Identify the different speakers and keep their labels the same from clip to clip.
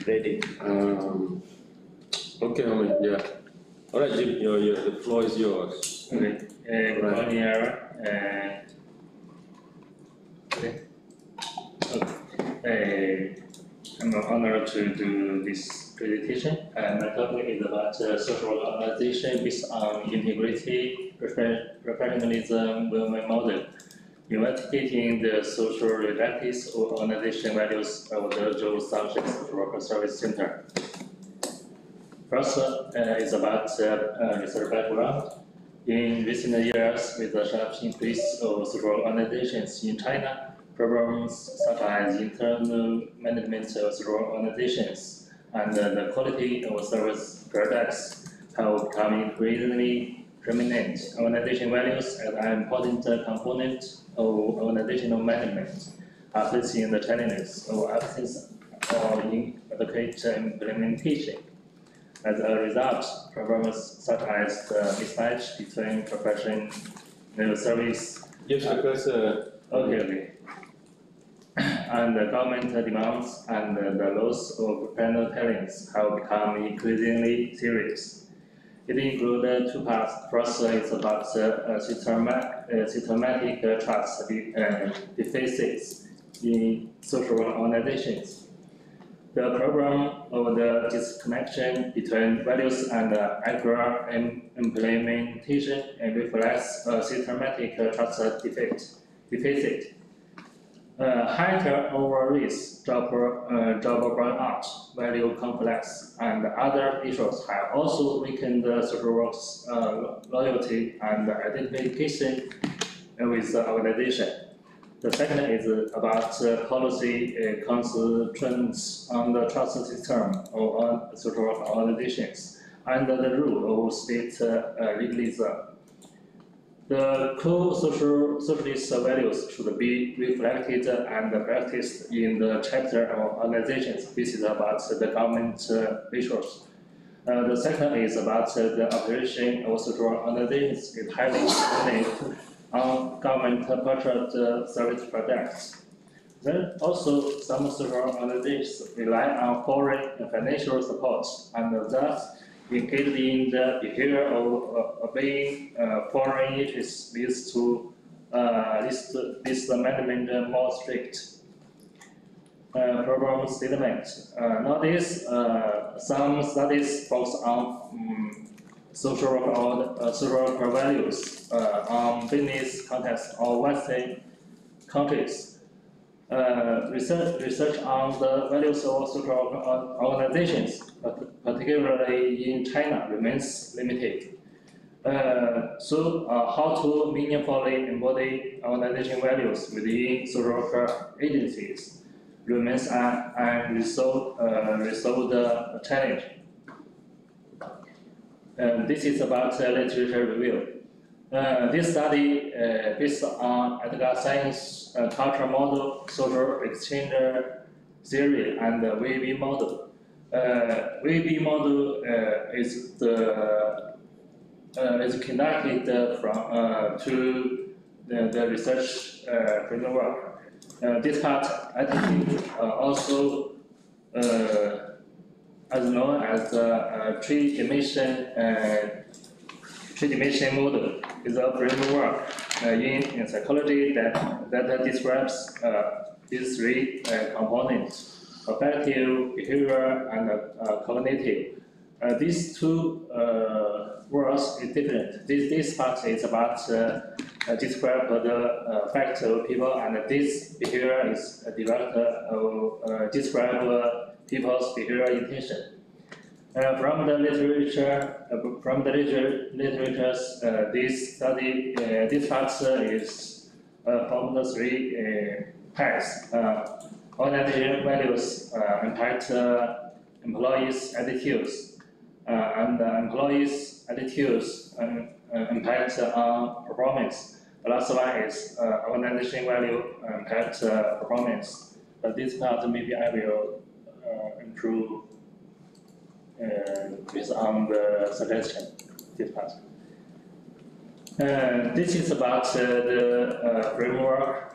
Speaker 1: Ready.
Speaker 2: Okay, Hamid, yeah. All right, Jim, the floor is yours.
Speaker 3: Okay. Good morning, Aaron. Okay. I'm honored to do this presentation. My topic is about social organization based on integrity, professionalism, movement model, investigating the social realities or organization values of the Joe Sanchez Worker Service Center. First is about research background. In recent years, with the sharp increase of social organizations in China, problems such as internal management of social organizations and the quality of service products have become increasingly prominent. Organization values as an important component of organizational management are facing the challenges of absence or inadequate implementation. As a result, problems such as the mismatch between professional service and the government demands and the loss of panel talents have become increasingly serious. It includes two parts. First is about systematic trust deficits in social organizations. The problem of the disconnection between values and accurate implementation reflects a systematic trust deficit. High turnover rates, job burnout, value conflicts, and other issues have also weakened the social workers' loyalty and identification with the organization. The second is about policy constraints on the trust system of social organizations and the rule of state legalism. The core socialist values should be reflected and practiced in the chapter of organizations. This is about the government issues. The second is about the operation of social organizations is highly dependent on government-purchased service products. Then also some social organizations rely on foreign financial support and thus engage in the behavior of obeying foreign interests leads to this management more strict. Problem statement. Nowadays, some studies focus on social worker values on business context of Western countries. Research on the values of social organizations, particularly in China, remains limited. So, how to meaningfully embody organization values within social worker agencies remains an unresolved challenge. This is about literature review. This study based on Sains culture model, social exchange theory, and the VB model. VB model is conducted from to the research framework. This part attitude also as known as the three-dimension model is a framework in psychology that describes these three components: affective, behavior, and cognitive. These two words is different. This part is about describe the fact of people, and this behavior is developed describe people's behavioral intention. From the literature, this study, this part is from the three parts. Organization values impact employees' attitudes, and employees' attitudes impact on performance. The last one is organization value impact performance. But this part maybe I will improve based on the suggestion. This part. This is about the framework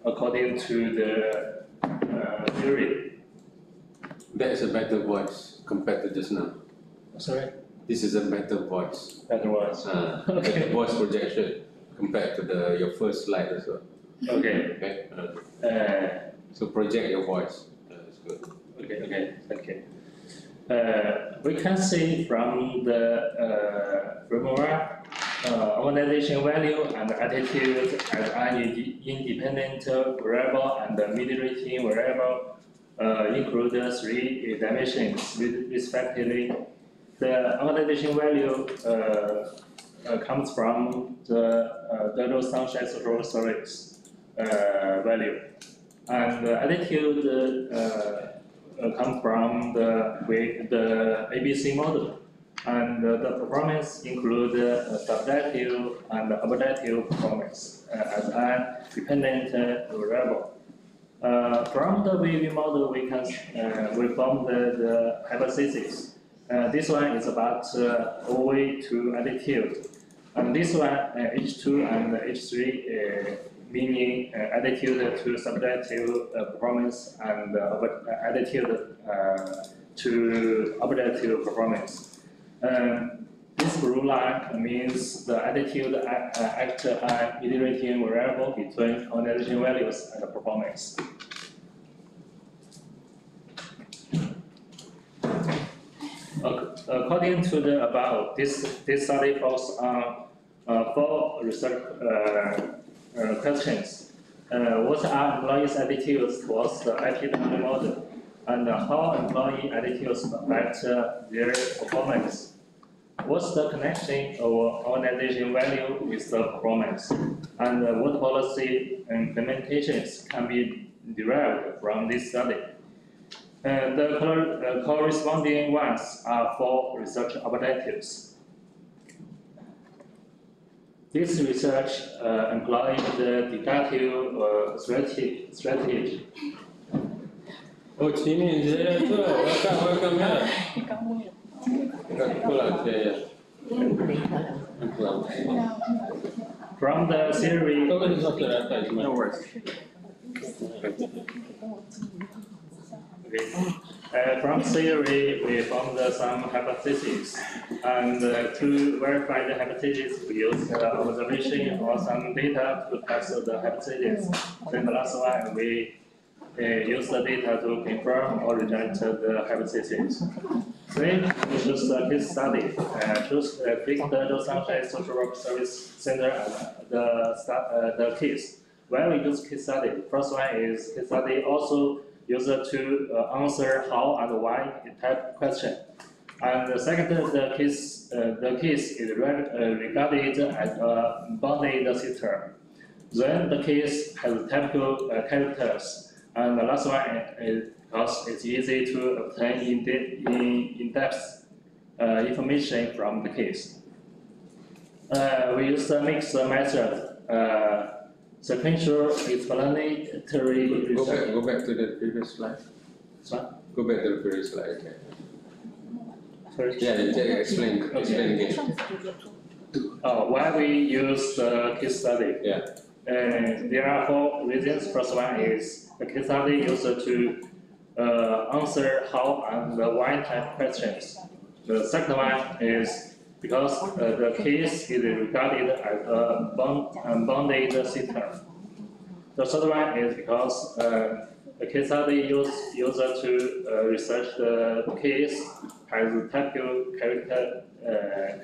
Speaker 3: according to the theory.
Speaker 1: That is a better voice compared to just now.
Speaker 3: Sorry?
Speaker 1: This is a better voice.
Speaker 3: Better voice. Okay.
Speaker 1: Better voice projection compared to your first slide as well.
Speaker 3: Okay.
Speaker 1: Okay. So project your voice. That's good.
Speaker 3: Okay. Thank you. We can see from the framework, organization value and attitude as an independent variable and mediating variable include 3 dimensions respectively. The organization value comes from the Federal Sunshine Social Service value, and the attitude comes from the ABC model, and the performance include subjective and objective performance as an dependent variable. From the VV model, we can form the hypothesis. This one is about OV2 attitude, and this one H2 and H3 meaning attitude to subjective performance and attitude to objective performance. This blue line means the attitude act as mediating variable between organization values and performance. According to the above, this study focuses on 4 research questions. What are employees' attitudes towards the IP model, and how employee attitudes affect their performance? What's the connection of organization value with the performance, and what policy implementations can be derived from this study? The corresponding ones are 4 research objectives. This research employed the deductive strategy.
Speaker 1: Oh, sini saya tu. Welcome ya.
Speaker 3: From the theory.
Speaker 1: No worries.
Speaker 3: From theory, we formed some hypotheses, and to verify the hypothesis, we use observation or some data to test the hypothesis. Then the last one, we use the data to confirm or reject the hypothesis. Then we choose the case study. Click the Sunshine Social Work Service Center and the case. When we use case study, first one is case study also used to answer how and why type question. And the second, the case is regarded as a bounded system. Then the case has typical characters. And the last one is because it's easy to obtain in-depth information from the case. We use the mixed method. Sequential explanatory research.
Speaker 1: Go back to the previous slide.
Speaker 3: Sorry?
Speaker 1: Go back to the previous slide. Okay.
Speaker 3: Sorry?
Speaker 1: Yeah, explain again.
Speaker 3: Why we use the case study?
Speaker 1: Yeah.
Speaker 3: There are 4 reasons. First one is the case study used to answer how and why type questions. The second one is because the case is regarded as a bounded system. The third one is because the case study used to research the case has typical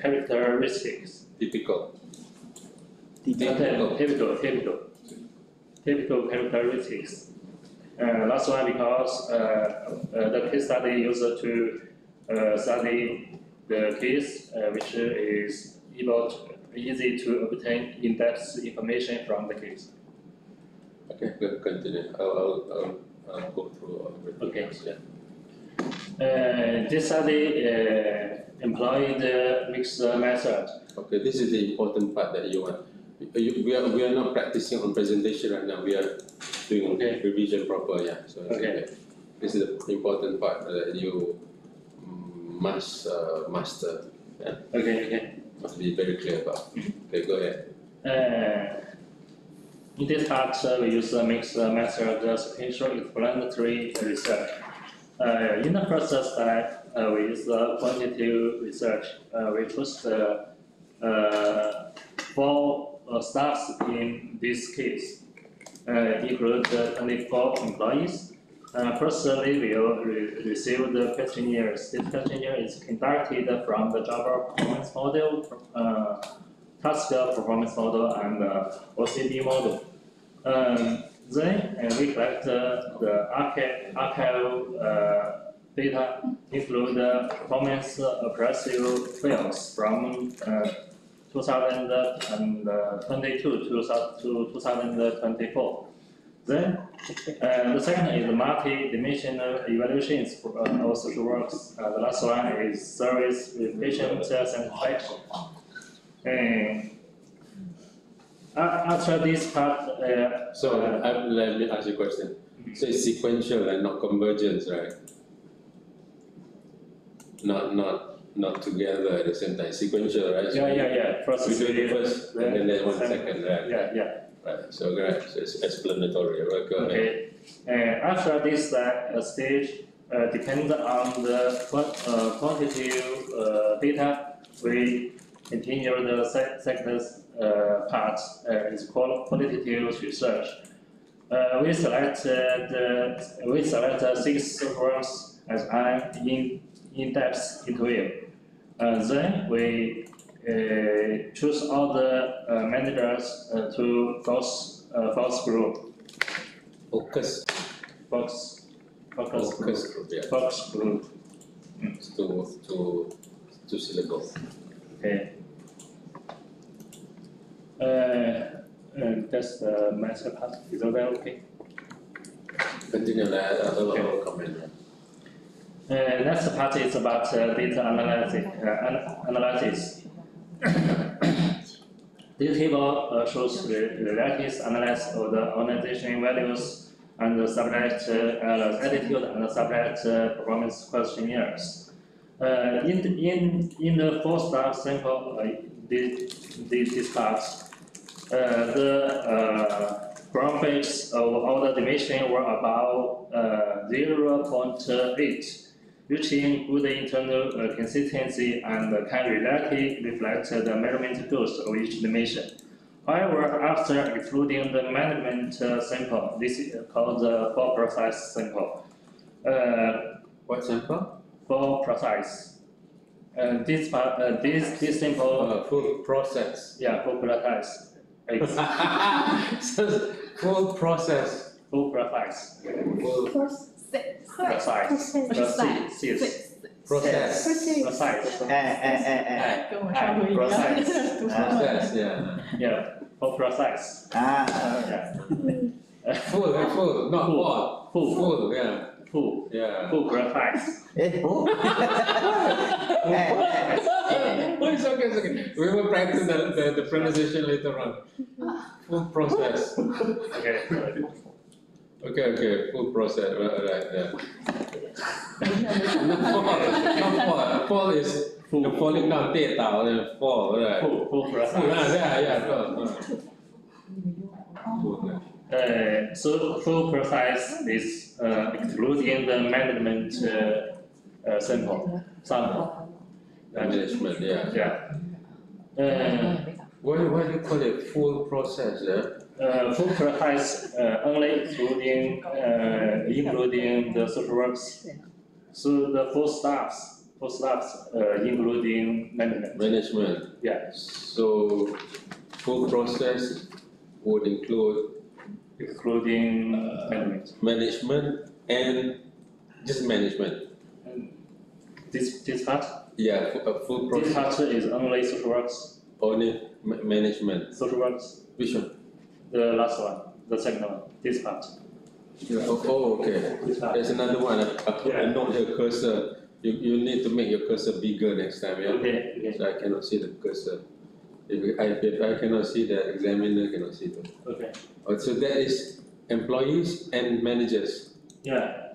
Speaker 3: characteristics.
Speaker 1: Typical
Speaker 3: characteristics. Last one because the case study used to study the case, which is easy to obtain in-depth information from the case.
Speaker 1: Okay, good. Continue. I'll go through everything.
Speaker 3: Okay. This study employed the mixed method.
Speaker 1: Okay, this is the important part that you want. We are not practicing on presentation right now. We are doing revision proper. Yeah. So this is the important part that you must master. Yeah?
Speaker 3: Okay.
Speaker 1: Must be very clear about. Okay, go ahead.
Speaker 3: In this part, we use the mixed method, the sequential explanatory research. In the first step, we use the quantitative research. We choose the 4 staffs in this case, include the 24 employees. First, they will receive the questionnaires. This questionnaire is conducted from the Java performance model, task performance model, and OCD model. Then we collect the archive data, include the performance appraisal files from 2022 to 2024. Then the second is multi-dimensional evaluations for our social works. The last one is service with patient satisfaction. After this part,
Speaker 1: let me ask you a question. So it's sequential and not convergence, right? Not together at the same time. Sequential, right? So
Speaker 3: yeah.
Speaker 1: we do it first, and then there's 1 second, right?
Speaker 3: Yeah.
Speaker 1: Right. So great. So it's explanatory. Right? Go ahead.
Speaker 3: Okay. After this stage, depends on the quantitative data, we continue the second part. It's called qualitative research. We select 6 works as an in-depth interview. Then we choose all the managers to focus group.
Speaker 1: Focus group. Yeah.
Speaker 3: Focus group.
Speaker 1: To syllables.
Speaker 3: Okay. That's the master part. Is that okay?
Speaker 1: Continue that. I'll comment.
Speaker 3: Next part is about data analysis. This table shows the relative analysis of the organization values and the subject attitude and the subject performance questionnaires. In the 4-star sample, this part, the ground base of all the dimensions were about 0.8. reaching good internal consistency and can relatively reflect the measurement goals of each dimension. However, after excluding the management sample, this is called the full process sample.
Speaker 1: What sample?
Speaker 3: Full process. This sample.
Speaker 1: Full process.
Speaker 3: Yeah, full process.
Speaker 1: So full process.
Speaker 3: Full process.
Speaker 1: Full
Speaker 3: process.
Speaker 1: Process.
Speaker 3: Yeah, full process.
Speaker 1: Yeah. Full, not full. Full, yeah.
Speaker 3: Full.
Speaker 1: Yeah.
Speaker 3: Full process.
Speaker 1: It's okay. We will practice the pronunciation later on. Full process. Okay, full process, right, yeah. Not fall is the falling down, fall, right.
Speaker 3: Full process. So full process is excluding the management sample.
Speaker 1: Management, yeah. Why do you call it full process, yeah?
Speaker 3: Full process only including the social works. So the full staffs including management. Yeah.
Speaker 1: So full process would
Speaker 3: including
Speaker 1: management and just management.
Speaker 3: This part?
Speaker 1: Yeah, full process.
Speaker 3: This part is only social works.
Speaker 1: Only management.
Speaker 3: Social works.
Speaker 1: Which one?
Speaker 3: The last one, the second one, this part.
Speaker 1: Okay. There's another one. Not your cursor. You need to make your cursor bigger next time, yeah?
Speaker 3: Okay.
Speaker 1: So I cannot see the cursor. If I cannot see, the examiner cannot see them.
Speaker 3: Okay.
Speaker 1: So that is employees and managers.
Speaker 3: Yeah.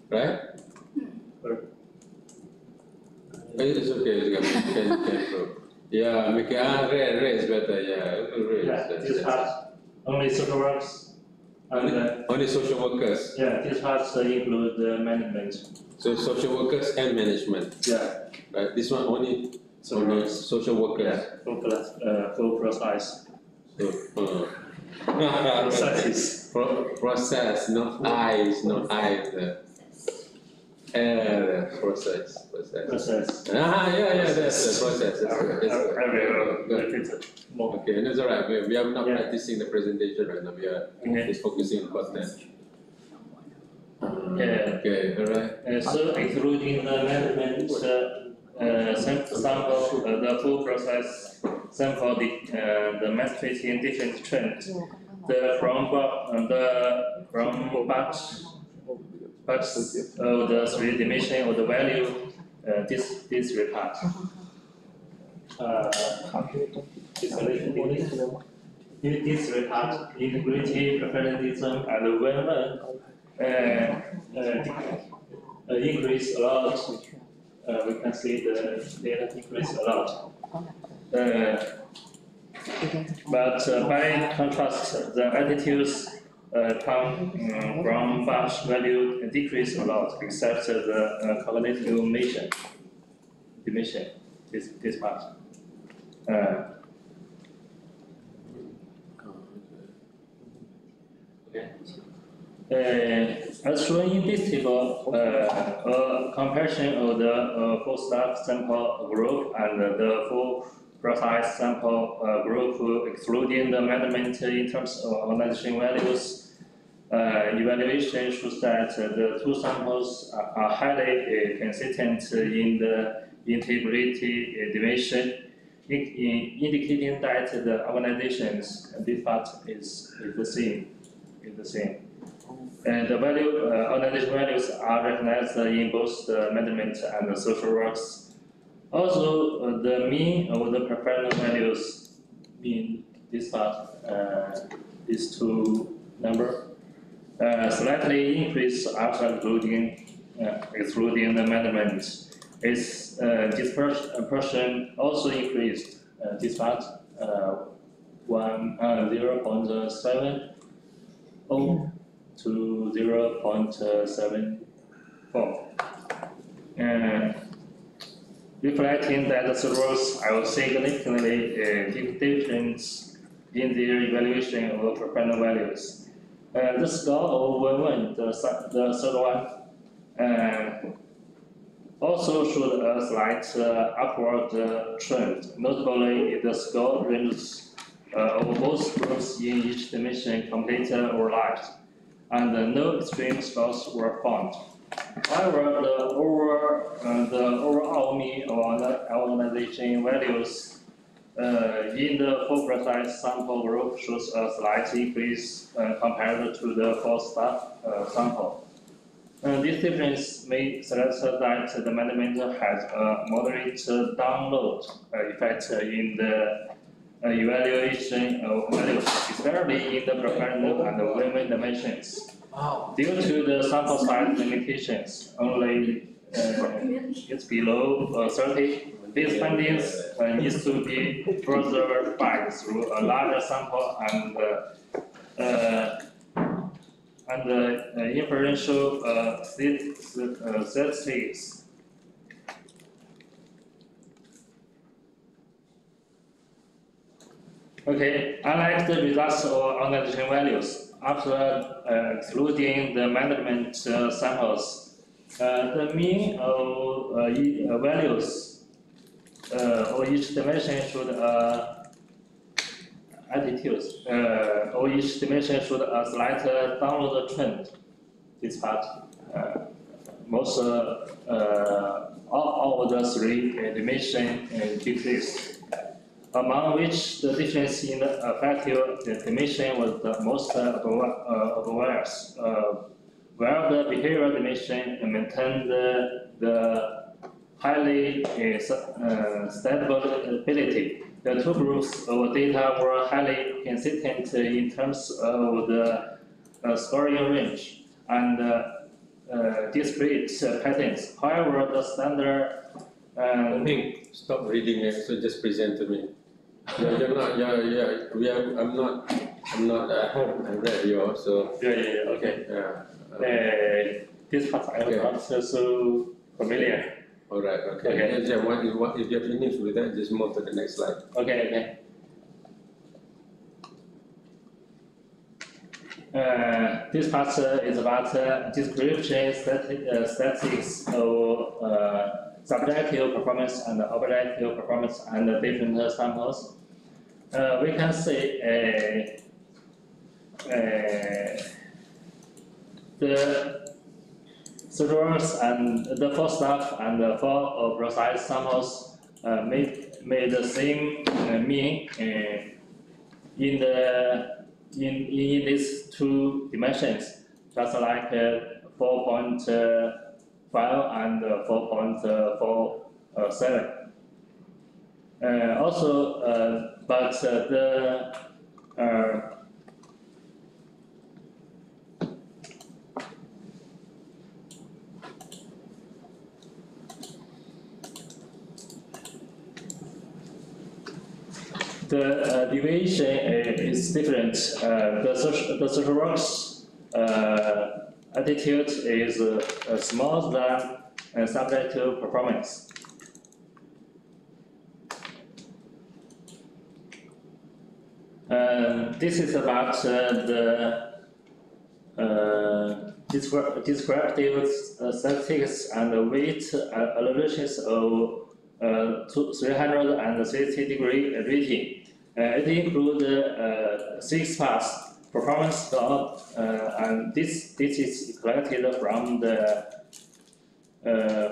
Speaker 1: Right? It's okay. Can yeah, red is better. Yeah, red.
Speaker 3: Yeah, this part only social works. And
Speaker 1: only social workers.
Speaker 3: yeah, this part include the management.
Speaker 1: So social workers and management.
Speaker 3: Yeah.
Speaker 1: Right. This one only social workers.
Speaker 3: Yeah. Full process.
Speaker 1: So,
Speaker 3: Process.
Speaker 1: process, not eyes, not eyes. Process.
Speaker 3: Process.
Speaker 1: Yeah, that's the process.
Speaker 3: I will repeat it more.
Speaker 1: Okay, that's all right. We are not
Speaker 3: Yeah.
Speaker 1: practicing the presentation right now. We are just focusing on content.
Speaker 3: Yeah.
Speaker 1: Okay, all right.
Speaker 3: So including the management sample, the full process sample, the demonstrating different trends. From batch of the three-dimension of the value, this report. This report, integrity, preferentialism, and women increase a lot. We can see the data increase a lot. But by contrast, the attitudes come from batch value decrease a lot, except the cognitive dimension, this part. As shown in this table, a comparison of the full stack sample group and the full process sample group, excluding the measurement in terms of organization values, evaluation shows that the two samples are highly consistent in the integrity dimension, indicating that the organizations, this part is the same. And the organization values are recognized in both the management and the social works. Also, the mean of the preferred values, mean this part, these two numbers, slightly increase after excluding the management. Its dispersion also increased. This part 0.70 to 0.74. Reflecting that the servers are significantly different in their evaluation of preferred values. The score of 1, the third one, also showed a slight upward trend. Notably, the score ranges of both groups in each dimension completed or lagged, and no extreme scores were found. However, the overall mean of the organization values in the full precise sample group shows a slight increase compared to the full staff sample. This difference may suggest that the management has a moderate download effect in the evaluation of values, especially in the preferred and the women dimensions. Due to the sample size limitations, only it's below 30. These findings needs to be further verified through a larger sample and inferential statistics. Okay, unlike the results of organization values, after excluding the management samples, the mean of values of each dimension should attitudes of each dimension should a slight downward trend. This part, all of the three dimensions decreased. Among which the difference in the affective dimension was the most obvious, where the behavioral dimension maintained the highly stability. The two groups of data were highly consistent in terms of the scoring range and discrete patterns. However, the standard
Speaker 1: stop reading it, so just present to me. I'm not I'm not. I read yours, so.
Speaker 3: Yeah. Okay.
Speaker 1: Yeah.
Speaker 3: This part I'm not so familiar.
Speaker 1: All right. Okay. Yeah, if you're finished with that, just move to the next slide.
Speaker 3: Okay. This part is about description statistics of subjective performance and objective performance and different samples. We can say the servers and the four staff and the four precise samples made the same mean in these two dimensions, just like 4.5 and 4.47. But the deviation is different. The social work's attitude is smaller than subjective performance. This is about the descriptive statistics and weight evaluations of 360-degree rating. It includes 6 parts: performance score, and this is collected from the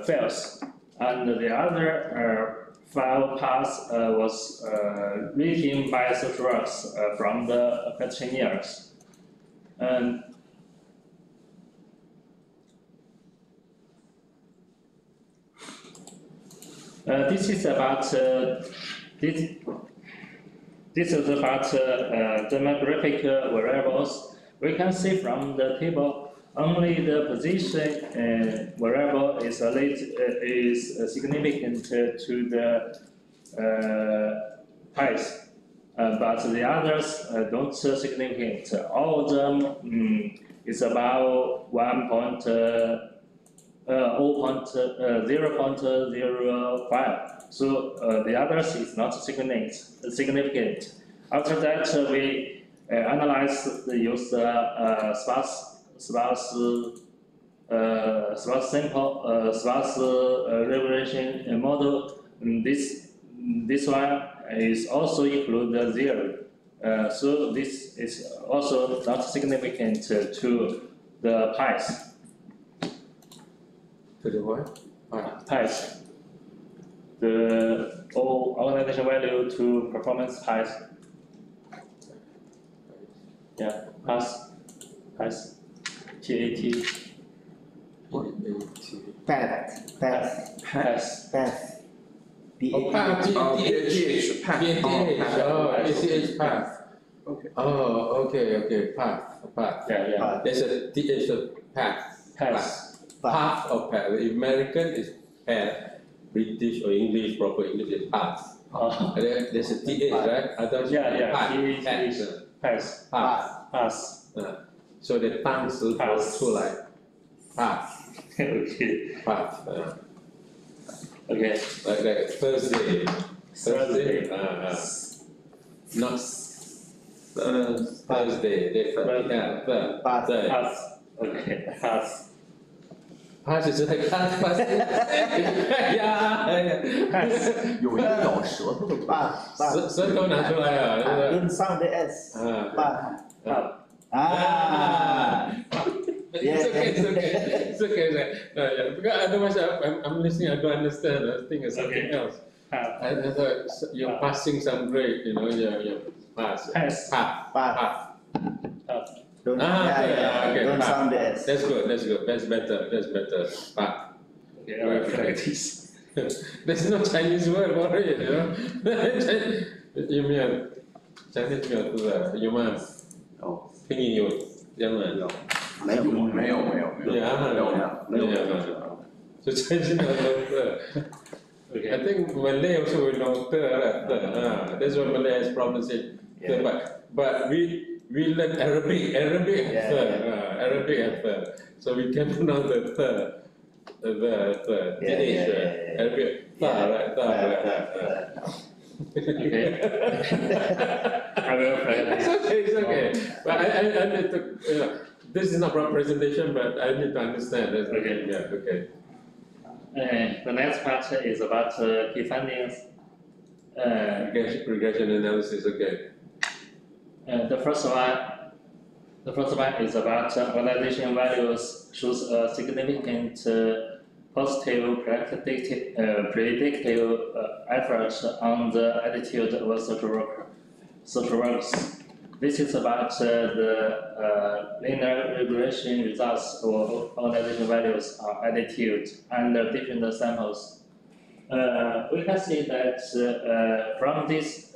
Speaker 3: files, and the other 5 parts was written by social workers from the questionnaires. This is about demographic variables. We can see from the table only the position variable is significant to the price, but the others don't significant. All of them is about 0.05. So the others is not significant. After that, we analyze the use sparse regression model. This one is also include 0. So this is also not significant to the price.
Speaker 1: To the what?
Speaker 3: Price. The organization value to performance price. Yeah, pass. TAT.
Speaker 4: Pass.
Speaker 1: Path. Okay. Oh, okay. Path.
Speaker 3: Yeah.
Speaker 1: There's a TH of path. Path or path. American is path. British or English, proper English is path. There's a TH, right? Others pass. So the tongue still goes through like path.
Speaker 3: Okay.
Speaker 1: Path.
Speaker 3: Okay.
Speaker 1: Like Thursday. Not Thursday. Different. Yeah.
Speaker 3: Pass. Okay. Pass.
Speaker 1: Pass is like pass. Yeah.
Speaker 4: 有一个咬舌头的 pass，
Speaker 1: 舌头拿出来啊，对不对？
Speaker 4: 跟上的 s pass。It's
Speaker 1: okay. Because otherwise I'm listening, I don't understand. I think it's something else. I thought you're passing some grade, you're pass. Pass.
Speaker 4: Don't sound the s.
Speaker 1: That's good. That's better. Pass.
Speaker 3: Okay, I will practice.
Speaker 1: There's no Chinese word for it, You mean Chinese word to you must.
Speaker 4: Oh.
Speaker 1: 拼音有英文。
Speaker 4: 没有。
Speaker 1: So Chinese no doctor.
Speaker 3: Okay.
Speaker 1: I think Malay also will doctor. That's what Malay has promised it.
Speaker 3: Yeah.
Speaker 1: But we we learn Arabic at third. So we can pronounce the third. Arabic, right?
Speaker 3: Okay. I will practice.
Speaker 1: It's okay. But I need to, this is not proper presentation, but I need to understand. That's
Speaker 3: Okay.
Speaker 1: Yeah, okay.
Speaker 3: The next part is about key findings.
Speaker 1: Regression analysis, okay.
Speaker 3: The first one is about organization values shows a significant positive predictive effect on the attitude of social workers. This is about the linear regression results of organization values on attitude under different samples. We can see that from this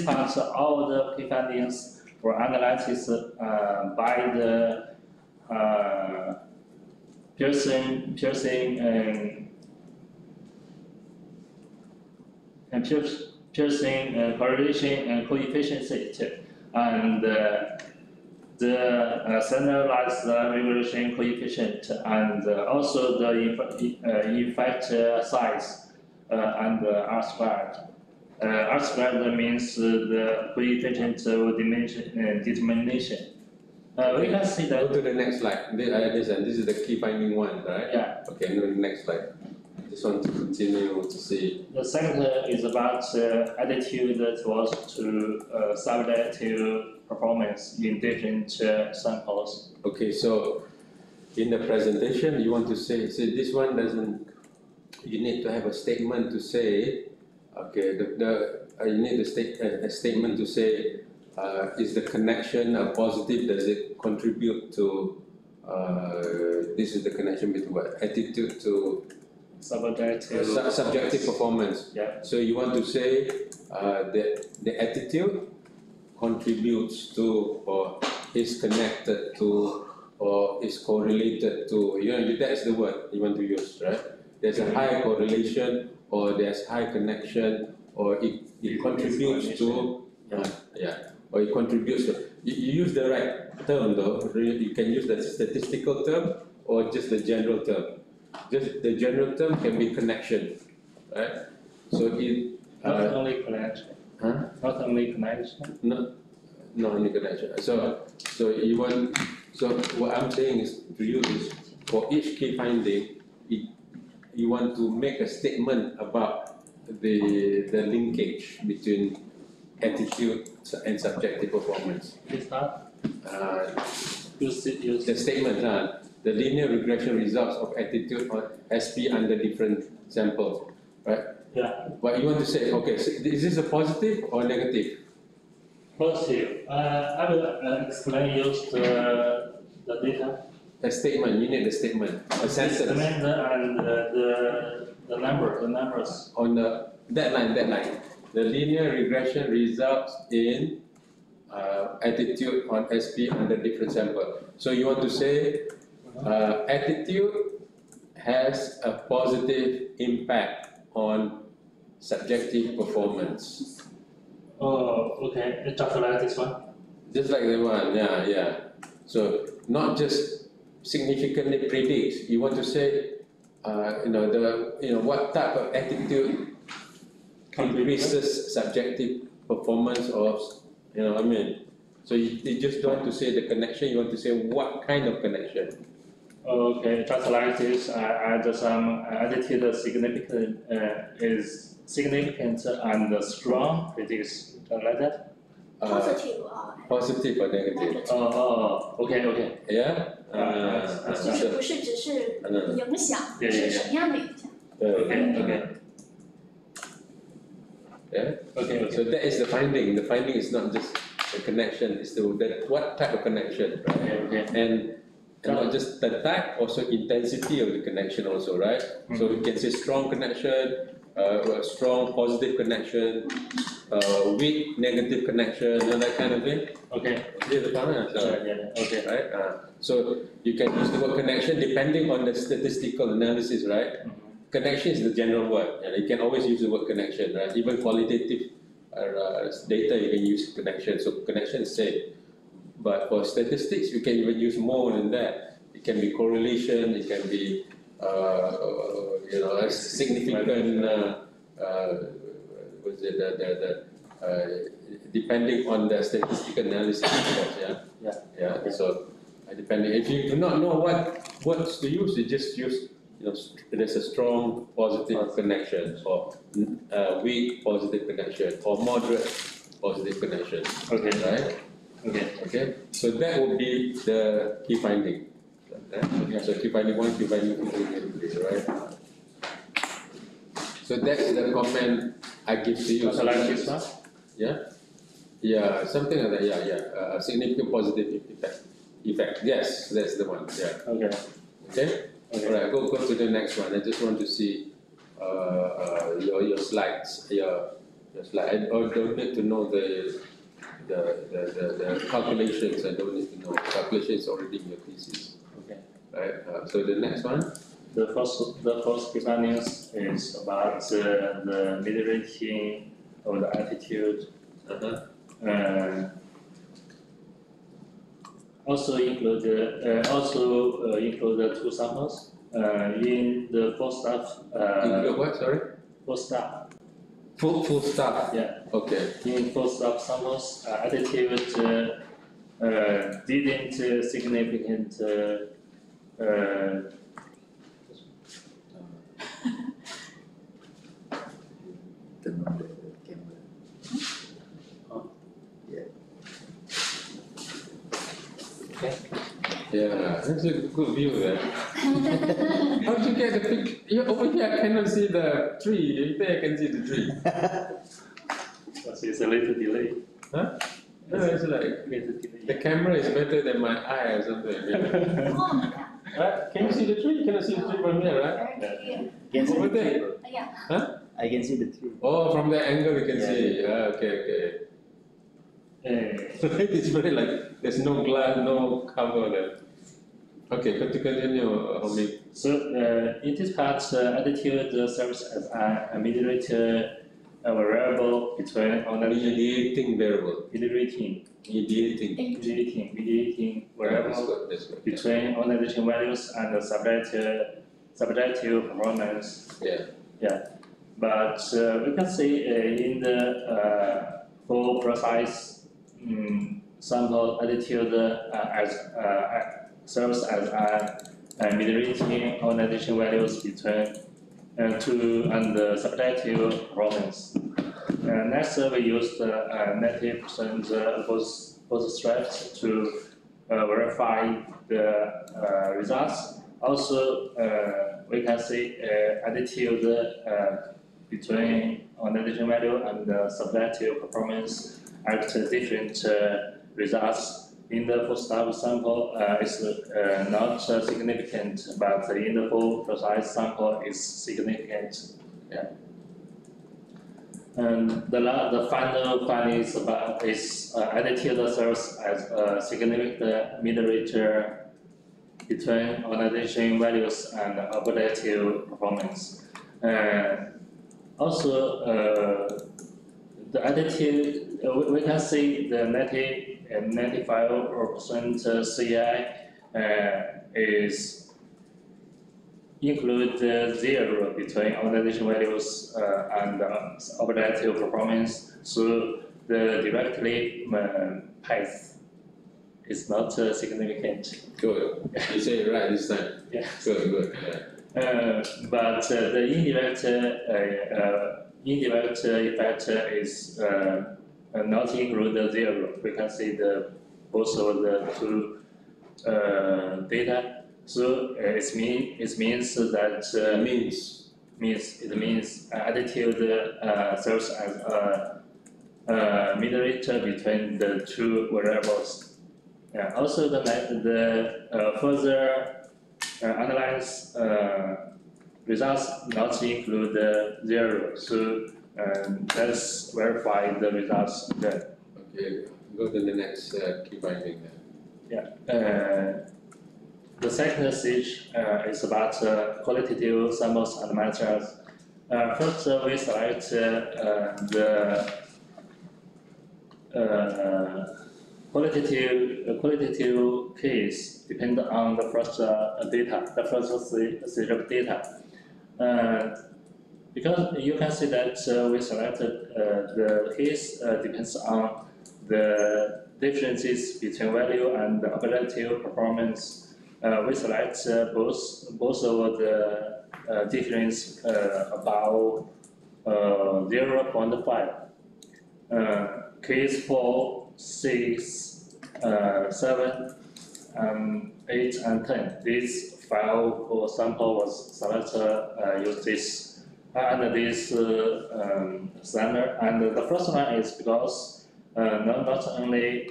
Speaker 3: part, all the key findings were analyzed by the Pearson correlation and coefficient set, and the standardized regression coefficient, and also the effect size and R squared. R squared means the coefficient of determination. We can see that.
Speaker 1: Go to the next slide. This is the key finding one, right?
Speaker 3: Yeah.
Speaker 1: Okay, go to the next slide. I just want to continue to see.
Speaker 3: The second is about attitude towards to subjective performance in different samples.
Speaker 1: Okay, so in the presentation, you want to say this one doesn't. You need to have a statement to say. Okay, you need a statement to say. Is the connection positive? Does it contribute to? This is the connection between what? Attitude to subjective performance.
Speaker 3: Yeah.
Speaker 1: So you want to say that the attitude contributes to, or is connected to, or is correlated to. That's the word you want to use, right? There's a high correlation, or there's high connection, or it contributes to. Or it contributes to. You use the right term though. You can use the statistical term or just the general term. Just the general term can be connection, right? So it.
Speaker 3: Not only connection.
Speaker 1: Huh?
Speaker 3: Not only connection.
Speaker 1: Not only connection. So you want. So what I'm saying is to you is for each key finding, you want to make a statement about the linkage between attitude and subjective performance.
Speaker 3: Is that? Use
Speaker 1: The statement, the linear regression results of attitude on SP under different samples, right?
Speaker 3: Yeah.
Speaker 1: But you want to say, okay, so is this a positive or negative?
Speaker 3: Positive. I will explain use the data.
Speaker 1: A statement, you need a statement, a sentence.
Speaker 3: Statement and the numbers.
Speaker 1: On that line. The linear regression results in attitude on SP under different sample. So you want to say attitude has a positive impact on subjective performance.
Speaker 3: Oh, okay. Just like this one.
Speaker 1: Just like the one, yeah. So not just significantly predicts. You want to say, what type of attitude increases subjective performance of, So you just don't want to say the connection, you want to say what kind of connection.
Speaker 3: Okay, just like this, add some attitude is significant and strong predicts, like that?
Speaker 1: Positive or negative?
Speaker 3: Okay.
Speaker 1: Yeah?
Speaker 5: 就是不是只是影响，是什么样的影响？
Speaker 3: Okay.
Speaker 1: Yeah?
Speaker 3: Okay.
Speaker 1: So that is the finding. The finding is not just the connection, it's what type of connection, right?
Speaker 3: Okay.
Speaker 1: And not just the type, also intensity of the connection also, right? So we can say strong connection, strong positive connection, weak negative connection, that kind of thing.
Speaker 3: Okay.
Speaker 1: This is the finding.
Speaker 3: Okay.
Speaker 1: Right? So you can use the word connection depending on the statistical analysis, right? Connection is the general word. You can always use the word connection, right? Even qualitative data, you can use connection. So connection is safe. But for statistics, you can even use more than that. It can be correlation, it can be a significant depending on the statistical analysis, of course, yeah. So depending, if you do not know what words to use, you just use, there's a strong positive connection, or weak positive connection, or moderate positive connection.
Speaker 3: Okay.
Speaker 1: Right. Okay. So that would be the key finding. Okay. So key finding 1, key finding 2, key finding 3, right? So that's the comment I give to you.
Speaker 3: Like this one?
Speaker 1: Yeah, something like that. Yeah. A significant positive effect. Yes, that's the one. Yeah. Okay. All right. Go to the next one. I just want to see your slides. Your slide. I don't need to know the calculations. I don't need to know. The calculation is already in your thesis.
Speaker 3: Okay.
Speaker 1: Right. So the next one.
Speaker 3: The first key findings is about the moderating of the attitude. Also include the 2 samples. In the full staff.
Speaker 1: Include what? Sorry.
Speaker 3: Full staff.
Speaker 1: Full staff.
Speaker 3: Yeah.
Speaker 1: Okay.
Speaker 3: In full staff samples, attitude didn't significant.
Speaker 1: Yeah, that's a good view there. How did you get the picture? Over here I cannot see the tree. There I can see the tree.
Speaker 3: It's a little delay.
Speaker 1: Huh? No, it's like the camera is better than my eye or something. Right? Can you see the tree? You cannot see the tree from here, right? Over there. Huh?
Speaker 4: I can see the tree.
Speaker 1: Oh, from that angle you can see. Okay. It's very like there's no glass, no cover there. Okay, continue, Hanif.
Speaker 3: So in this part, attitude serves as a mediator variable between
Speaker 1: Mediating variable.
Speaker 3: mediating variable between organization values and subjective performance.
Speaker 1: Yeah.
Speaker 3: But we can see in the full precise sample attitude serves as a mediating organization values between 2 and subjective performance. Next, we used 90% bootstraps to verify the results. Also, we can see attitude between organization value and subjective performance at different results. In the full staff sample, it's not significant, but in the full precise sample, it's significant. Yeah. And the final finding is attitude serves as a significant mediator between organization values and objective performance. Also, the attitude, we can see the 95% CI is include 0 between organization values and objective performance, so the directly path is not significant.
Speaker 1: Good. You say it right this time.
Speaker 3: Yeah.
Speaker 1: Good. Yeah.
Speaker 3: But the indirect effect is not include 0. We can see both of the 2 data. So it means that attitude serves as a mediator between the 2 variables. Also, the further analyze results not include 0. So let's verify the results there.
Speaker 1: Okay, go to the next key finding then.
Speaker 3: Yeah. The second stage is about qualitative samples and methods. First, we select the qualitative case depend on the first data, the first series of data. Because you can see that we selected the case depends on the differences between value and the objective performance. We select both of the difference about 0.5. Case 4, 6, 7, 8, and 10. This file or sample was selected use this under this standard. And the first one is because not only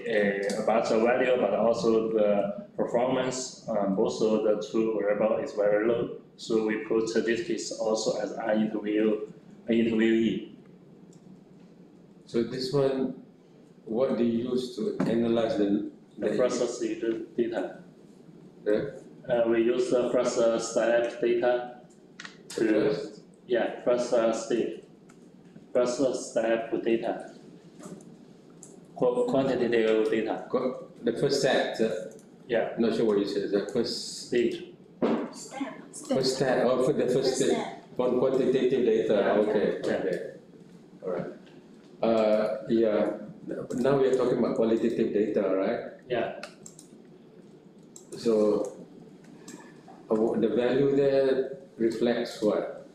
Speaker 3: about the value but also the performance. Both of the two variable is very low. So we put this case also as an interviewee.
Speaker 1: So this one, what do you use to analyze the
Speaker 3: first series data?
Speaker 1: Yeah.
Speaker 3: We use the first step data to first step data, quantitative data.
Speaker 1: The first step. Not sure what you said. The first
Speaker 3: stage.
Speaker 1: First step. Oh, for the first step. On quantitative data. Okay. All right. Now we are talking about qualitative data, right?
Speaker 3: Yeah.
Speaker 1: So the value there reflects what?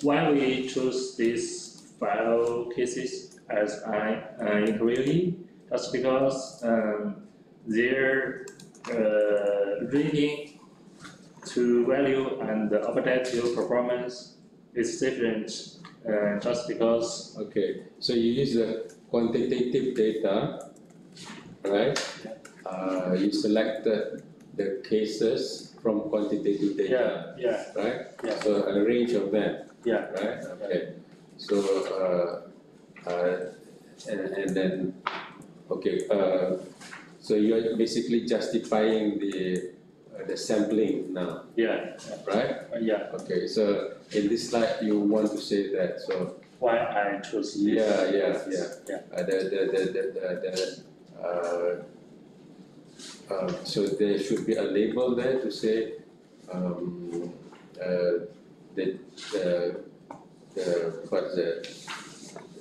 Speaker 3: Why we choose these 5 cases as an interviewee? That's because their reading to value and the objective performance is different. Just because.
Speaker 1: Okay, so you use the quantitative data, right? You select the cases from quantitative data, right?
Speaker 3: Yeah.
Speaker 1: So a range of them,
Speaker 3: right?
Speaker 1: Okay. So and then so you are basically justifying the sampling now. Right? Okay, so in this slide you want to say that, so
Speaker 3: why I chose this?
Speaker 1: So there should be a label there to say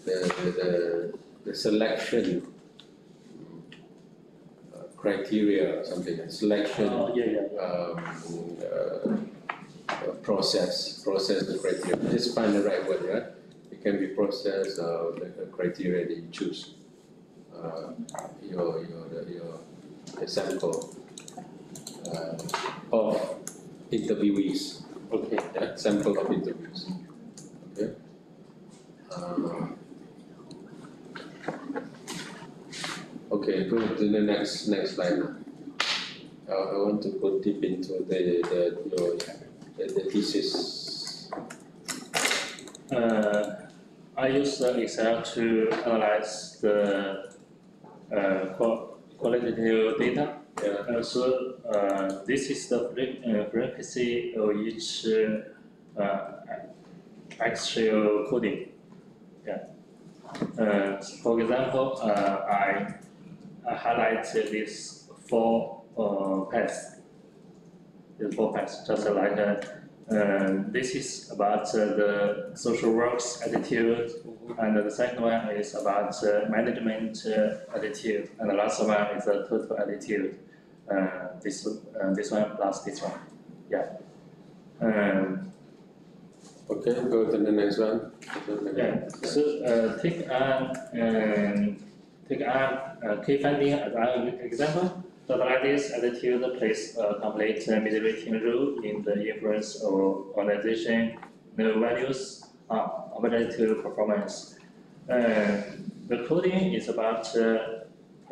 Speaker 1: the selection criteria or something, selection process the criteria. Just find the right word, right? It can be process or the criteria that you choose. The sample of interviewees.
Speaker 3: Okay.
Speaker 1: Yeah, sample of interviews. Okay. Okay, go to the next slide now. I want to go deep into the thesis.
Speaker 3: I use Excel to analyze the qualitative data. So this is the frequency of each actual coding. For example, I highlight these 4 paths. These 4 paths, just like this is about the social work's attitude, and the second one is about management attitude, and the last one is the total attitude. This one plus this one.
Speaker 1: Okay, go to the next one.
Speaker 3: So take a key finding as an example. So like this attitude plays a complete mediating role in the influence of organization values on objective performance. The coding is about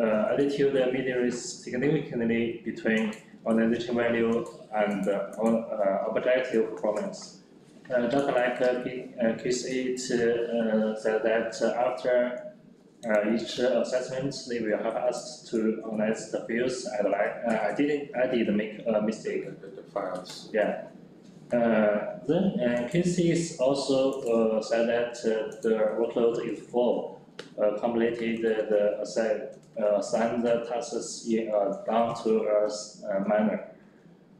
Speaker 3: attitude mediates significantly between organization value and objective performance. Just like case 8 said that after each assessment, they will help us to analyze the fields. I did make a mistake.
Speaker 1: The files.
Speaker 3: Then case 6 also said that the workload is full. completed the assigned tasks in a down-to-earth manner.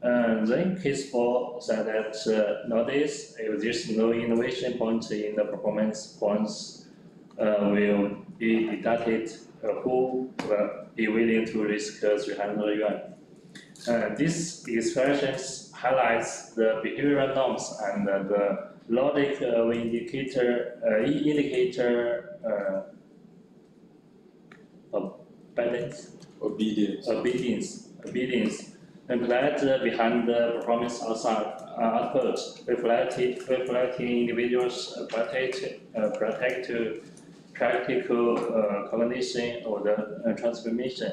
Speaker 3: Then case 4 said that notice if there's no innovation point in the performance points will be deducted. Who will be willing to risk 300 yuan? These expressions highlights the behavioral norms and the logic of indicator balance. Obedience. Implied behind the performance output, reflecting individuals' practical cognition or the transformation,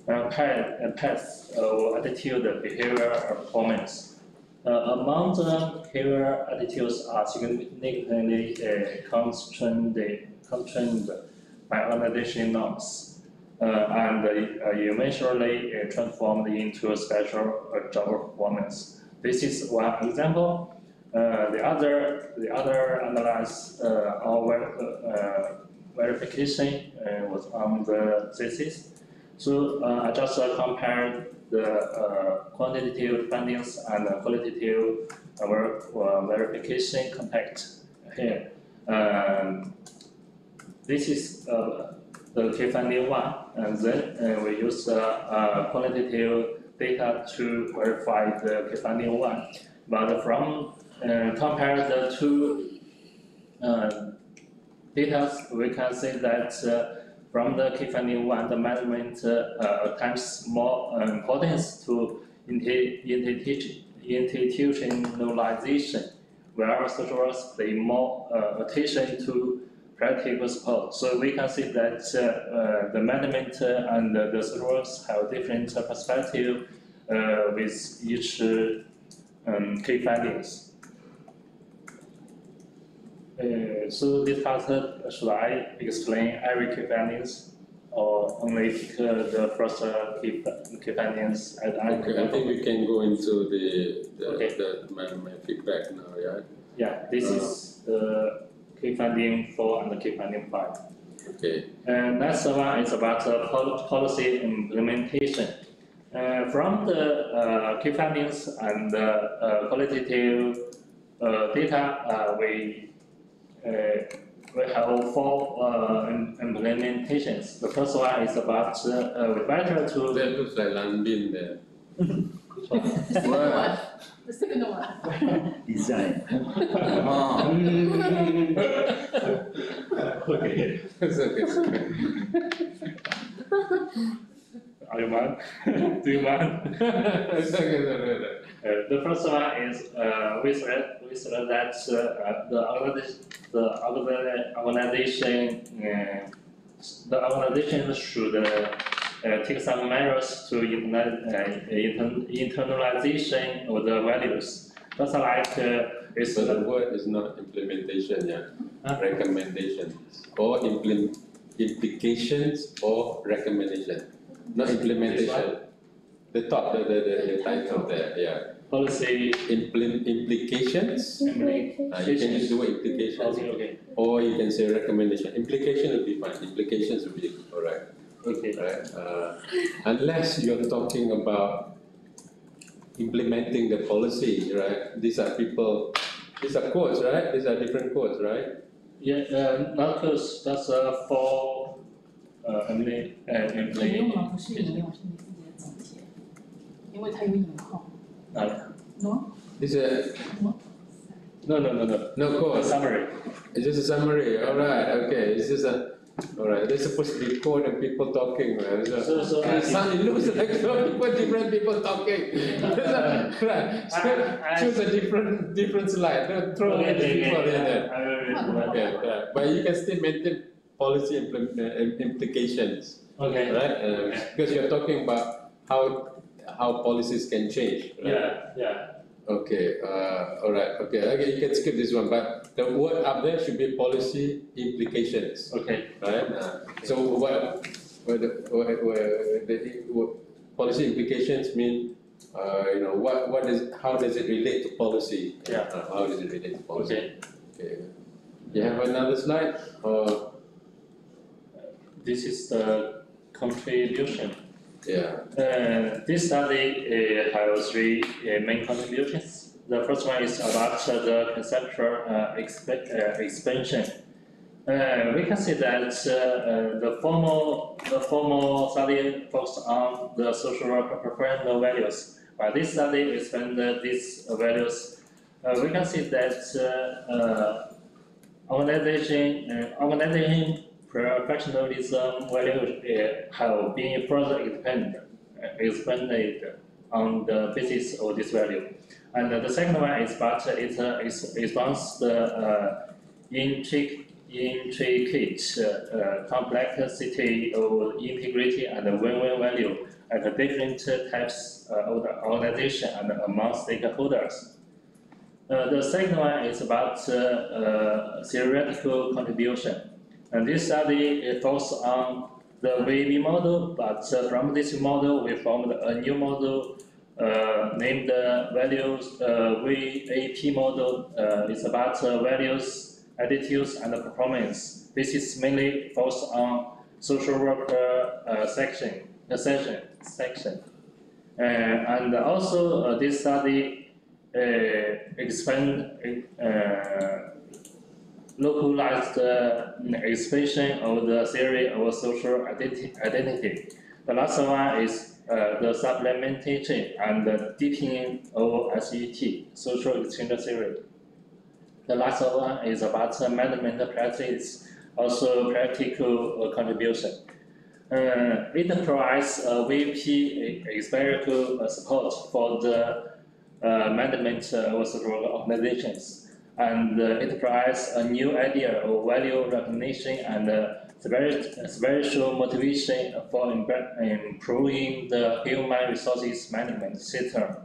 Speaker 3: path or attitude, behavior, or performance. Among the behavior attitudes are significantly constrained by organization norms and immeasurably transformed into a special job performance. This is one example. The other analysis or verification was on the thesis. So I just compared the quantitative findings and qualitative verification context here. This is the key finding 1, and then we use quantitative data to verify the key finding 1. But from compare the two data, we can say that from the key finding 1, the management attaches more importance to institutionalization, where social workers pay more attention to practical support. So we can see that the management and the social workers have different perspective with each key findings. So this part, should I explain every key findings or only pick the first key findings?
Speaker 1: Okay, I think we can go into my feedback now, yeah?
Speaker 3: Yeah, this is the key finding 4 and the key finding 5.
Speaker 1: Okay.
Speaker 3: And next one is about policy implementation. From the key findings and qualitative data, we have 4 implementations. The first one is about we better to.
Speaker 1: That looks like Lanbin there.
Speaker 5: The second one.
Speaker 4: Design.
Speaker 3: Okay.
Speaker 1: It's okay.
Speaker 3: Are you mind? Do you mind?
Speaker 1: It's okay.
Speaker 3: The first one is we said that the organization should take some measures to internalization of the values. Just like it's
Speaker 1: So the word is not implementation, yeah. Recommendations or implications or recommendation, not implementation. The top, the title there, yeah.
Speaker 3: policy
Speaker 1: Implications. You can use the word implications,
Speaker 3: Okay.
Speaker 1: or you can say recommendation. Implication would be fine. Implications would be alright.
Speaker 3: Okay.
Speaker 1: Right? Unless you're talking about implementing the policy, right? These are quotes, right? These are different quotes, right?
Speaker 3: Yeah, not close. That's for implementation.
Speaker 5: 引用吗？不是引用，是你自己的总结，因为它有引号。No?
Speaker 1: This is
Speaker 3: No
Speaker 1: quote.
Speaker 3: Summary.
Speaker 1: It's just a summary. Alright, okay. It's just a. Alright, they're supposed to be quote and people talking, man.
Speaker 3: So
Speaker 1: it looks like different people talking. Right. Choose a different slide. Don't throw away the people in there.
Speaker 3: I will read.
Speaker 1: Okay, yeah. But you can still maintain policy implications.
Speaker 3: Okay.
Speaker 1: Right? Because you're talking about how policies can change. Right?
Speaker 3: Yeah.
Speaker 1: Okay, alright, okay, you can skip this one, but the word up there should be policy implications.
Speaker 3: Okay.
Speaker 1: Right? So what policy implications mean, how does it relate to policy?
Speaker 3: Yeah.
Speaker 1: How does it relate to policy?
Speaker 3: Okay.
Speaker 1: Okay. You have another slide? Or
Speaker 3: this is the contribution.
Speaker 1: Yeah.
Speaker 3: This study has three main contributions. The first one is about the conceptual expansion. We can see that the formal study focused on the social work preferred values. But this study expanded these values. We can see that organization professionalism values have been further expanded on the basis of this value. And the second one is about it expands the intricate complexity of integrity and win-win value at different types of the organization and among stakeholders. The second one is about theoretical contribution. And this study focuses on the VB model, but from this model we formed a new model named values VAP model. It's about values, attitudes, and performance. This is mainly focused on social work section. And also this study localized expression of the theory of social identity. The last one is the supplementation and the deepening of SET, social exchange theory. The last one is about management practice, also practical contribution. It provides VP experiential support for the management of social organizations. And it provides a new idea of value recognition and spiritual motivation for improving the human resources management system.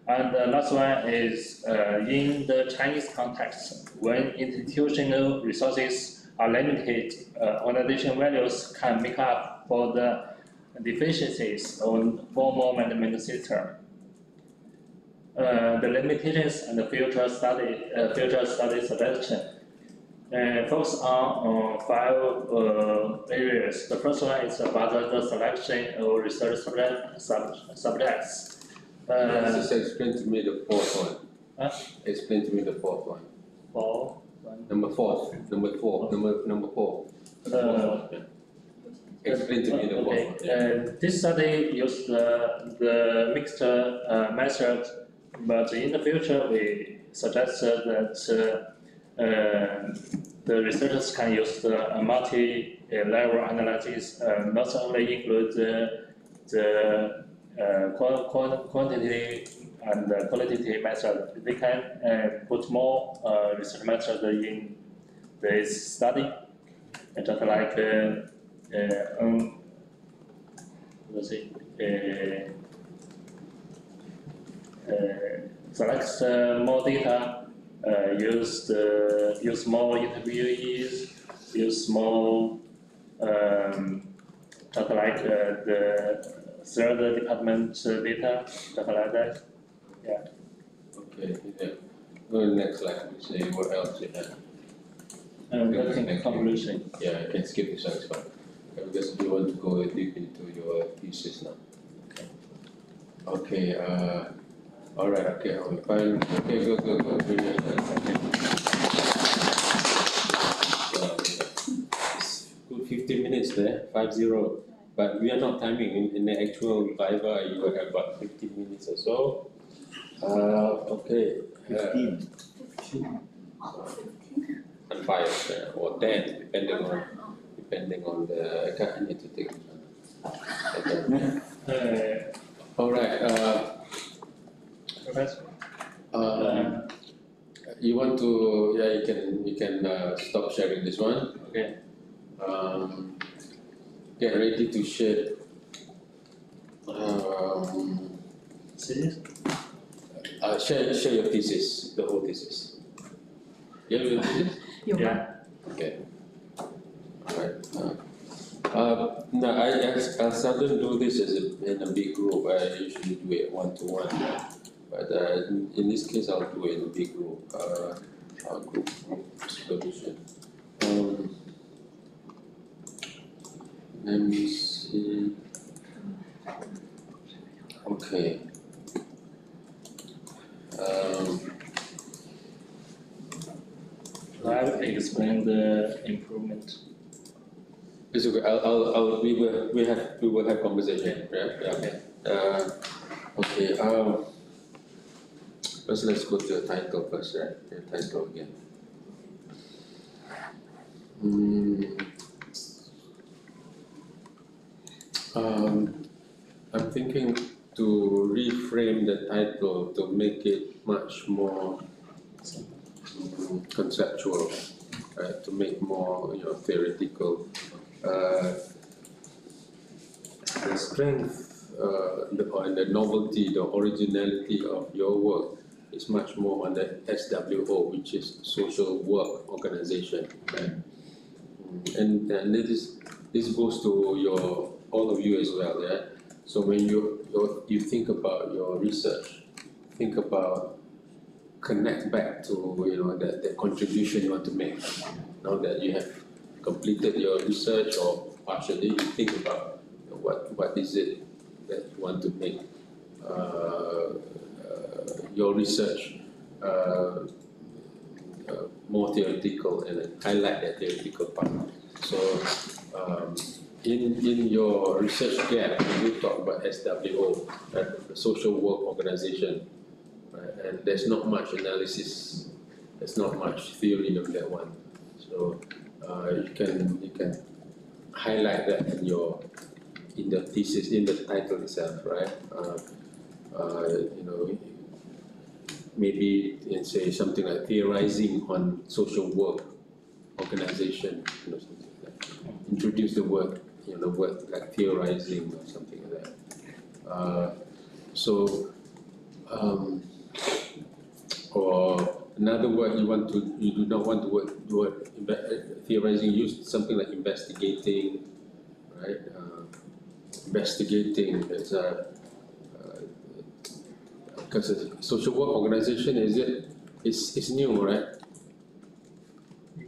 Speaker 3: And the last one is in the Chinese context, when institutional resources are limited, organization values can make up for the deficiencies of formal management system. The limitations and the future study suggestion focus on 5 areas. The first one is about the selection of research subjects.
Speaker 1: Just explain to me the fourth one.
Speaker 3: Huh?
Speaker 1: Explain to me the fourth one.
Speaker 3: Number four.
Speaker 1: Explain to me the fourth one. Yeah.
Speaker 3: This study used the mixed method, but in the future we suggested that the researchers can use the multi-level analysis, not only include the quantity and qualitative method. They can put more research method in this study, just like select more data, use more interviewees, use more just like the third department data, just like that. Yeah.
Speaker 1: Okay. Yeah. Go to the next slide. We say what else you have.
Speaker 3: Conclusion.
Speaker 1: Yeah, I can skip this one. It's fine. Because you want to go deep into your thesis now. Okay. All right. Okay. Fine. Okay. Go. It's good 15 minutes there. 50. But we are not timing. In the actual Viva, you will have about 15 minutes or so. Okay.
Speaker 4: 15.
Speaker 1: And 5 or 10, depending on the. I need to take this one. Okay. All right.
Speaker 3: Professor.
Speaker 1: You want to? Yeah, you can stop sharing this one.
Speaker 3: Okay.
Speaker 1: Get ready to share. Share your thesis, the whole thesis. You have your thesis?
Speaker 3: Yeah.
Speaker 1: Okay. Alright. No, I seldom do this in a big group. I usually do it one-to-one. But in this case, I'll do it in a big group. Group supervision. Let me see. Okay.
Speaker 3: I'll explain the improvement.
Speaker 1: It's okay. We will have conversation. Yeah.
Speaker 3: Okay.
Speaker 1: Okay. First, let's go to the title first, right? The title again. I'm thinking to reframe the title to make it much more conceptual, right? To make more, theoretical. The strength and the novelty, the originality of your work is much more on the SWO, which is social work organization, right? And this goes to all of you as well, yeah. So when you think about your research, think about connect back to that contribution you want to make. Now that you have completed your research or partially, you think about what is it that you want to make your research more theoretical and highlight that theoretical part. So in your research gap, you talk about SWO, the social work organization, right? And there's not much analysis, there's not much theory on that one. So you can highlight that in the thesis, in the title itself, right? Maybe say something like theorizing on social work organization, something like that. Introduce the word, the word like theorizing or something like that. Or another word you do not want the word theorizing, use something like investigating, right? Investigating is because a social work organization is new, right?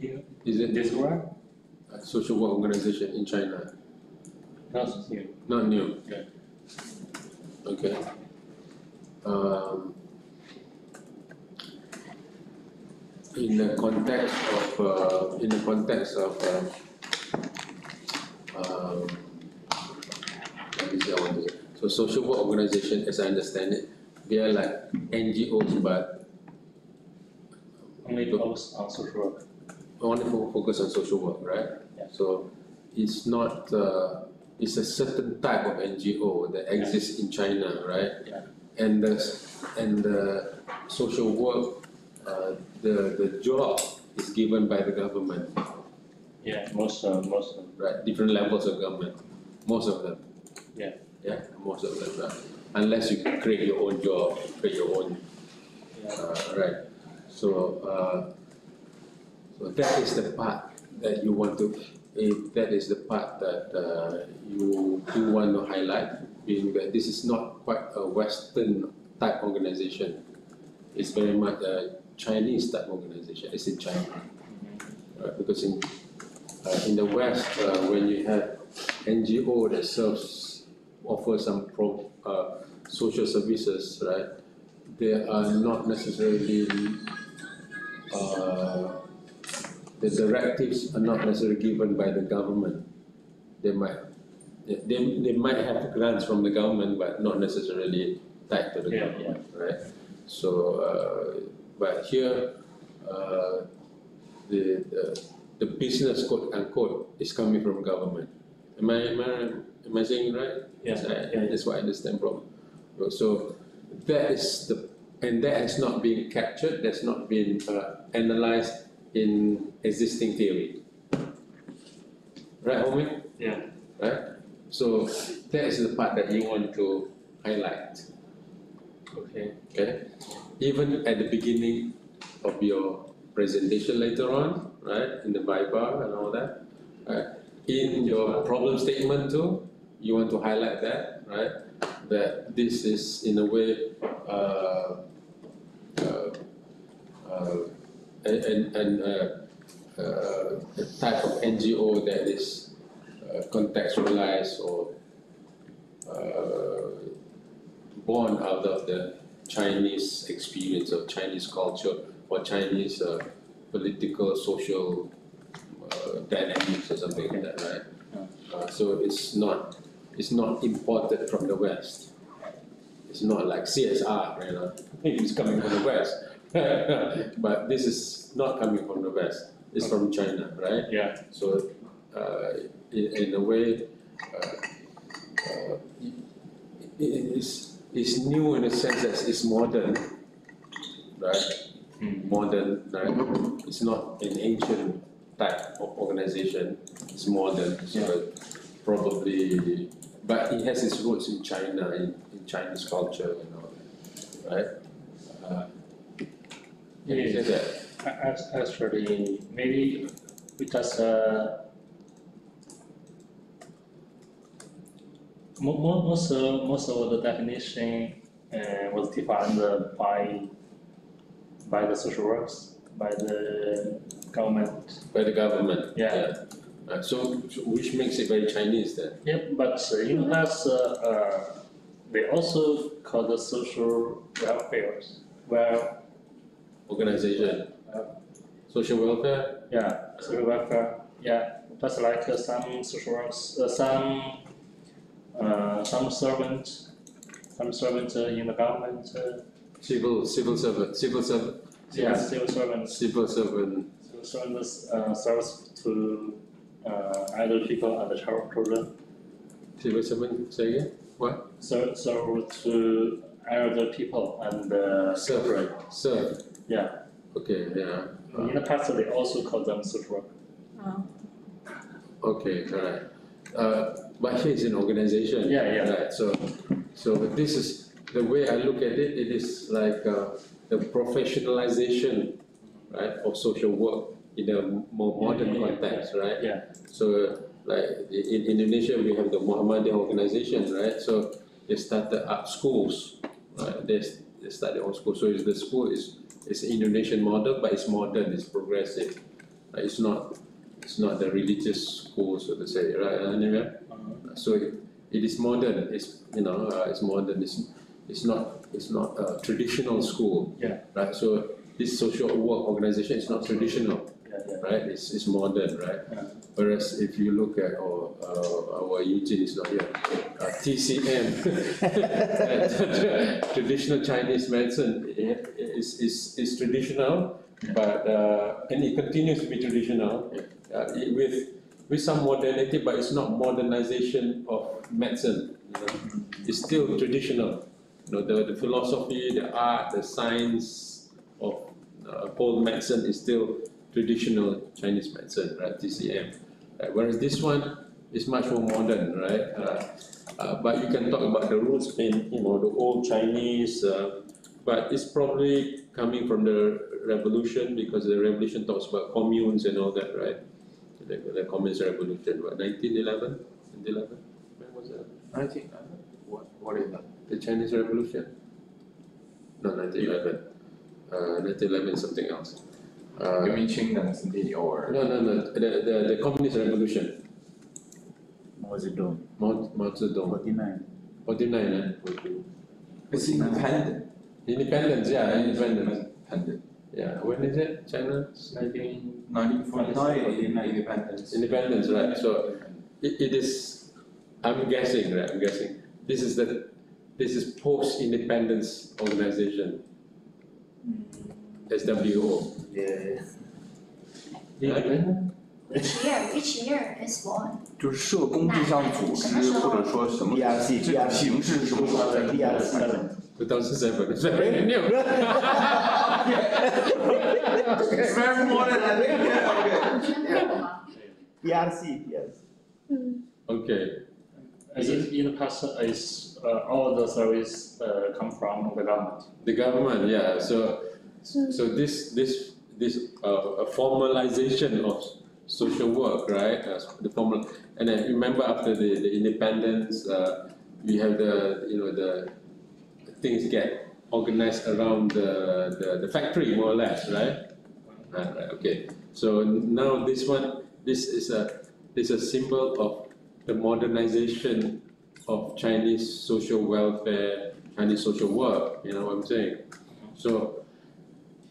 Speaker 3: Yeah.
Speaker 1: Is it
Speaker 3: This one?
Speaker 1: a social work organization in China?
Speaker 3: Not new.
Speaker 1: Not new.
Speaker 3: Yeah.
Speaker 1: Okay. In the context of what is that one? So social work organization, as I understand it, they are like NGOs, but
Speaker 3: Only focus on social work.
Speaker 1: only focus on social work, right?
Speaker 3: Yeah.
Speaker 1: So it's not. It's a certain type of NGO that exists in China, right?
Speaker 3: Yeah.
Speaker 1: And the social work, the job is given by the government.
Speaker 3: Yeah, most of
Speaker 1: Right, different levels of government, most of them.
Speaker 3: Yeah.
Speaker 1: Yeah, most of them, right? Unless you create your own job, create your own, right? So, so that is the part that you want to. That is the part that you do want to highlight, being that this is not quite a Western type organization. It's very much a Chinese type organization. It's in China, right? Because in the West, when you have NGO that offer some social services, right? They are not necessarily the directives are not necessarily given by the government. They might have grants from the government, but not necessarily tied to the government, right? So, but here, the business, quote unquote, is coming from government. Am I saying right?
Speaker 3: Yes.
Speaker 1: That's what I understand from. So that is and that has not been captured. That's not been analyzed in existing theory. Right, Homie?
Speaker 3: Yeah.
Speaker 1: Right. So that is the part that you want to highlight.
Speaker 3: Okay.
Speaker 1: Okay. Even at the beginning of your presentation later on, right, in the Viva and all that, right? In your problem statement too, you want to highlight that, right? That this is in a way a type of NGO that is contextualized or born out of the Chinese experience of Chinese culture or Chinese political, social dynamics or something like that, right? So it's not imported from the West. It's not like CSR, you know, it's coming from the West. But this is not coming from the West. It's from China, right?
Speaker 3: Yeah.
Speaker 1: So in a way, it's new in the sense that it's modern, right? Modern, right? It's not an ancient type of organization. It's modern, so probably, but it has its roots in China, in Chinese culture and all that, right? Can you say that?
Speaker 3: Actually, maybe because most of the definition was defined by the social works, by the government.
Speaker 1: By the government.
Speaker 3: Yeah.
Speaker 1: So which makes it very Chinese then?
Speaker 3: Yeah, but in the past, they also call the social welfare, where
Speaker 1: Organization. Social welfare?
Speaker 3: yeah, social welfare, yeah, just like some social works, some servant in the government.
Speaker 1: Civil servant.
Speaker 3: Yeah, civil servants.
Speaker 1: Civil servant.
Speaker 3: Civil servants serves to elder people and the children.
Speaker 1: Civil servant, say again? What?
Speaker 3: Serve to elder people and
Speaker 1: Serve. Serve.
Speaker 3: yeah.
Speaker 1: Okay, yeah.
Speaker 3: In the past, they also call them social work.
Speaker 1: Okay, alright. But here is an organization.
Speaker 3: Yeah.
Speaker 1: Right, so this is, the way I look at it, it is like the professionalization, right, of social work in a more modern context, right?
Speaker 3: Yeah.
Speaker 1: So like in Indonesia, we have the Muhammadiyah organization, right? So they started up schools, right? They start their own school. So the school is Indonesian model, but it's modern, it's progressive. It's not the religious school, so to say, right? Anyway, so it is modern. It's it's modern. It's not a traditional school,
Speaker 3: Yeah.
Speaker 1: right? So this social work organization is not traditional,
Speaker 3: Yeah.
Speaker 1: right? It's modern, right?
Speaker 3: Yeah.
Speaker 1: Whereas if you look at our Eugene is not here, TCM, traditional Chinese medicine is traditional, but and it continues to be traditional with some modernity, but it's not modernization of medicine. It's still traditional. The philosophy, the art, the science of whole medicine is still traditional Chinese medicine, right? TCM. Whereas this one is much more modern, right? But you can talk about the roots in the old Chinese, but it's probably coming from the revolution, because the revolution talks about communes and all that, right? The communist revolution, what, 1911? When was that?
Speaker 4: 1911. What is that?
Speaker 1: The Chinese Revolution? No, 1911. 1911 is something else.
Speaker 4: You mean Qing Dynasty or?
Speaker 1: No. The Communist Revolution.
Speaker 6: Mao Zedong.
Speaker 1: Mao Zedong.
Speaker 6: 49.
Speaker 1: 49,
Speaker 4: It's independent.
Speaker 1: Independence, yeah, independence.
Speaker 4: Independent.
Speaker 1: Yeah, when is it? China?
Speaker 4: 1949 independence.
Speaker 1: Independence, right? So it is. I'm guessing, right? This is post-independence organization. SWO.
Speaker 6: Yeah.
Speaker 7: Which year is born?
Speaker 4: 就是社工这项组织，或者说什么
Speaker 6: DRC
Speaker 4: 这个形式是什么？
Speaker 6: DRC
Speaker 1: 2007. It's very new.
Speaker 4: Very modern, I think.
Speaker 6: DRC, yes.
Speaker 1: Okay.
Speaker 3: As in the past, all the service come from the government.
Speaker 1: The government, yeah. So this formalization of social work, right? The formal, and then remember after the independence, we have the things get organized around the factory, more or less, right? Right. Okay. So now this is a symbol of the modernization of Chinese social welfare, Chinese social work, you know what I'm saying? So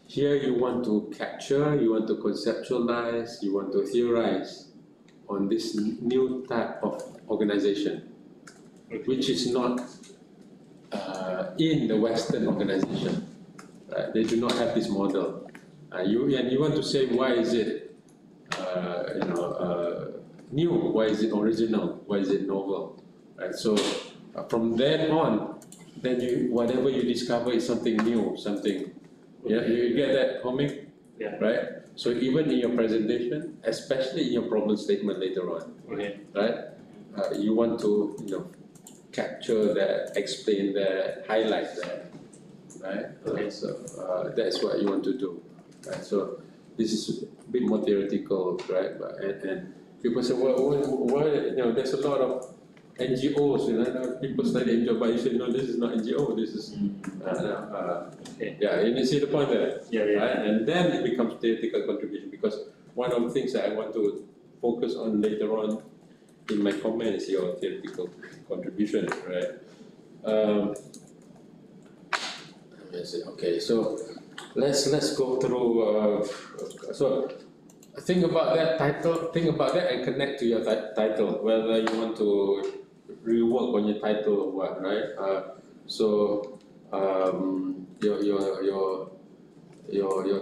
Speaker 1: here you want to capture, you want to conceptualize, you want to theorize on this new type of organization, which is not in the Western organization. They do not have this model. You want to say why is it, new? Why is it original? Why is it novel? Right. So from then on, then whatever you discover is something new, something. Yeah, you get that, Homie?
Speaker 3: Yeah.
Speaker 1: Right. So even in your presentation, especially in your problem statement later on, right? You want to capture that, explain that, highlight that, right? So that's what you want to do, right? So this is a bit more theoretical, right? And people say, well, there's a lot of NGOs, people study NGO, but you say, no, this is not NGO, this is, yeah, you see the point there?
Speaker 3: Yeah.
Speaker 1: Right? And then it becomes theoretical contribution, because one of the things that I want to focus on later on in my comment is your theoretical contribution, right? Okay, so let's go through. So think about that title. Think about that and connect to your title. Whether you want to rework on your title or what, right? So your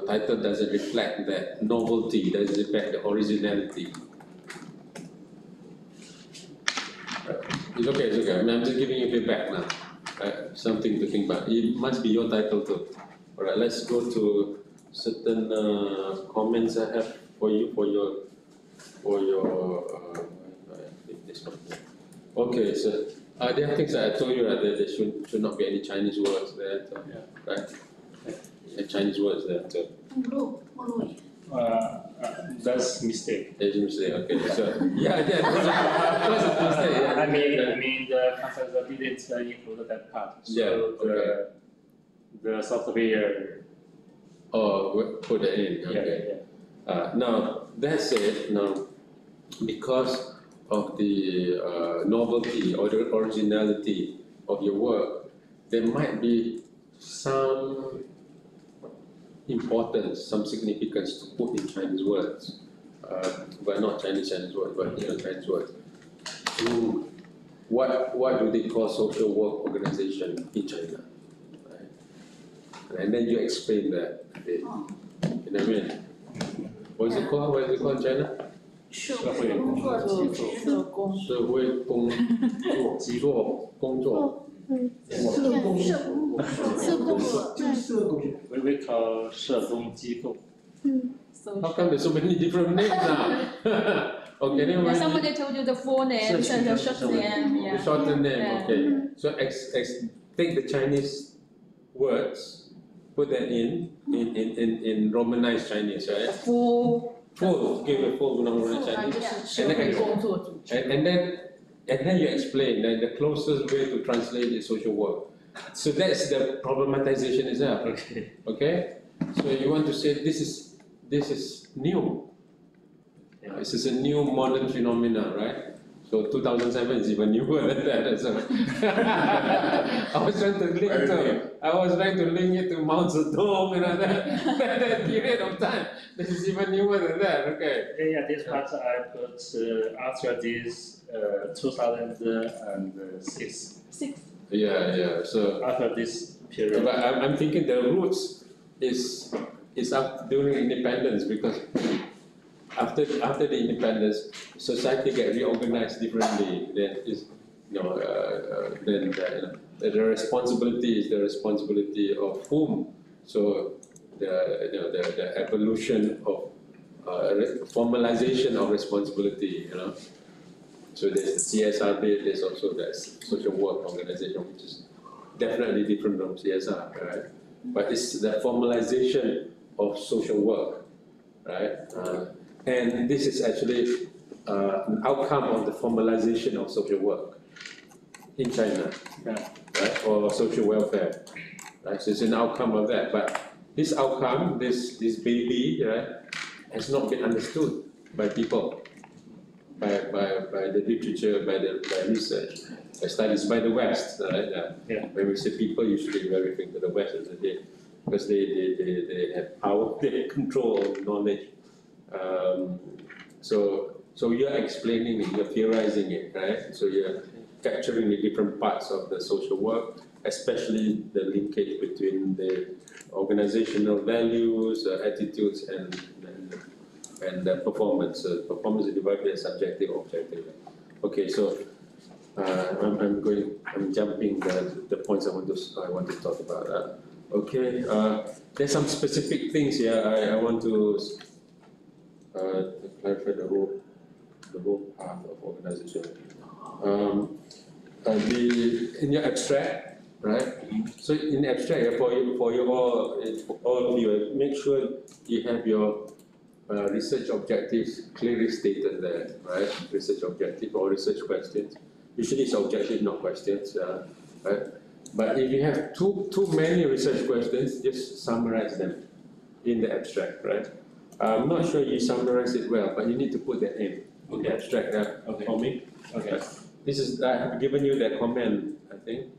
Speaker 1: title doesn't reflect that novelty. Doesn't reflect the originality. It's okay. I mean, I'm just giving you feedback now. Something to think about. It must be your title too. All right, let's go to certain comments I have for you for your this one. Okay, so there are things that I told you that there should not be any Chinese words there, right? Chinese words there too.
Speaker 3: That's mistake.
Speaker 1: There's a mistake. Okay, so yeah, that's a mistake. Yeah.
Speaker 3: I mean the concept didn't include that part. So the software.
Speaker 1: Oh, put it in. Okay.
Speaker 3: Yeah.
Speaker 1: Now that's it. Now, because of the novelty or the originality of your work, there might be some importance, some significance to put in Chinese words, but not Chinese words, but Chinese words. What do they call social work organization in China? Right? And then you explain that a bit. You know what I mean? What is it called? What is it called in China?
Speaker 5: 社会工作社工
Speaker 1: 社会工作
Speaker 3: We call 社工机构.
Speaker 1: How come there's so many different names now? Okay, anyway.
Speaker 5: Somebody told you the full name, the short name.
Speaker 1: The shorter name, okay. So take the Chinese words, put that in Romanized Chinese, right? Full, give a full Romanized Chinese. And then you explain that the closest way to translate is social work. So that's the problematization itself. Okay? So you want to say this is new. This is a new modern phenomena, right? So 2007 is even newer than that. So I was trying to link it to Mao Zedong and that period of time. This is even newer than that. Okay.
Speaker 3: Yeah, this part I put after this 2006.
Speaker 1: Yeah. So
Speaker 3: after this period.
Speaker 1: But I'm thinking the roots is up during independence, because after the independence, society get reorganized differently. Then the responsibility is the responsibility of whom. So the evolution of formalization of responsibility. So there's the CSR bit. There's also the social work organization, which is definitely different from CSR, right? But it's the formalization of social work, right? And this is actually an outcome of the formalization of social work in China, right? Or social welfare, right? So it's an outcome of that. But this outcome, this baby, right, has not been understood by people. by the literature, by research, by studies by the West, right? When we say people, usually we're referring to the West, isn't it? Because they have power, they have control of knowledge. So you're explaining it, you're theorizing it, right? So you're capturing the different parts of the social work, especially the linkage between the organizational values, attitudes, and performance. Performance is divided as subjective, objective. Okay, so I'm jumping the points I want to talk about. Okay, there's some specific things here I want to clarify the whole path of organization. In your abstract, right? So in the abstract, for you all of you, make sure you have your research objectives clearly stated there, right? Research objective or research questions. Usually it's objective, not questions, right? But if you have too many research questions, just summarize them in the abstract, right? I'm not sure you summarize it well, but you need to put that in the abstract for me.
Speaker 3: Okay.
Speaker 1: This is, I have given you the comment, I think.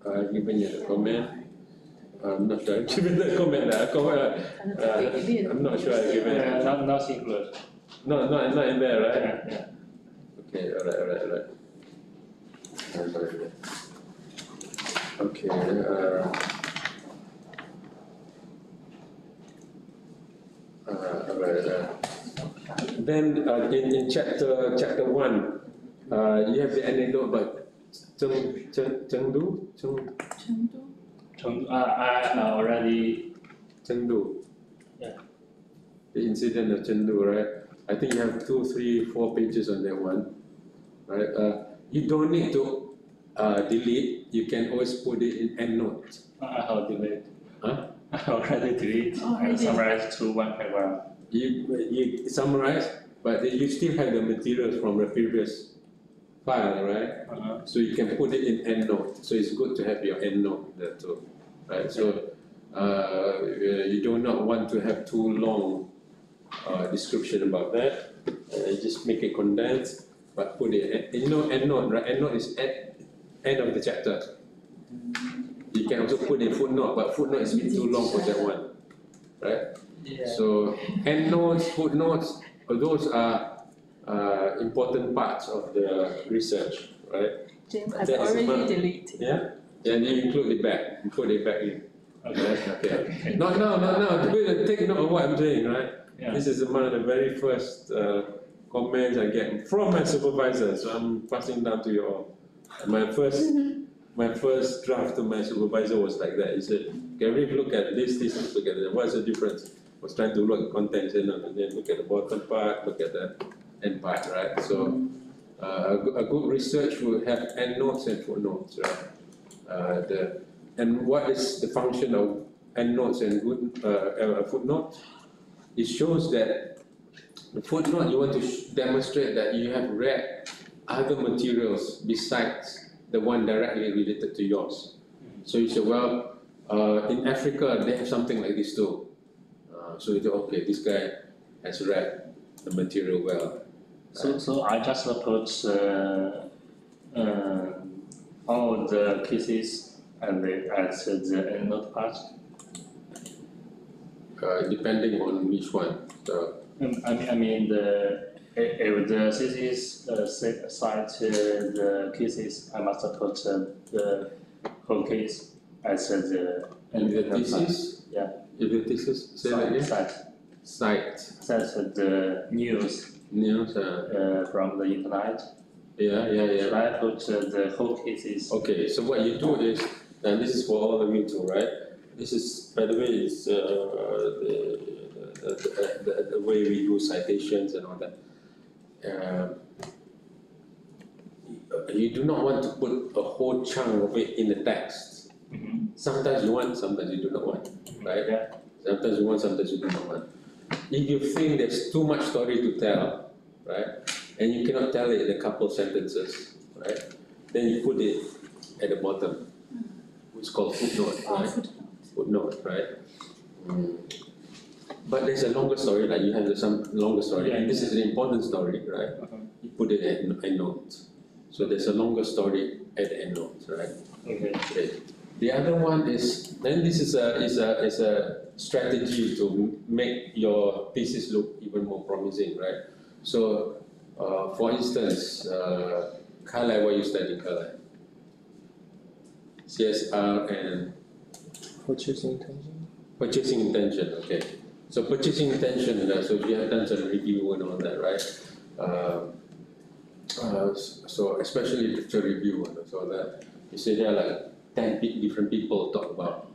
Speaker 1: I've given you the comment. I'm not sure I've given the comment. I'm not sure I've given it.
Speaker 3: Not included.
Speaker 1: No, not in there, right?
Speaker 3: Yeah.
Speaker 1: Okay, alright. Okay, then in chapter 1, you have the anecdote about Chengdu.
Speaker 3: I already.
Speaker 1: Chengdu.
Speaker 3: Yeah.
Speaker 1: The incident of Chengdu, right? I think you have 2, 3, 4 pages on that one, right? You don't need to delete. You can always put it in EndNote.
Speaker 3: I'll delete.
Speaker 1: Huh?
Speaker 3: I already delete and summarize to one paragraph.
Speaker 1: You summarize, but you still have the materials from the previous file, right? So you can put it in EndNote. So it's good to have your EndNote there too, right? So you do not want to have too long description about that. Just make it condensed, but put it. EndNote, right? EndNote is end of the chapter. You can also put in footnote, but footnote is a bit too long for that one, right?
Speaker 3: Yeah.
Speaker 1: So endnotes, footnotes, those are important parts of the research, right?
Speaker 5: James has already deleted.
Speaker 1: Yeah, and you include it back, you put it back in. Okay. No. Take note of what I'm saying, right?
Speaker 3: Yeah.
Speaker 1: This is one of the very first comments I get from my supervisor, so I'm passing down to you all. My first draft to my supervisor was like that. He said, "Can we look at this, look at that? What's the difference?" I was trying to look at contents and then look at the bottom part, look at the end part, right? So a good research will have endnotes and footnotes, right? And what is the function of endnotes and footnotes? It shows that the footnote, you want to demonstrate that you have read other materials besides the one directly related to yours. So you say, well, in Africa, they have something like this too. So you say, okay, this guy has read the material well.
Speaker 3: So I just put all the cases at the EndNote part.
Speaker 1: Depending on which one. So,
Speaker 3: I mean if the thesis cite the cases, I must put the whole case as the
Speaker 1: thesis?
Speaker 3: Yeah.
Speaker 1: If the thesis, say that again? Cite.
Speaker 3: Cite the news from the internet.
Speaker 1: Yeah.
Speaker 3: Should I put the whole cases?
Speaker 1: Okay, so what you do is, and this is for all of you too, right? This is, by the way, is the way we do citations and all that. You do not want to put a whole chunk of it in the text. Sometimes you want, sometimes you do not want, right?
Speaker 3: Yeah.
Speaker 1: Sometimes you want, sometimes you do not want. If you think there's too much story to tell, right, and you cannot tell it in a couple sentences, right, then you put it at the bottom. It's called footnote, right? Footnote, right? but there's a longer story, like you have some longer story, and this is an important story, right? You put it at endnote. So there's a longer story at endnote, right? Okay. The other one is, then this is a strategy to make your thesis look even more promising, right? So, for instance, Carlisle, what you studying, Carlisle? CSR and
Speaker 8: Purchasing intention.
Speaker 1: purchasing intention, okay. So purchasing intention, so you have done some review and all that, right? So especially literature review and so that, you say there are like 10 different people talk about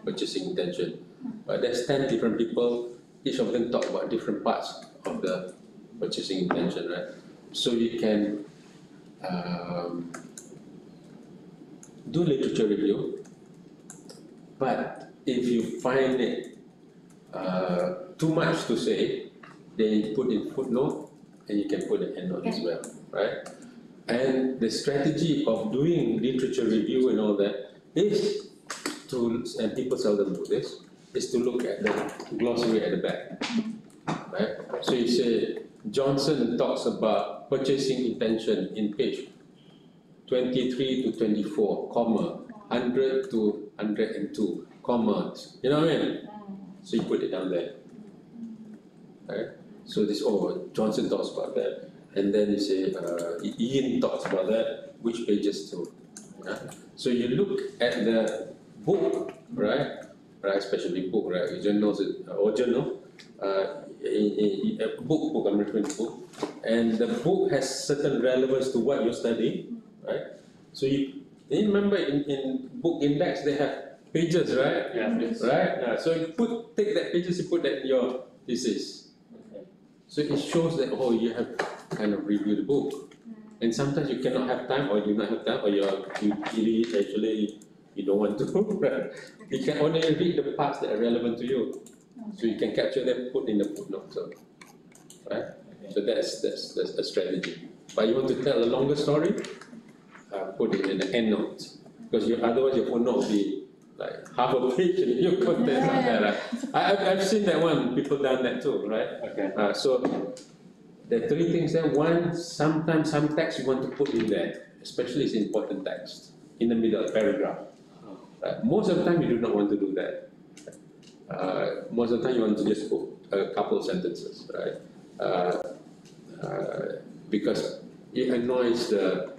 Speaker 1: purchasing intention. But there's 10 different people, each of them talk about different parts of the purchasing intention, right? So you can do literature review, but if you find it too much to say, then you put in footnote and you can put an endnote as well, right? And the strategy of doing literature review and all that is to, and people seldom do this, is to look at the glossary at the back, right? So you say, Johnson talks about purchasing intention in page 23 to 24, comma, 100 to 102, comma, you know what I mean? So you put it down there, right? So this, Johnson talks about that, and then you say, Ian talks about that, which pages too, right? So you look at the book, right? Especially book, right? Journals or journal, book, I'm referring to book, and the book has certain relevance to what you're studying, right? So you remember in book index they have pages, right?
Speaker 3: Yeah.
Speaker 1: Right? So you take that pages, you put that in your thesis. Okay. So it shows that, you have kind of reviewed the book. And sometimes you cannot have time, or you do not have time, or you don't want to. You can only read the parts that are relevant to you. So you can capture them, put in the footnote. So, right? Okay. So that's a strategy. But you want to tell a longer story, put it in the endnote. Because otherwise your footnote will be like half a page and you put that like that. Right? I've seen that one, people done that too, right? Okay. So there are three things there. One, sometimes some text you want to put in there, especially it's important text, in the middle, paragraph. Right? Most of the time you do not want to do that. Most of the time you want to just put a couple sentences, right? Because it annoys the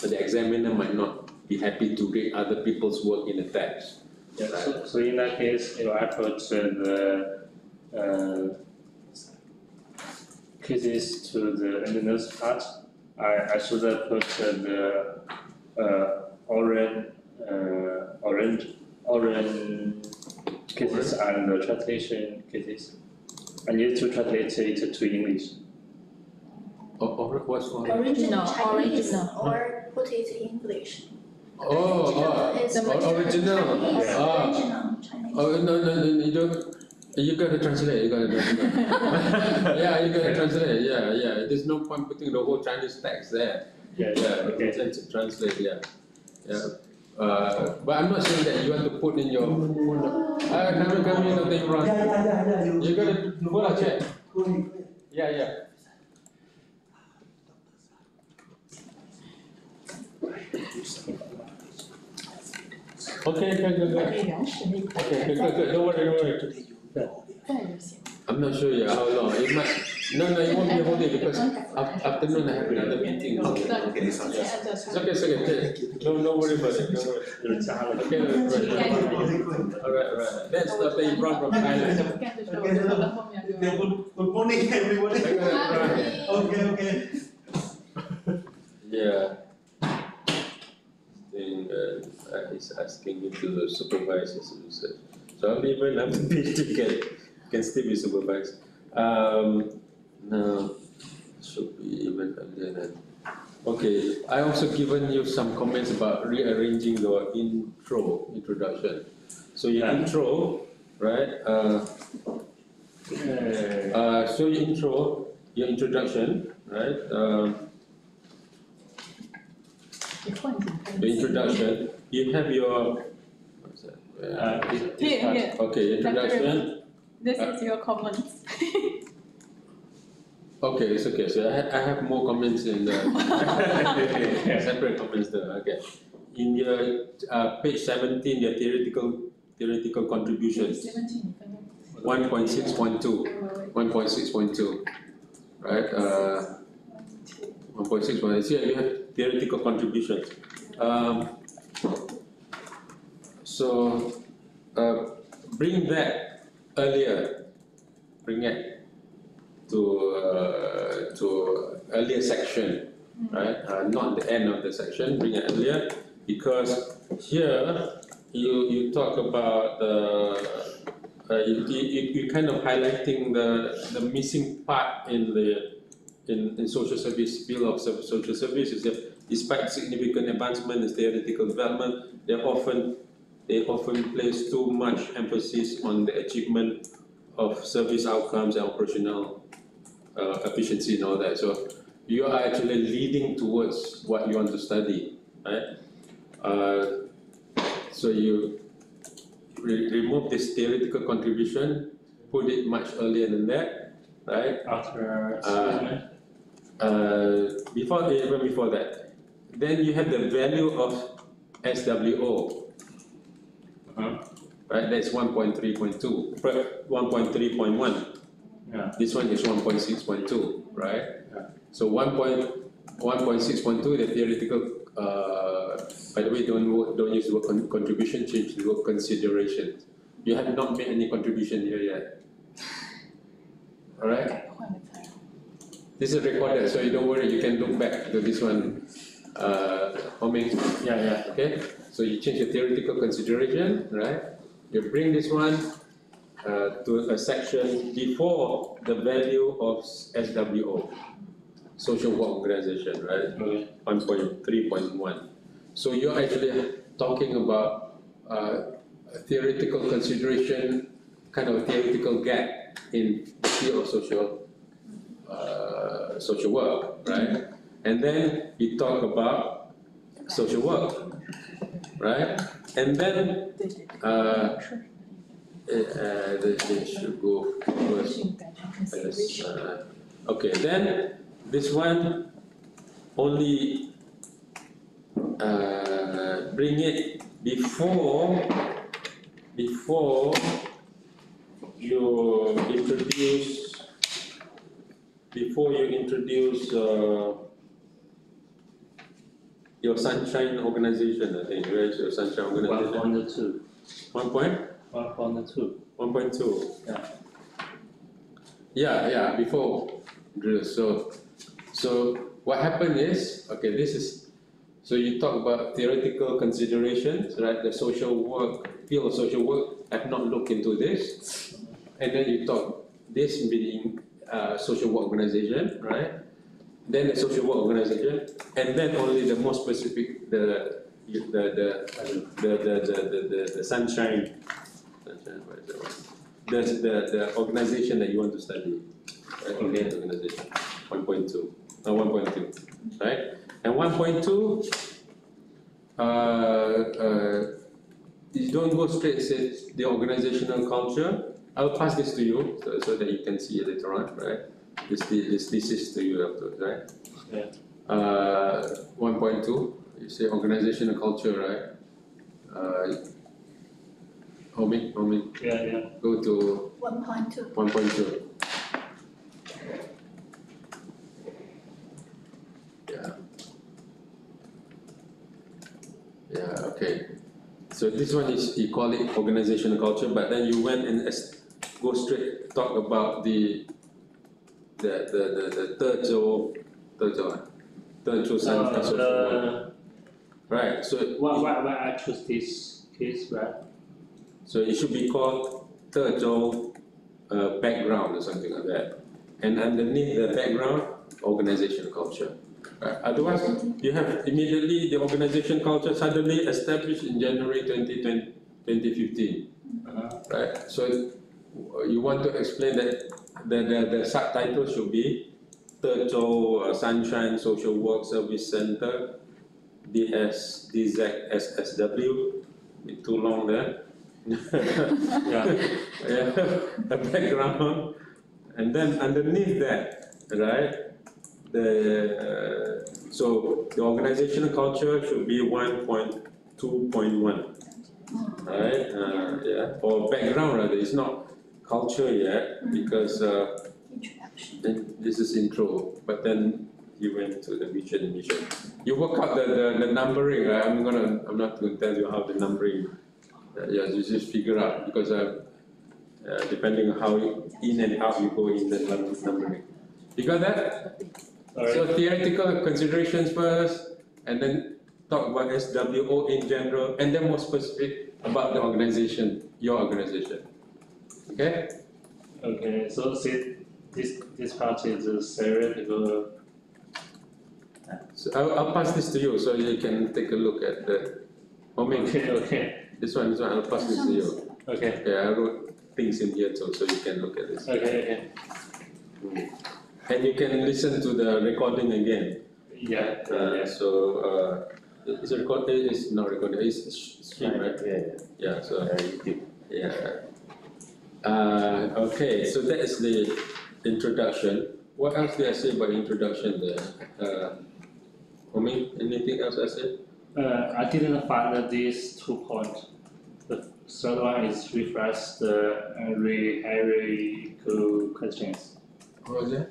Speaker 1: examiner might not be happy to read other people's work in the text.
Speaker 3: Yeah, right? So in that case, if I put the cases to the endnote part, I should put the orange cases and the translation cases. I need to translate it to English.
Speaker 1: What's
Speaker 7: Original Chinese or put it in English. Original.
Speaker 1: Original. No, you don't. You gotta translate. Yeah, you gotta translate. Yeah. There's no point putting the whole Chinese text there. Okay. Translate. Yeah. But I'm not saying that you want to put in your. Come in, nothing wrong. You gotta check. Yeah. Okay, good. Okay, good. Don't worry. I'm not sure how long. It might. No, it won't be a whole day because afternoon I have another meeting. Okay. It's okay. Don't worry about it. Don't worry. Okay, right. That's the thing from Thailand.
Speaker 6: Good morning, everybody. Okay.
Speaker 1: Yeah. He's asking me to supervise his research. So even after PhD can still be supervised. No, should be even earlier than. Okay, I also given you some comments about rearranging your introduction. So your intro, right? So your introduction, right? The introduction, you have your, what's that? Okay, introduction,
Speaker 5: This is your comments.
Speaker 1: Okay, it's okay. So I have more comments in the separate comments there. Okay. In your page 17, your theoretical contributions. 1.6.2. 1.6.2. Right? 1.6.2. Here you have theoretical contributions. Bring that earlier. Bring it to earlier section, right? Not the end of the section. Bring it earlier, because here you talk about you kind of highlighting the missing part in social service, field of social service, is that despite significant advancement in theoretical development, they often place too much emphasis on the achievement of service outcomes and operational efficiency and all that. So you are actually leading towards what you want to study, right? So you remove this theoretical contribution, put it much earlier than that, right?
Speaker 3: After
Speaker 1: even before that. Then you have the value of SWO. Right, that's 1.3.2, 1.3.1.
Speaker 3: Yeah.
Speaker 1: This one is 1.6.2, right?
Speaker 3: Yeah.
Speaker 1: So 1.6.2, the theoretical. By the way, don't use the word contribution. Change the word consideration. You have not made any contribution here yet. All right. This is recorded, so you don't worry. You can look back to this one.
Speaker 3: Yeah.
Speaker 1: Okay. So you change the theoretical consideration, right? You bring this one to a section before the value of SWO, social work organization, right? 1.3.1. So you're actually talking about a theoretical consideration, kind of a theoretical gap in the field of social work, right? And then you talk about social work, right? And then they should go first. Okay, then this one only bring it before you introduce your sunshine organization. I think, where is your sunshine organization?
Speaker 3: 1.2.
Speaker 1: 1.2.
Speaker 3: 1.2.
Speaker 1: Yeah, before drill. So what happened is, okay, this is, so you talk about theoretical considerations, right? The social work, field of social work, I've not looked into this. And then you talk, this being social work organization, right? Then the social work organization, and then only the more specific, the sunshine, the organization that you want to study, right? Okay, the organization, 1.2, 1.2, right? And 1.2, you don't go straight say the organizational culture. I'll pass this to you so that you can see it later on, right? This is to you afterwards, right?
Speaker 3: Yeah.
Speaker 1: 1.2, you say organizational culture, right? Homie.
Speaker 3: Yeah.
Speaker 1: Go to
Speaker 7: 1.2.
Speaker 1: 1.2. Yeah, okay. So this one is, you call it organizational culture, but then you went and go straight talk about the third social work. Right. So
Speaker 3: why I choose this case, right?
Speaker 1: So it should be called third background or something like that. And underneath the background, organizational culture. Right. Otherwise, you have immediately the organization culture suddenly established in January 2015. Right. So you want to explain that the subtitle should be Third Sunshine Social Work Service Center, DSSW, too long there.
Speaker 2: a background, and then underneath that, right? So the organizational culture should be 1.2.1, right? Or background rather. It's not culture yet because this is intro, but then you went to the vision and mission. You work out the numbering, right? I'm not going to tell you how the numbering. You just figure out because depending on how in and out you go in the numbering. You got that?
Speaker 3: Right.
Speaker 2: So theoretical considerations first, and then talk about SWO in general, and then more specific about the organization, your organization. Okay?
Speaker 3: Okay, so this part is a theoretical.
Speaker 2: So I'll pass this to you so you can take a look at the.
Speaker 3: Okay.
Speaker 2: This one, I'll pass this to you.
Speaker 3: Okay.
Speaker 2: Yeah, I wrote things in here too, so you can look at this.
Speaker 3: Okay.
Speaker 2: And you can listen to the recording again.
Speaker 3: Yeah.
Speaker 2: So it's a record. It's not recording. It's stream, right? Yeah. So
Speaker 4: YouTube.
Speaker 2: yeah. Okay. So that is the introduction. What else did I say about introduction there? Anything else I said?
Speaker 3: I didn't find these 2 points. The third one is refresh the hierarchical questions.
Speaker 2: What was that?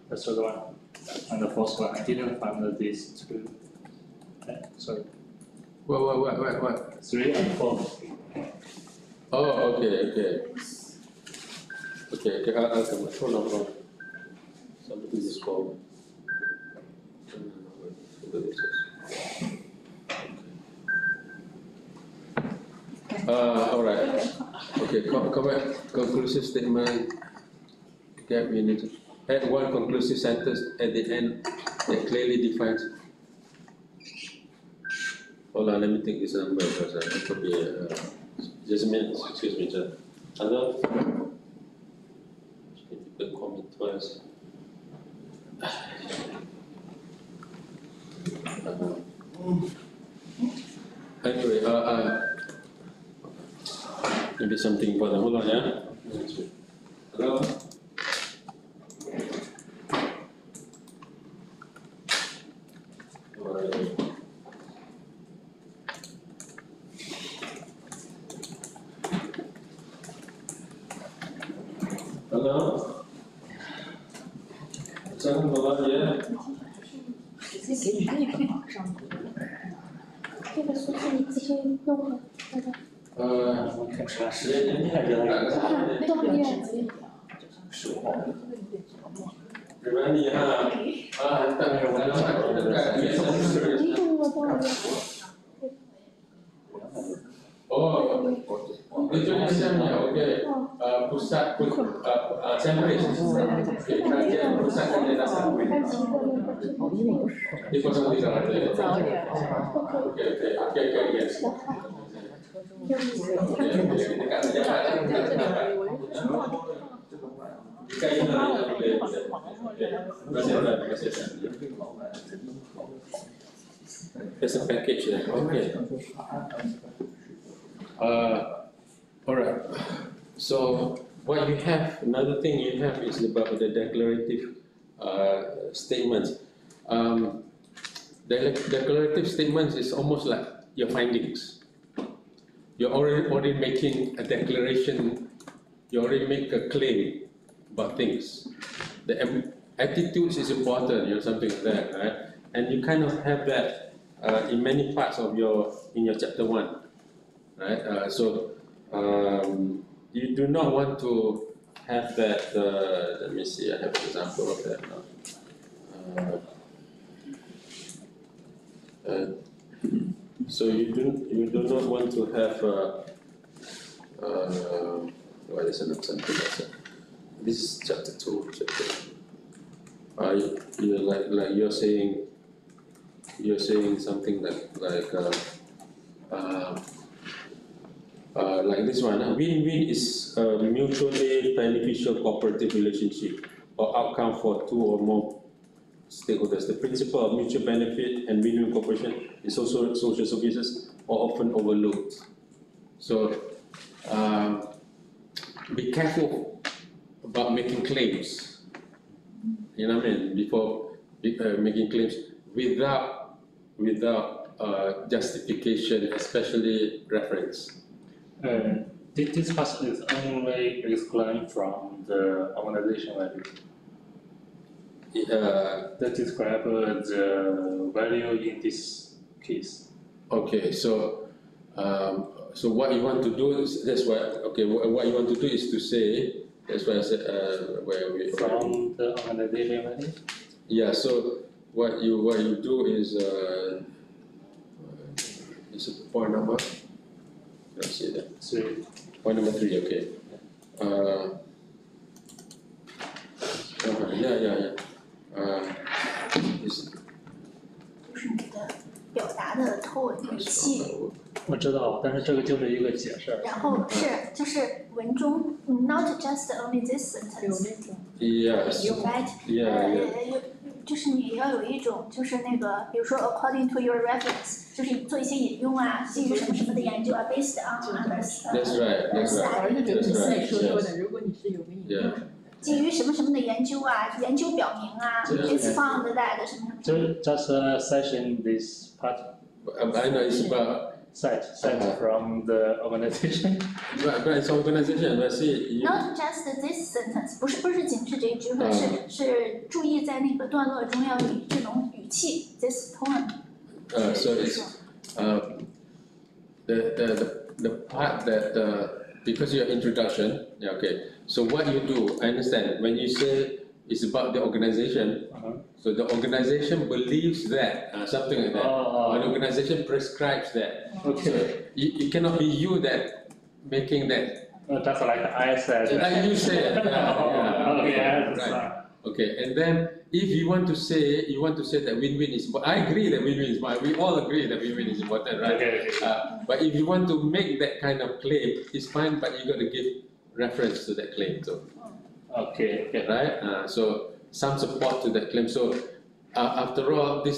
Speaker 3: The third one. And the fourth one, I didn't find these 2. Sorry.
Speaker 2: What?
Speaker 3: 3 and 4.
Speaker 2: Oh, okay. I'll come. Hold on. Somebody just called. All right. Okay. Comment. Conclusive statement. Okay, we need to add one conclusive sentence at the end that clearly defines. Hold on, let me take this number because it could be. Just a minute. Excuse me, sir. Other. The comment twice. Anyway, maybe something important. Hold on, yeah. Hello. Hello. Jangan bawa ya.
Speaker 7: 这个数字你继续弄了，大家。
Speaker 3: 我看出来是。
Speaker 7: 动业。
Speaker 2: Reeavny hantar itu misalnya pusat sampling, kajian pusat kajian sampling di 03 There's a package there. Okay. All right. So what you have, another thing you have is about the declarative statements. The declarative statements is almost like your findings. You're already making a declaration. You already make a claim about things. The attitudes is important, something like that, right? And you kind of have that in many parts of your chapter 1, right? You do not want to have that. Let me see. I have an example of that now. So you do not want to have. What is another something else? This is chapter 2. You like you're saying something like this one. Win-win is a mutually beneficial cooperative relationship or outcome for 2 or more stakeholders. The principle of mutual benefit and win-win cooperation is also social services are often overlooked. So be careful about making claims. You know what I mean? Before making claims without justification, especially reference.
Speaker 3: This part is only explained from the organization value. That describe the value in this case.
Speaker 2: Okay, so so what you want to do is what you want to do is to say, that's why I said where we
Speaker 3: from the organization value.
Speaker 2: Yeah, so what you do is it's a point number. Let's see that.
Speaker 3: 3.
Speaker 2: Point number 3, okay. Yeah.
Speaker 7: 就是你的表达的 tone 语气，
Speaker 3: 我知道，但是这个就是一个解释。
Speaker 7: 然后就是文中 not just only this
Speaker 5: 有
Speaker 7: sentence，
Speaker 5: 那种
Speaker 2: Yes.
Speaker 7: right？ 就是你要有一种就是那个，比如说 according to your reference， 就是做一些引用啊，基于什么什么的研究啊 ，based on others。
Speaker 2: That's right. That's right.
Speaker 5: 而且就是你自己说
Speaker 2: Yes.
Speaker 5: 的，如果你是有个引用什么的，
Speaker 7: 基于什么什么的研究啊，研究表明啊 ，it's found that 什么什么。
Speaker 3: Just section this part.
Speaker 2: I know it's about
Speaker 3: Cite from the organization.
Speaker 2: but it's organization. But see,
Speaker 7: Not just this sentence， 不是仅是这一句话，是注意在那个段落中要有这种语气 ，this tone。
Speaker 2: so it's the part that because your introduction, yeah, okay. So what you do, I understand when you say it's about the organization. So the organization believes that something like that. An organization prescribes that.
Speaker 3: Okay.
Speaker 2: So it cannot be you that making that.
Speaker 3: Just like I said.
Speaker 2: Like you said.
Speaker 3: Okay.
Speaker 2: Right. Okay. And then if you want to say that win-win is important. I agree that win-win is important. We all agree that win-win is important, right?
Speaker 3: Okay.
Speaker 2: But if you want to make that kind of claim, it's fine. But you got to give reference to that claim too.
Speaker 3: Okay.
Speaker 2: Right. So some support to that claim. So after all, the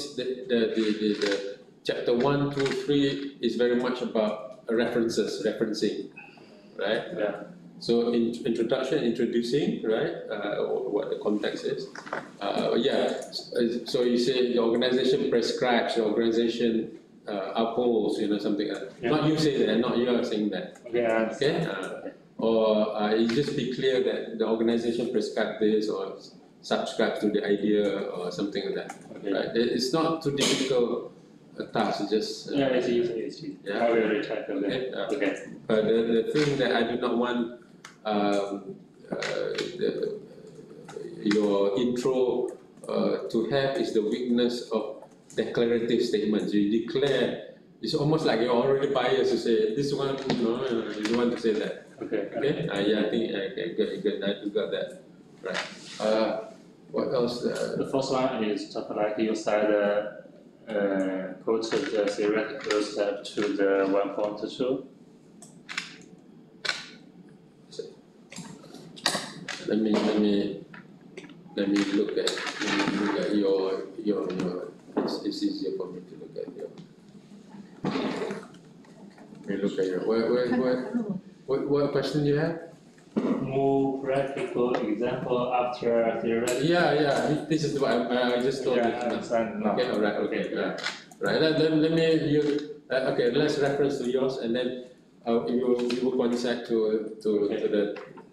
Speaker 2: chapter 1, 2, 3 is very much about referencing, right?
Speaker 3: Yeah.
Speaker 2: So introduction, introducing, right? What the context is. So you say the organization prescribes, the organization upholds, something like that.
Speaker 3: Yeah.
Speaker 2: Not you say that, not you are saying that.
Speaker 3: Okay.
Speaker 2: Or you just be clear that the organization prescribes this or subscribes to the idea or something like that.
Speaker 3: Okay.
Speaker 2: Right? It's not too difficult a task. It's just
Speaker 3: It's easy.
Speaker 2: Yeah.
Speaker 3: I will recheck.
Speaker 2: Okay.
Speaker 3: Okay.
Speaker 2: But the thing that I do not want your intro to have is the weakness of declarative statements. You declare. It's almost like you're already biased to say this one. No, you want to say that.
Speaker 3: Okay.
Speaker 2: Okay. I think I got that. Right. What else?
Speaker 3: The first one is just like you said, go to the theoretical step to the 1.2.
Speaker 2: Let me look at your. It's easier for me to look at your. Let me look at your. What question do you have?
Speaker 3: More practical example after theoretical.
Speaker 2: Yeah. This is what I just told you.
Speaker 3: Understand now.
Speaker 2: Okay. All right. Okay. Yeah. Right. Let me. Okay. Let's reference to yours, and then you will contact to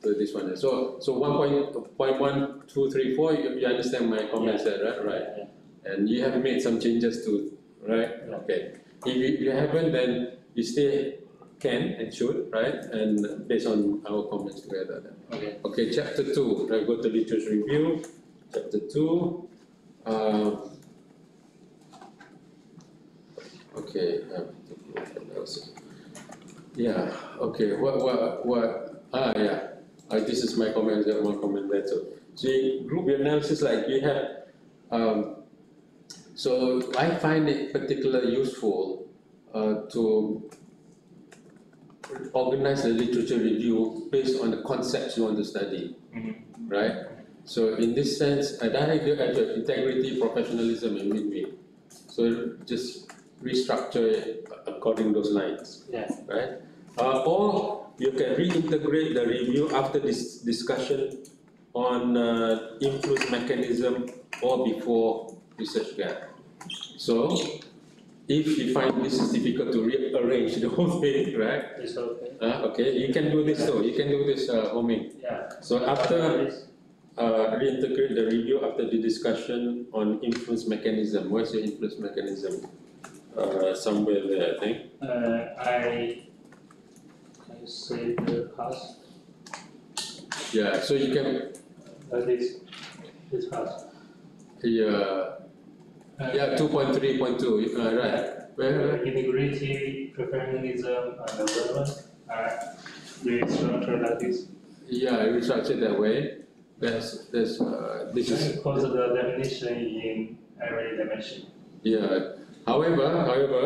Speaker 2: this one. So 1.1, 2, 3, 4. You understand my comments there, right?
Speaker 3: Yeah.
Speaker 2: And you have made some changes to, right?
Speaker 3: Yeah.
Speaker 2: Okay. If you haven't, then you still can and should, right? And based on our comments together. Then.
Speaker 3: Okay.
Speaker 2: Okay. Chapter 2. Right. Go to literature review. Chapter 2. Okay. Yeah. Okay. What? Yeah. This is my comment. One comment there too. So group analysis, like you have. So I find it particularly useful to organize the literature review based on the concepts you want to study, right? So in this sense, I agree at integrity, professionalism, and win-win. So just restructure it according to those lines,
Speaker 3: Yeah.
Speaker 2: right? Or you can reintegrate the review after this discussion on influence mechanism or before research gap. So, if you find this is difficult to rearrange the whole thing, right?
Speaker 3: It's okay.
Speaker 2: Okay, you can do this too. You can do this, Homing.
Speaker 3: Yeah.
Speaker 2: So after reintegrate the review after the discussion on influence mechanism. What's your influence mechanism? Somewhere there, I think.
Speaker 3: I say the past.
Speaker 2: Yeah. So you can.
Speaker 3: This past.
Speaker 2: Yeah. Yeah. 2.3.2. Right. Where?
Speaker 3: Integrity, preferentialism, and relevance are restructured like this.
Speaker 2: Yeah, restructured that way. This is.
Speaker 3: Because of the definition in every dimension.
Speaker 2: Yeah. However,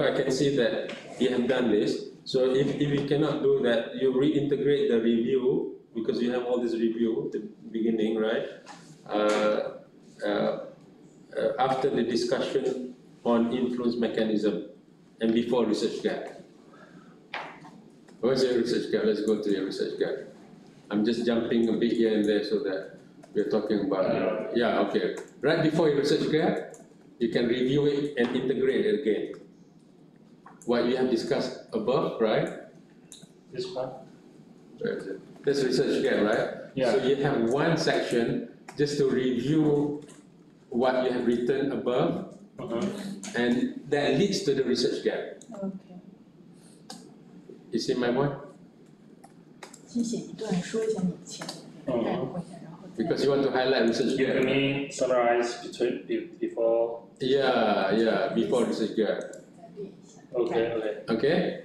Speaker 2: I can see that you have done this. So if you cannot do that, you reintegrate the review because you have all this review at the beginning, right? After the discussion on influence mechanism and before research gap. What's your research gap? Let's go to your research gap. I'm just jumping a bit here and there so that we're talking about, yeah, okay. Right before your research gap, you can review it and integrate it again. What you have discussed above, right?
Speaker 3: This one?
Speaker 2: Where is it? This research gap, right?
Speaker 3: Yeah.
Speaker 2: So you have one section just to review what you have written above, and that leads to the research gap.
Speaker 5: Okay.
Speaker 2: You see my point?
Speaker 5: 先写一段说一下你前面概括一下，然后再
Speaker 2: Because you want to highlight research
Speaker 3: You
Speaker 2: gap.
Speaker 3: mean summarize before?
Speaker 2: Yeah, before research gap.
Speaker 5: 再列一下。
Speaker 3: Okay.
Speaker 2: Okay?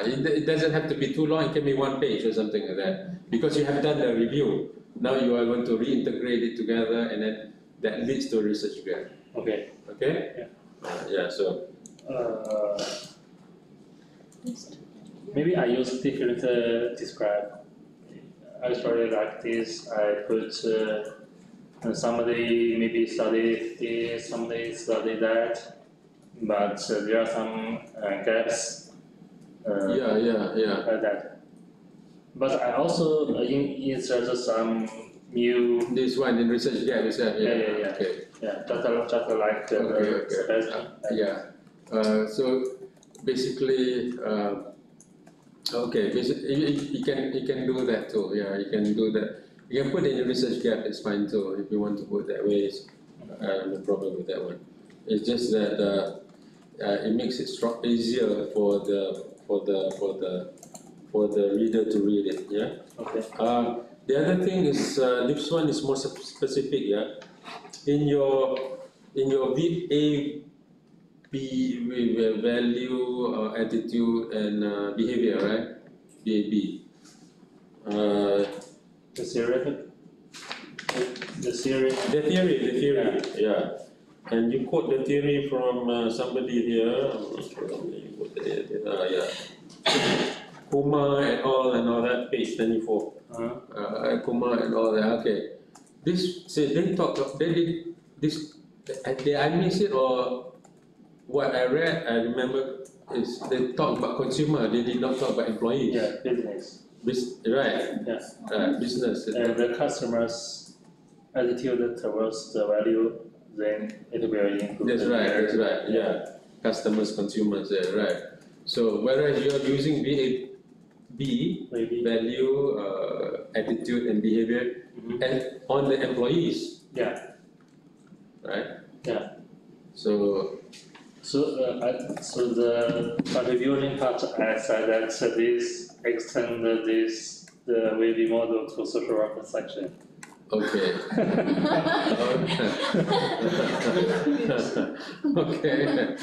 Speaker 2: It doesn't have to be too long, it can be one page or something like that. Because you have done the review, now you are going to reintegrate it together and then that leads to research gap.
Speaker 3: Okay.
Speaker 2: Okay? Yeah, so.
Speaker 3: Maybe I use different describe. I started like this, I put somebody maybe studied this, somebody studied that, but there are some gaps. Like that. But I also insert some new.
Speaker 2: This one in research gap, is that?
Speaker 3: Yeah.
Speaker 2: Okay.
Speaker 3: Yeah, just like
Speaker 2: yeah. So basically, okay. Basically, you can do that too. Yeah, you can do that. You can put in your research gap. It's fine too. If you want to put that way, no problem with that one. It's just that it makes it easier for the reader to read it. Yeah.
Speaker 3: Okay.
Speaker 2: The other thing is this one is more specific. Yeah. In your VA value, attitude, and behavior, right? VAB.
Speaker 3: The
Speaker 2: theory. Yeah. And you quote the theory from somebody here. Kumar and all that, page 24. Kumar and all that. Okay. They did this. Did I miss it or what I read? I remember is they talk about consumer. They did not talk about employees.
Speaker 3: Yeah, business.
Speaker 2: Right.
Speaker 3: Yeah.
Speaker 2: Business.
Speaker 3: And the customer's attitude towards the value, then it will improve.
Speaker 2: That's right. Yeah. Customers, consumers. Right. So whereas you are using VAB, value, attitude, and behavior, and on the employees.
Speaker 3: Yeah.
Speaker 2: Right.
Speaker 3: Yeah.
Speaker 2: So
Speaker 3: the contributing part, I said that this extend the VAB model to social worker section.
Speaker 2: Okay. Okay.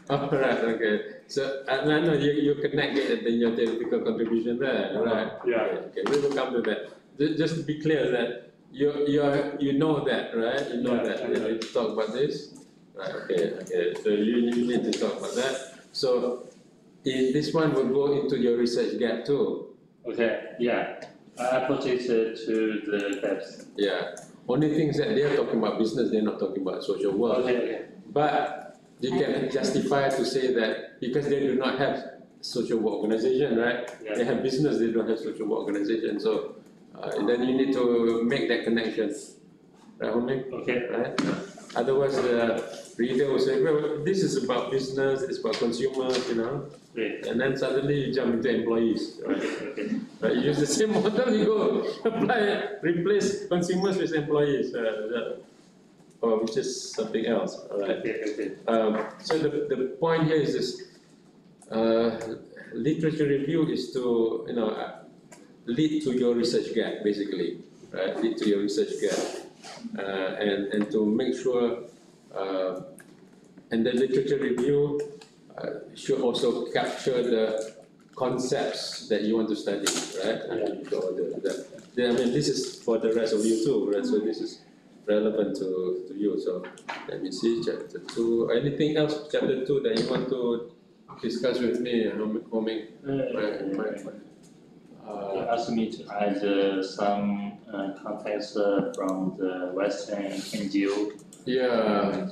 Speaker 2: Alright. Okay. So no, you connect it in your theoretical contribution there, right?
Speaker 3: Yeah.
Speaker 2: Okay. We will come to that. Just to be clear that you know that, right? You know that. You need to talk about this. Right. Okay. So you need to talk about that. So this one will go into your research gap too.
Speaker 3: Okay. Yeah. I put it to the gaps.
Speaker 2: Yeah. Only things that they are talking about business, they're not talking about social work.
Speaker 3: Okay.
Speaker 2: But you can justify to say that because they do not have social work organization, right?
Speaker 3: Yeah.
Speaker 2: They have business, they don't have social work organization. So then you need to make that connection, right, Homie?
Speaker 3: Okay.
Speaker 2: Right? Otherwise, the reader will say, well, this is about business, it's about consumers, you know.
Speaker 3: Great.
Speaker 2: And then suddenly you jump into employees, right?
Speaker 3: Okay.
Speaker 2: Right? You use the same model, you go apply, replace consumers with employees, which is something else, all right?
Speaker 3: Okay.
Speaker 2: So the point here is this, literature review is to, lead to your research gap, basically, right? Lead to your research gap, and to make sure, and the literature review should also capture the concepts that you want to study, right? I mean, this is for the rest of you too, right? So this is relevant to you. So let me see, chapter 2. Anything else, chapter 2, that you want to discuss with me, Homing?
Speaker 3: You asked me to add some context from the Western NGO.
Speaker 2: Yeah.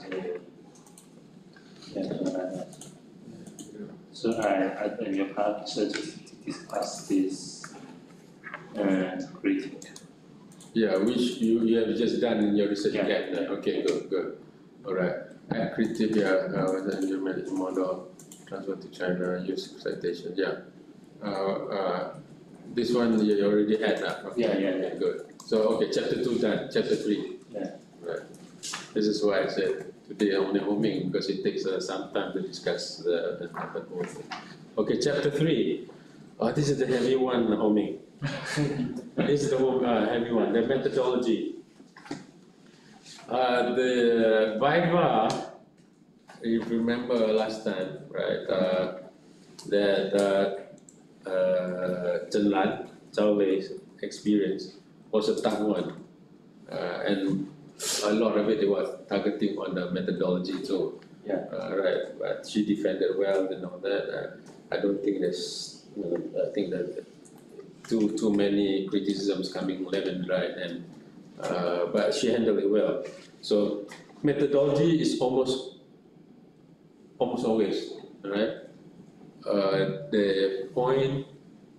Speaker 3: So I think you have to discuss this critique.
Speaker 2: Yeah, which you have just done in your research
Speaker 3: Yeah.
Speaker 2: gap. Okay, good. All right. At critique, was a new management model, transfer to China, use citation. Yeah. This one you already had. Okay.
Speaker 3: Yeah.
Speaker 2: Good. So okay, chapter 2 done. Chapter 3.
Speaker 3: Yeah.
Speaker 2: Right. This is why I said today I'm only homing, because it takes some time to discuss the whole thing. Okay, chapter 3. This is the heavy one, homing. This is the heavy one, the methodology. The Viva, if you remember last time, right, that Chen Lan, Zhao Wei's experience was a tough one. And a lot of it was targeting on the methodology too.
Speaker 3: Yeah.
Speaker 2: Right, but she defended well and all that. I don't think there's, I think that too many criticisms coming left and right, and but she handled it well. So methodology is almost always, right? The point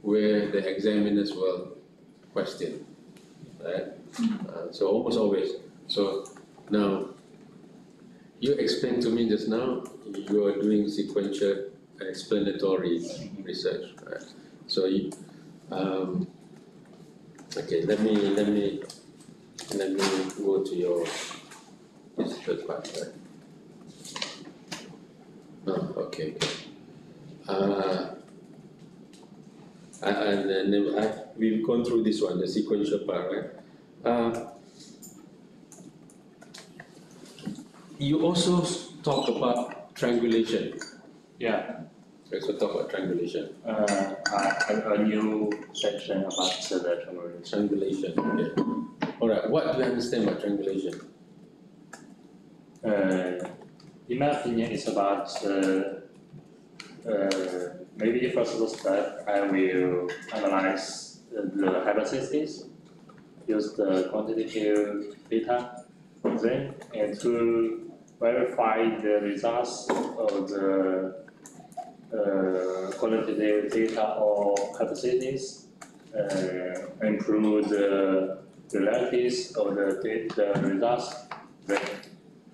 Speaker 2: where the examiners will question, right? So almost always. So now, you explained to me just now, you are doing sequential explanatory research, right? So you, okay, let me go to your third part, right? Oh, okay. And then we've gone through this one, the sequential part, right? You also talk about triangulation.
Speaker 3: Yeah.
Speaker 2: You also talk about triangulation.
Speaker 3: A new section about the triangulation.
Speaker 2: Triangulation, okay. All right, what do you understand about triangulation?
Speaker 3: In my opinion, it's about maybe first step, I will analyze the hypothesis, use the quantitative data, then and to verify the results of the quantitative data or hypothesis, improve the relativities of the results, then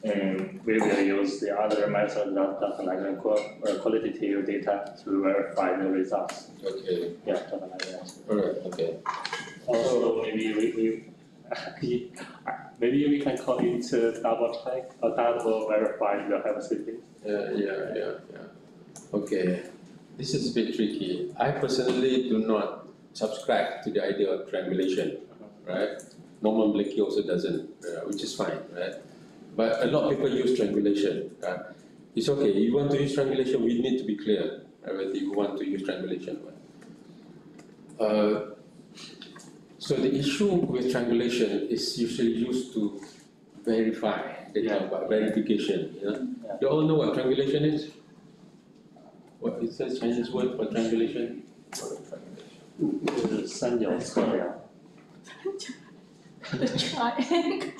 Speaker 3: and we will use the other method that like qualitative data to verify the results.
Speaker 2: Okay.
Speaker 3: Yeah, something like that.
Speaker 2: All right, okay.
Speaker 3: Also, maybe we can call it double check or double verify the hypothesis.
Speaker 2: Yeah. Okay. This is a bit tricky. I personally do not subscribe to the idea of triangulation, right? Norman Blakey also doesn't, which is fine, right? But a lot of people use triangulation. It's okay, you want to use triangulation, we need to be clear whether you want to use triangulation. So the issue with triangulation is usually used to verify, verification. You all know what triangulation is? What is the Chinese word for triangulation?
Speaker 3: 三角测量。
Speaker 5: The triangle.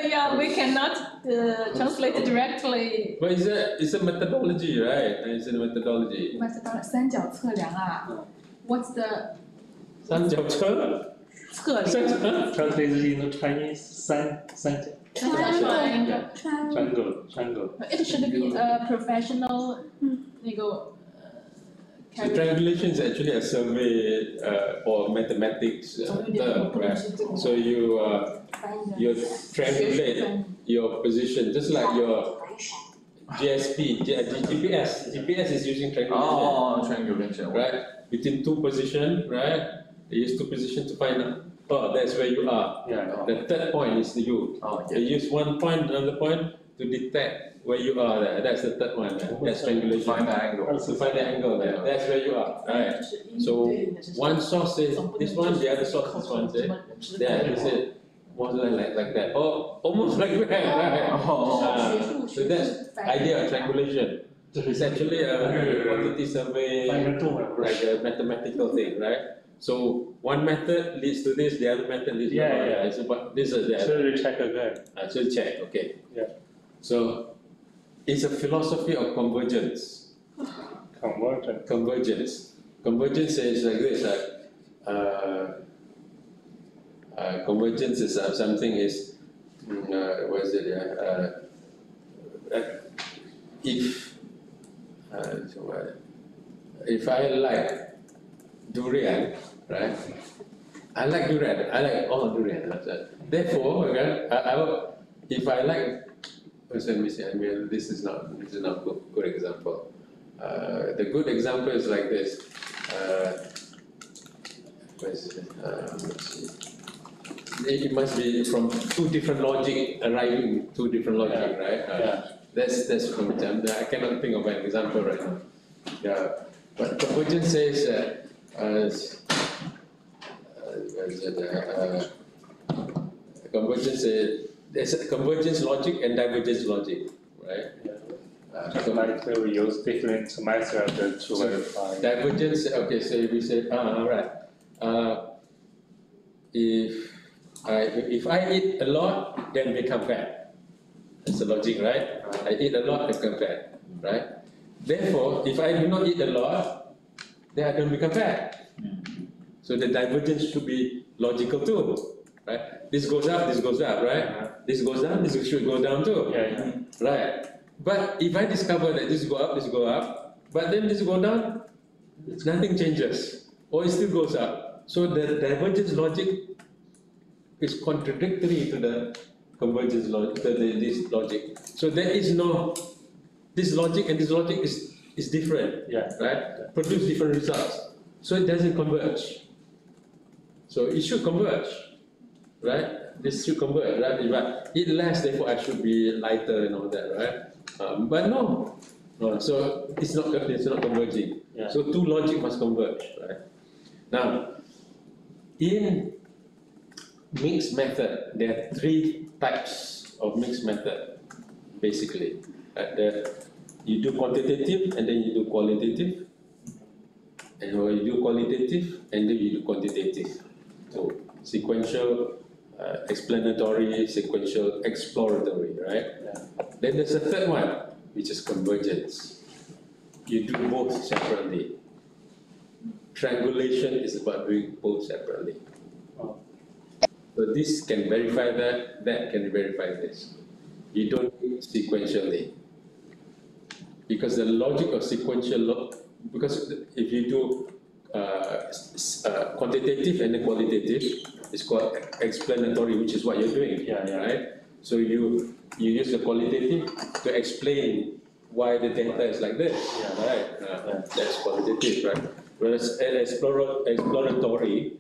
Speaker 5: Yeah, we cannot translate it directly.
Speaker 2: But it's a methodology, right? It's a methodology.
Speaker 5: 三角测量啊 What's the
Speaker 2: 三角车？
Speaker 5: 测量？
Speaker 3: Translated into Chinese 三角 triangle.
Speaker 5: It should be a professional 那个
Speaker 2: So triangulation is actually a survey or mathematics term, right? So you triangulate your position, just like your GSP, GPS. GPS is using triangulation.
Speaker 4: Triangulation.
Speaker 2: Right? Between two positions, right? They use two positions to find out. Oh, that's where you are.
Speaker 3: Yeah.
Speaker 2: The third point is you. They use one point, another point to detect where you are there. That's the third one. That's triangulation.
Speaker 4: Find the angle.
Speaker 2: To find the angle there. That's where you are. Right. So one source says this one, the other source this one says. There, they say more like that. Or almost like that. Right? So that's the idea of triangulation. It's actually a quantity survey, like a mathematical thing, right? So one method leads to this, the other method leads to that. So, but this is that.
Speaker 3: So you check again.
Speaker 2: So check, okay.
Speaker 3: Yeah.
Speaker 2: So it's a philosophy of convergence. Convergence. Convergence is like this. Convergence is something is what is it? If I like durian, right? I like durian. I like all durian. Therefore, if I like, let me see. I mean, this is not good example. The good example is like this. Let's see. It must be from two different logic, arriving two different logic, right? That's from I cannot think of an example right now. Yeah, but convergence says. Convergence is there's a convergence logic and divergence logic, right?
Speaker 3: So like we use different methods to verify.
Speaker 2: Divergence. Okay, so we say right. If I eat a lot, then become fat. That's the logic, right? I eat a lot, become fat, right? Therefore, if I do not eat a lot, then I don't become fat. So the divergence should be logical too, right? This goes up, right? This goes down, this should go down too, right? But if I discover that this go up, but then this go down, nothing changes, or it still goes up. So the divergence logic is contradictory to the convergence logic, this logic. So there is no, this logic and this logic is different, right? Produce different results. So it doesn't converge. So it should converge, right? This should converge, right? If I eat less, therefore I should be lighter and all that, right? But no. So it's not converging. So two logic must converge, right? Now, in mixed method, there are three types of mixed method, basically. You do quantitative and then you do qualitative, and you do qualitative and then you do quantitative. So sequential, explanatory, sequential, exploratory, right? Then there's a third one, which is convergence. You do both separately. Triangulation is about doing both separately. So this can verify that can verify this. You don't do it sequentially. Because the logic of sequential, because if you do quantitative and then qualitative, it's called explanatory, which is what you're doing, right? So you use the qualitative to explain why the data is like this, right? That's qualitative, right? Whereas exploratory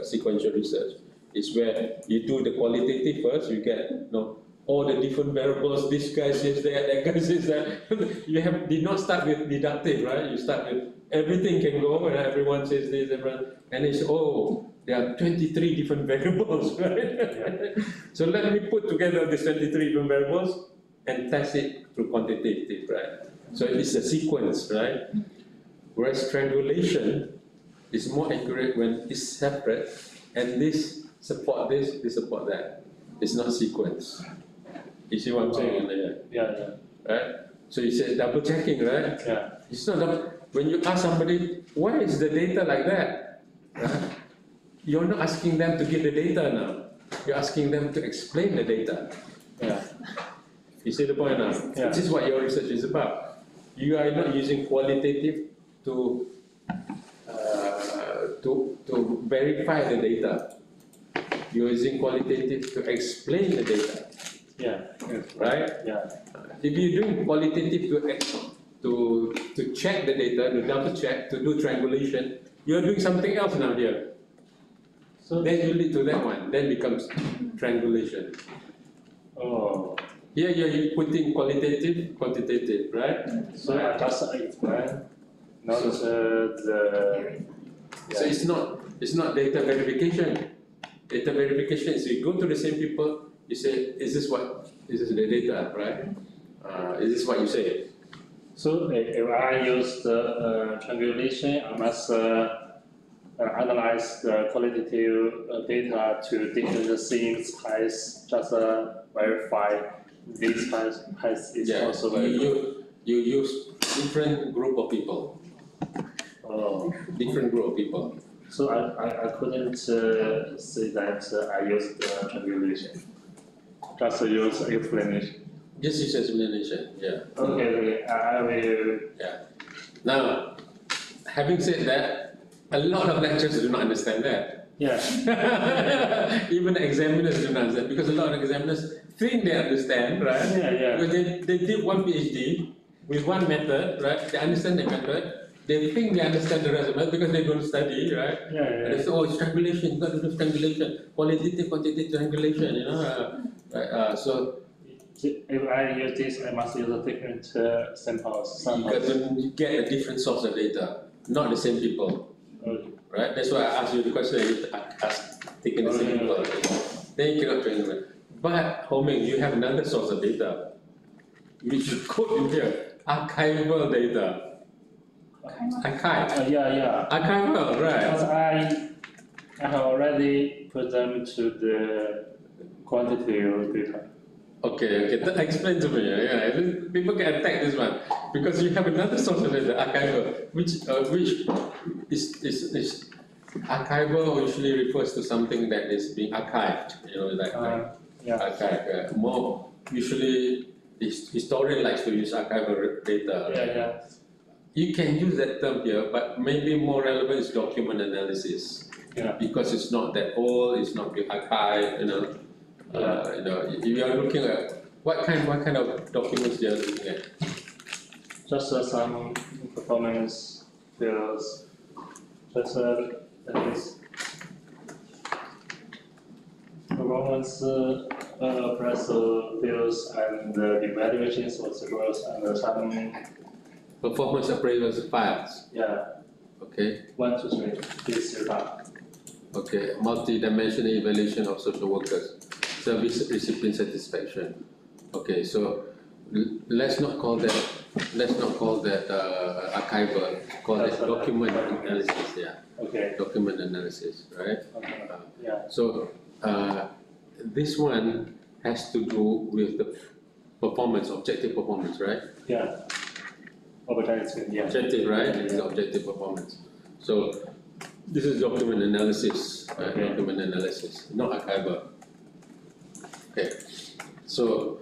Speaker 2: sequential research is where you do the qualitative first, you get all the different variables, this guy says that guy says that. You did not start with deductive, right? You start with everything can go and everyone says this, and it's there are 23 different variables, right? So let me put together these 23 different variables and test it through quantitative, right? So it's a sequence, right? Whereas triangulation is more accurate when it's separate, and this support this, they support that. It's not sequence. You see what I'm saying in there?
Speaker 3: Yeah.
Speaker 2: Right? So you say double checking, right?
Speaker 3: Yeah.
Speaker 2: It's not when you ask somebody, why is the data like that? Right? You're not asking them to give the data now. You're asking them to explain the data.
Speaker 3: Yeah.
Speaker 2: You see the point now?
Speaker 3: Yeah.
Speaker 2: This is what your research is about. You are not using qualitative to verify the data. You're using qualitative to explain the data.
Speaker 3: Yeah.
Speaker 2: Right?
Speaker 3: Yeah.
Speaker 2: If you're doing qualitative to check the data, to double check, to do triangulation, you're doing something else now here.
Speaker 3: So
Speaker 2: then you lead to that one, then becomes triangulation.
Speaker 3: Oh.
Speaker 2: Here you're putting qualitative, quantitative, right?
Speaker 3: So I just explain. Notice the.
Speaker 2: So it's not data verification. Data verification is you go to the same people, you say, is this the data, right? Is this what you say?
Speaker 3: So if I use the triangulation, I must analyze the qualitative data to different things, has just verify this has is also verified.
Speaker 2: You use different group of people.
Speaker 3: Oh.
Speaker 2: Different group of people.
Speaker 3: So I couldn't say that I used the triangulation. Just use explanation.
Speaker 2: Just use explanation, yeah.
Speaker 3: Okay, I will.
Speaker 2: Yeah. Now, having said that, a lot of lecturers do not understand that.
Speaker 3: Yeah.
Speaker 2: Even the examiners do not understand, because a lot of examiners think they understand, right?
Speaker 3: Yeah.
Speaker 2: Because they did one PhD with one method, right? They understand the method. They think they understand the rest of it because they don't study, right?
Speaker 3: Yeah.
Speaker 2: And they say, oh, strangulation, you got to do strangulation, qualitative, quantitative strangulation, you know. So
Speaker 3: if I use this, I must use a different samples.
Speaker 2: you got to get a different source of data, not the same people.
Speaker 3: Okay.
Speaker 2: Right? That's why I asked you the question, taking the same people. Then you cannot triangulate. But, Homing, you have another source of data, which you quote in here, archival data. Archive.
Speaker 3: Yeah.
Speaker 2: Archival, right.
Speaker 3: Because I have already put them to the quantitative data.
Speaker 2: Okay, explain to me. Yeah, people can attack this one because you have another source of data, archival, which is archival usually refers to something that is being archived. You know, like archive. More usually, historian likes to use archival data.
Speaker 3: Yeah.
Speaker 2: You can use that term here, but maybe more relevant is document analysis.
Speaker 3: Yeah.
Speaker 2: Because it's not that old, it's not being archived. You know, if you are looking at what kind of documents you are looking at.
Speaker 3: Just some performance fields. Just this performance appraisal fields and evaluations of the growth and some
Speaker 2: Performance appraisal files.
Speaker 3: Yeah.
Speaker 2: Okay.
Speaker 3: 1, 2, 3. This is that.
Speaker 2: Okay. Multi-dimensional evaluation of social workers. Service recipient satisfaction. Okay. So let's not call that archival. Call it document analysis. Yeah.
Speaker 3: Okay.
Speaker 2: Document analysis, right?
Speaker 3: Okay. Yeah.
Speaker 2: So this one has to do with the performance, objective performance, right?
Speaker 3: Yeah. Objective, yeah.
Speaker 2: Objective, right? This is objective performance. So this is document analysis, right?
Speaker 3: Okay.
Speaker 2: Document analysis, not archival. Okay. So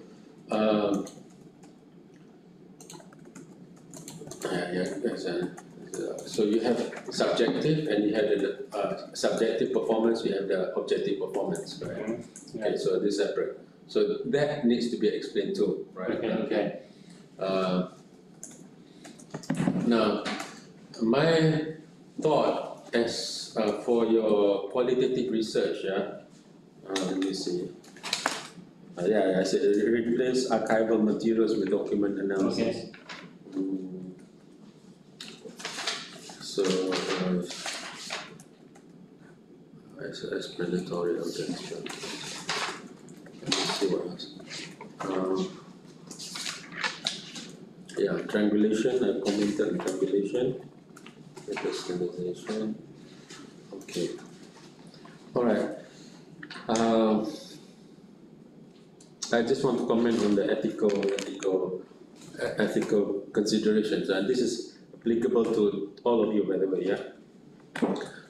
Speaker 2: so you have subjective and you have the subjective performance. You have the objective performance, right?
Speaker 3: Mm-hmm. Yeah.
Speaker 2: Okay. So this is separate. So that needs to be explained too, right?
Speaker 3: Okay.
Speaker 2: Now, my thought as for your qualitative research, let me see. I said replace archival materials with document analysis.
Speaker 3: Okay.
Speaker 2: So, explanatory objection. Let me see what else. Triangulation, I commented on triangulation, personalization. Okay. Alright. I just want to comment on the ethical considerations, and this is applicable to all of you, by the way, yeah?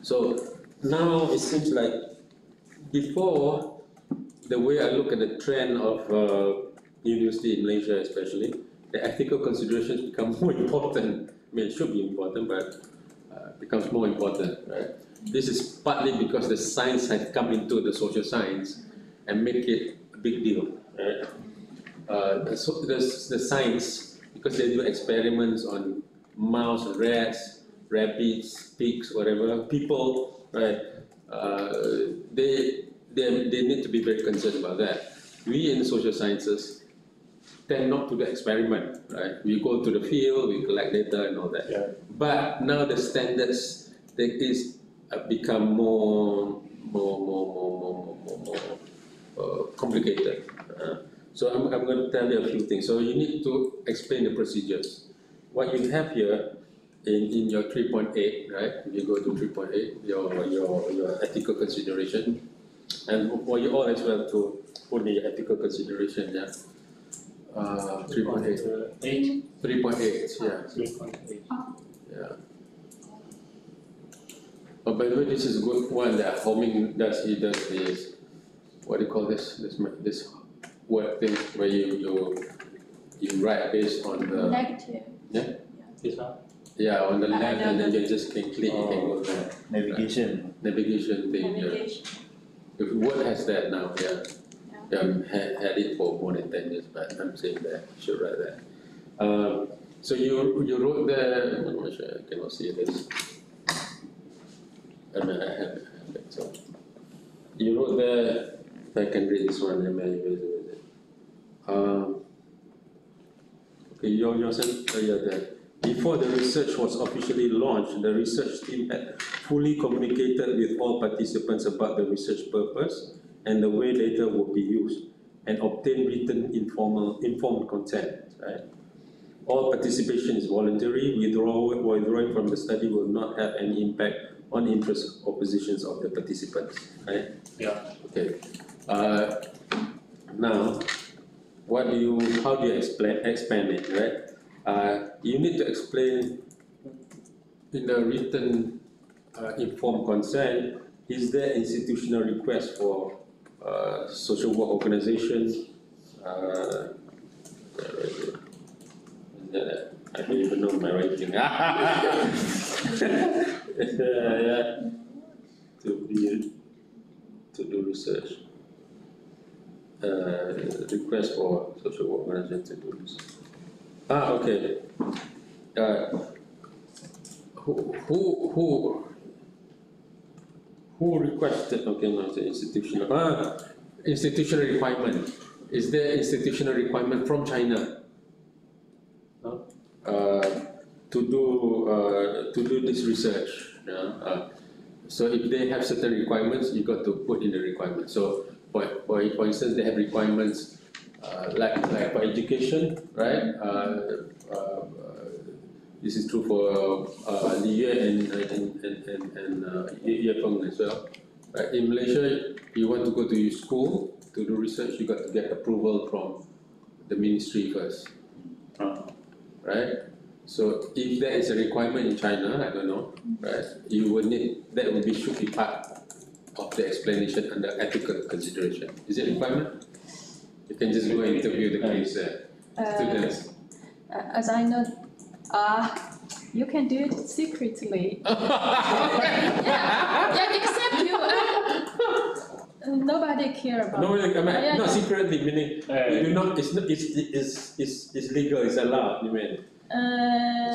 Speaker 2: So now it seems like before, the way I look at the trend of university in Malaysia especially, the ethical considerations become more important. I mean, it should be important, but becomes more important, right? This is partly because the science has come into the social science and make it a big deal, right? The science, because they do experiments on mouse, rats, rabbits, pigs, whatever, people, right? They need to be very concerned about that. We in social sciences tend not to do experiment, right? We go to the field, we collect data and all that.
Speaker 3: Yeah.
Speaker 2: But now the standards become more complicated. So I'm going to tell you a few things. So you need to explain the procedures. What you have here in your 3.8, right? If you go to 3.8, your ethical consideration, and for you all as well to put in your ethical consideration, yeah. 3.8. 3.8, yeah.
Speaker 3: 3.8.
Speaker 2: Yeah. Oh, by the way, this is a good one that Homing does. He does this, what do you call this word thing where you write based on the
Speaker 7: Negative.
Speaker 2: Yeah.
Speaker 3: This one?
Speaker 2: Yeah, on the left, and then you just can click. You can go there.
Speaker 4: Navigation.
Speaker 2: Navigation thing.
Speaker 7: Navigation.
Speaker 2: Yeah. If Word has that now, yeah. Had it for more than 10 years, but I'm saying that you should write that. So you wrote there. I'm not sure I cannot see this. I mean, I have it. So you wrote there. I can read this one. Okay, yourself. There. Before the research was officially launched, the research team had fully communicated with all participants about the research purpose and the way data will be used, and obtain written informed consent. Right? All participation is voluntary. Withdrawing from the study will not have any impact on interests or positions of the participants. Right?
Speaker 3: Yeah.
Speaker 2: Okay. Now, how do you expand it? Right? You need to explain in the written informed consent. Is there institutional request for social work organization? I don't even know my writing. To do research. Request for social work organization to do research. Okay. Who requested? Okay, not the institutional. Institutional requirement. Is there institutional requirement from China to do this research? So if they have certain requirements, you got to put in the requirements. So for instance, they have requirements like for education, right? This is true for Liye and Yefeng as well. Right? In Malaysia, you want to go to your school to do research, you got to get approval from the ministry first. Right? So if there is a requirement in China, I don't know, right? You would need, should be part of the explanation under ethical consideration. Is it a requirement? You can just go and interview the case students.
Speaker 5: As I know, you can do it secretly. yeah, except you. Nobody care about.
Speaker 2: Nobody, not secretly, meaning you do not. It's legal. It's allowed. You mean?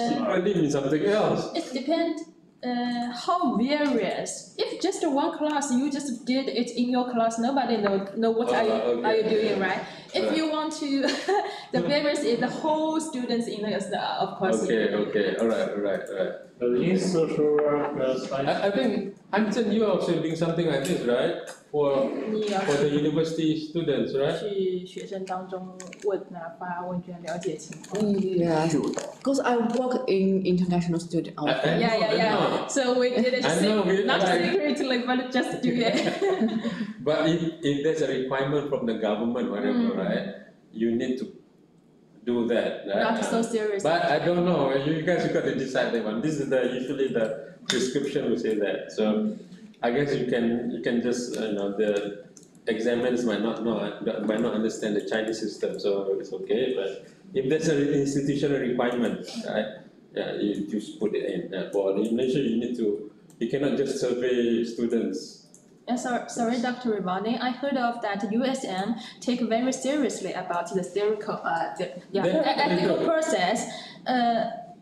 Speaker 2: Secretly means something else.
Speaker 5: It depends. How various. If just one class, you just did it in your class, nobody know what are you doing, right? If you want to, the various is the whole students in the of course.
Speaker 2: Okay, all right.
Speaker 3: In social work,
Speaker 2: I think Hansen, you are also doing something like this, right? For the university students, right?
Speaker 5: 去学生当中发问卷了解情况。
Speaker 9: Yeah, because I work in international student.
Speaker 5: Yeah. So we did it not secretly, but just do it.
Speaker 2: But if there's a requirement from the government, whatever, right, you need to do that. Right?
Speaker 5: Not so serious.
Speaker 2: But I don't know. You guys got to decide that one. This is usually the prescription will say that. So I guess you can just the examiners might not understand the Chinese system, so it's okay. But if there's an institutional requirement, right, yeah, you just put it in. For the Malaysia, you cannot just survey students.
Speaker 5: Sorry, Dr. Reeavny, I heard of that USM take very seriously about the theoretical, ethical process,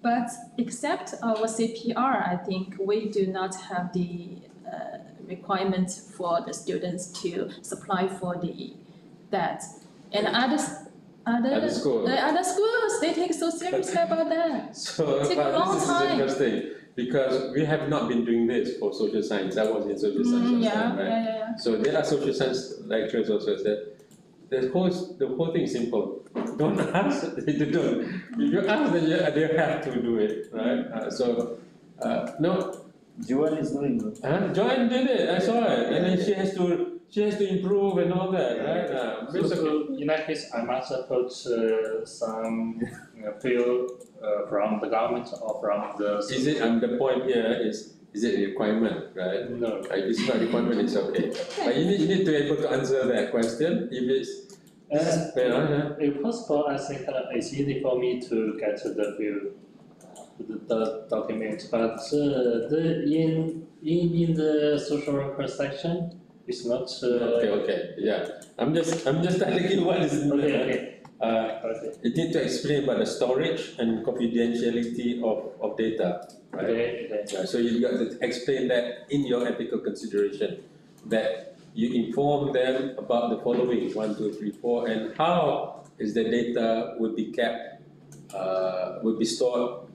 Speaker 5: but except our CPR, I think we do not have the requirement for the students to supply for that. And other schools, they take so seriously about that.
Speaker 2: So,
Speaker 5: take a long time.
Speaker 2: This is interesting. Because we have not been doing this for social science. I was in social science last time, right?
Speaker 5: Yeah.
Speaker 2: So there are social science lecturers also said the whole thing is simple. Don't ask, don't. If you ask, then they have to do it, right? No.
Speaker 6: Joanne is doing it.
Speaker 2: Joanne did it. I saw it, and then she has to improve and all that, right?
Speaker 3: So in that case, I must approach some field from the government or from the.
Speaker 2: Is it? And the point here is it a requirement, right?
Speaker 3: No.
Speaker 2: If it's not a requirement, it's okay. But you need to be able to answer that question. If it's
Speaker 3: if possible, I think it's easy for me to get to the field, the document. But in the social worker section. It's not.
Speaker 2: Okay. Yeah. I'm just telling what is.
Speaker 3: Okay.
Speaker 2: You need to explain about the storage and confidentiality of data, right?
Speaker 3: Okay.
Speaker 2: Yeah, so you got to explain that in your ethical consideration, that you inform them about the following 1, 2, 3, 4, and how is the data would be kept, would be stored,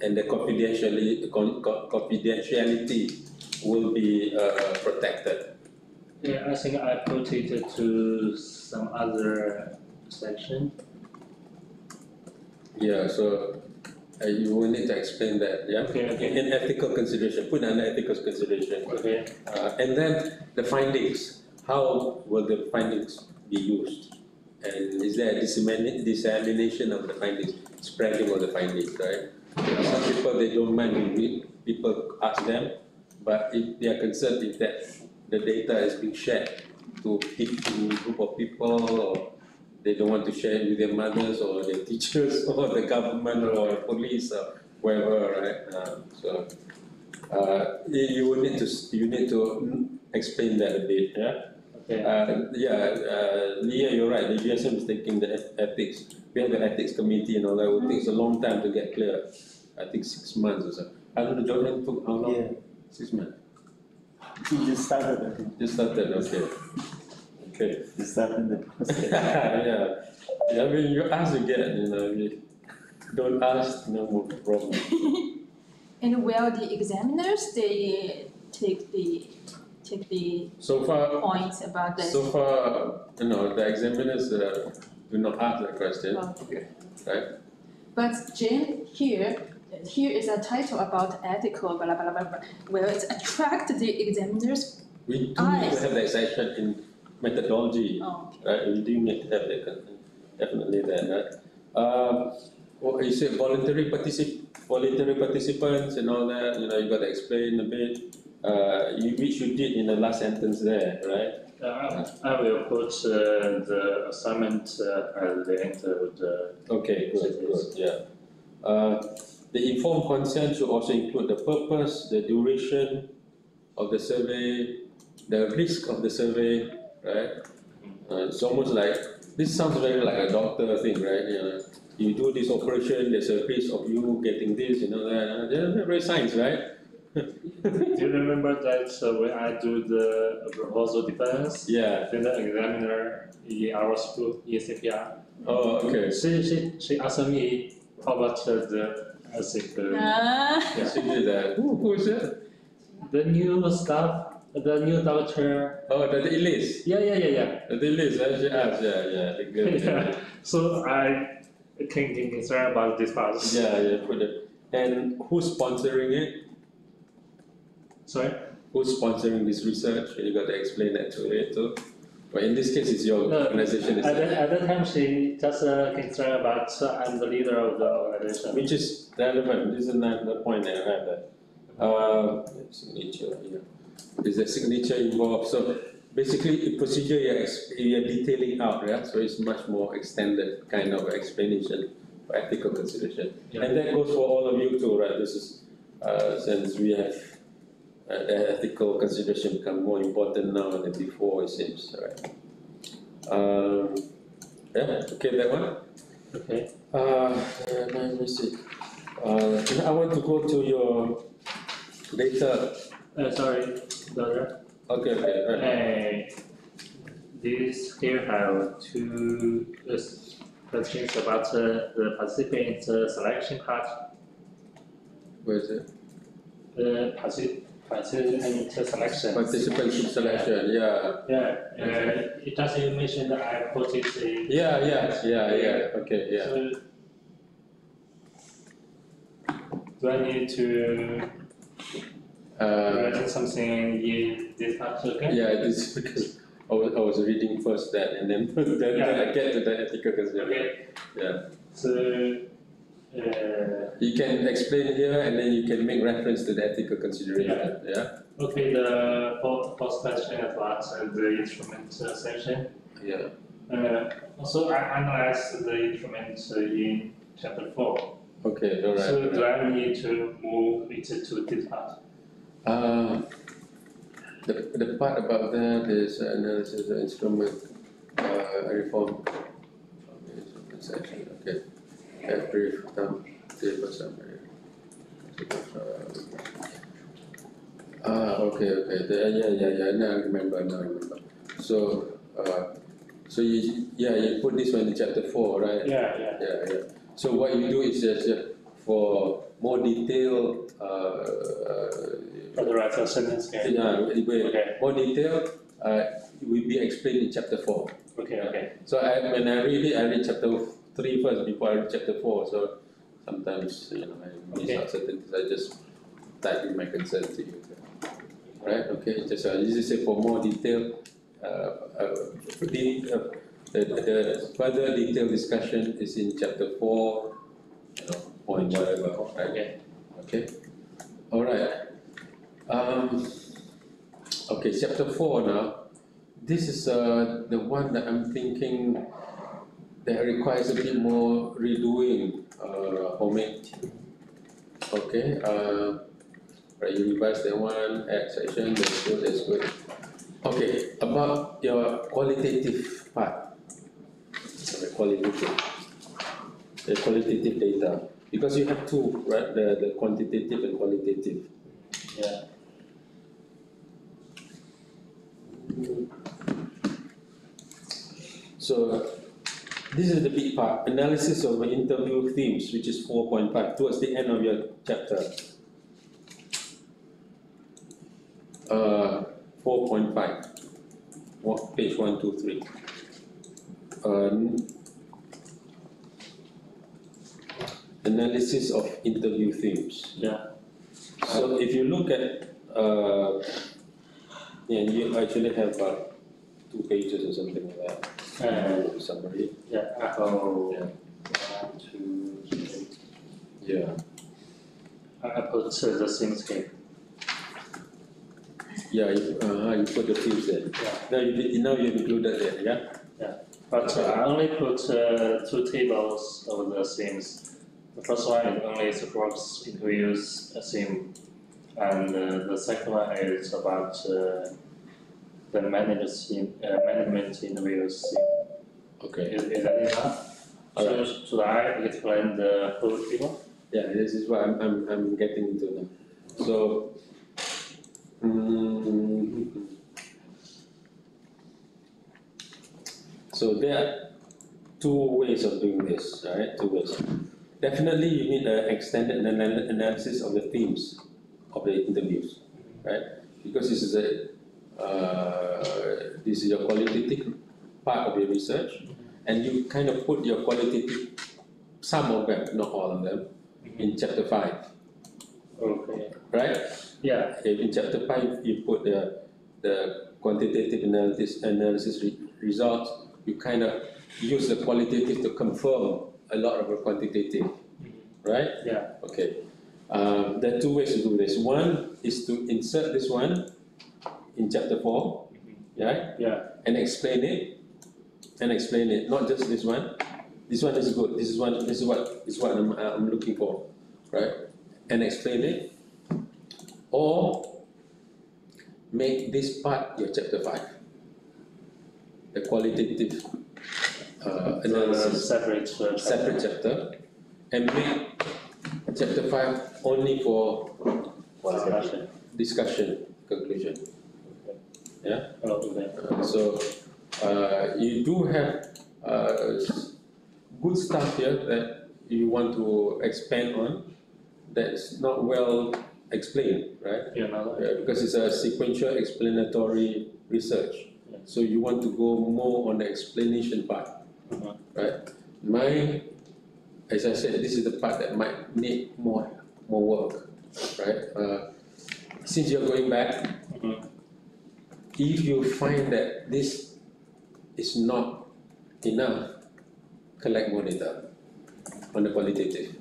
Speaker 2: and the confidentiality will be protected.
Speaker 3: Yeah, I think I put it to some other section.
Speaker 2: Yeah, so you will need to explain that. Yeah.
Speaker 3: Okay.
Speaker 2: In ethical consideration, put under ethical consideration.
Speaker 3: Okay.
Speaker 2: And then the findings. How will the findings be used? And is there a dissemination of the findings, spreading of the findings, right? Some people they don't mind when people ask them. But if they are concerned if that the data is being shared to a group of people, or they don't want to share it with their mothers or their teachers or the government or police or whoever, right? You will need to explain that a bit, yeah.
Speaker 3: Okay.
Speaker 2: Leah, you're right. The USM is taking the ethics. We have the ethics committee and all that. It will take a long time to get clear. I think 6 months or so. I don't know, Jordan took how long?
Speaker 6: Yeah.
Speaker 2: 6 months.
Speaker 6: He just started, I think.
Speaker 2: Just started, okay.
Speaker 6: Just started the process.
Speaker 2: Yeah, I mean, you ask again, you don't ask, no more problem.
Speaker 5: And will the examiners, they take the
Speaker 2: so far,
Speaker 5: points about this?
Speaker 2: So far, the examiners do not ask that question,
Speaker 5: Okay.
Speaker 2: right?
Speaker 5: But Jane, here is a title about ethical, blah, blah, blah, blah, blah. Will it attract the examiners'
Speaker 2: We do need to have that section in methodology, right? We do need to have that, definitely that, right? What you said, voluntary participants and all that, you got to explain a bit, which you did in the last sentence there, right?
Speaker 3: I will put the assignment at the end of the.
Speaker 2: Okay, good, yeah. The informed consent should also include the purpose, the duration of the survey, the risk of the survey, right? It's almost like, this sounds very like a doctor thing, right? You do this operation, there's a risk of you getting this, that. They're very science, right?
Speaker 3: Do you remember that when I do the proposal defense?
Speaker 2: Yeah.
Speaker 3: Then the examiner in our school, in CPR.
Speaker 2: Oh, okay.
Speaker 3: She asked me how about the ethic.
Speaker 2: Yeah, she did that. Who is it?
Speaker 3: The new staff, the new doctor.
Speaker 2: Oh, the Elise.
Speaker 3: Yeah.
Speaker 2: The Elise, she asked, the good.
Speaker 3: Yeah. So I can concern about this part.
Speaker 2: Yeah, put it. And who's sponsoring it?
Speaker 3: Sorry?
Speaker 2: who's sponsoring this research, you got to explain that to it too. But in this case, it's your organization.
Speaker 3: At that time, she just concerned about I'm the leader of the organization.
Speaker 2: Which is relevant. This is the point I have that. Signature, yeah. There's a signature involved. So basically, the procedure you're detailing out, yeah? So it's much more extended kind of explanation for ethical consideration. Yeah. And that goes for all of you too, right? This is since we have ethical consideration become more important now than before, it seems, right? Yeah, okay, that one.
Speaker 3: Okay.
Speaker 2: Let me see. I want to go to your data.
Speaker 3: Sorry, Dora.
Speaker 2: Okay, right.
Speaker 3: This here have two questions about the participant selection part.
Speaker 2: Where is it?
Speaker 3: Participant selection.
Speaker 2: Participant selection, yeah.
Speaker 3: Yeah, it doesn't mention that I put it in.
Speaker 2: Yeah, okay, yeah.
Speaker 3: So, do I need to write something in this part? Okay?
Speaker 2: Yeah, it is because I was reading first that and then I get to the ethical consideration.
Speaker 3: Okay.
Speaker 2: Yeah.
Speaker 3: So,
Speaker 2: you can explain here and then you can make reference to the ethical consideration. Yeah.
Speaker 3: Okay, the first question about the instrument section.
Speaker 2: Yeah.
Speaker 3: Also, I analyzed the instrument in chapter 4.
Speaker 2: Okay, all right.
Speaker 3: So, do I need to move it to this part?
Speaker 2: The part about that is analysis of instrument reform section. Okay. A brief table summary. Okay. Now I remember. So, you put this one in chapter 4, right?
Speaker 3: Yeah.
Speaker 2: So what you do is just for more detailed.
Speaker 3: For the right sentence.
Speaker 2: Okay. More detailed. It will be explained in chapter 4.
Speaker 3: Okay.
Speaker 2: So when I read it, I read chapter 3 first before I read chapter 4. So sometimes I miss out certain things. I just type in my concern to you. Right? Okay. Just this is for more detail. The further detailed discussion is in chapter 4. Point whatever. Right? Okay. All right. Okay. Chapter 4 now. This is the one that I'm thinking that requires a bit more redoing, homemade. Okay, right, you revise that one, add section, that's good. Okay, about your qualitative part, the qualitative data, because you have two, right, the quantitative and qualitative.
Speaker 3: Yeah.
Speaker 2: So, this is the big part, analysis of the interview themes, which is 4.5, towards the end of your chapter. 4.5, page 1, 2, 3. Analysis of interview themes.
Speaker 3: Yeah.
Speaker 2: So if you look at, you actually have 2 pages or something like that. Summary.
Speaker 3: Yeah. Oh. Yeah. 1, 2, 3.
Speaker 2: Yeah.
Speaker 3: I put the themes here.
Speaker 2: Yeah, you put the themes there.
Speaker 3: Yeah.
Speaker 2: Now you included there, yeah?
Speaker 3: Yeah. But I only put 2 tables of the themes. The first one is only Superworks interviews theme, and the second one is about the management interviews theme.
Speaker 2: Okay.
Speaker 3: Is that enough?
Speaker 2: Right.
Speaker 3: Should I explain the whole table?
Speaker 2: Yeah, this is what I'm getting into now. So, so there are 2 ways of doing this, right? 2 ways. Definitely, you need an extended analysis of the themes of the interviews, right? Because this is your qualitative part of your research, and you kind of put your qualitative, some of them, not all of them, in chapter 5.
Speaker 3: Okay.
Speaker 2: Right?
Speaker 3: Yeah.
Speaker 2: In chapter 5, you put the quantitative analysis results. You kind of use the qualitative to confirm a lot of the quantitative, right?
Speaker 3: Yeah.
Speaker 2: Okay. There are two ways to do this. One is to insert this one in chapter 4, right?
Speaker 3: Yeah.
Speaker 2: And explain it. Not just this one. This one is good. This is what I'm looking for, right? And explain it. Or make this part your chapter 5, the qualitative analysis, separate chapter, and make chapter 5 only for discussion, conclusion. Yeah. So you do have good stuff here that you want to expand on. That's not well explained, right?
Speaker 3: Yeah,
Speaker 2: because it's a sequential explanatory research.
Speaker 3: Yeah.
Speaker 2: So you want to go more on the explanation part, right? As I said, this is the part that might need more work, right? Since you're going back, if you find that this is not enough, collect more data on the qualitative,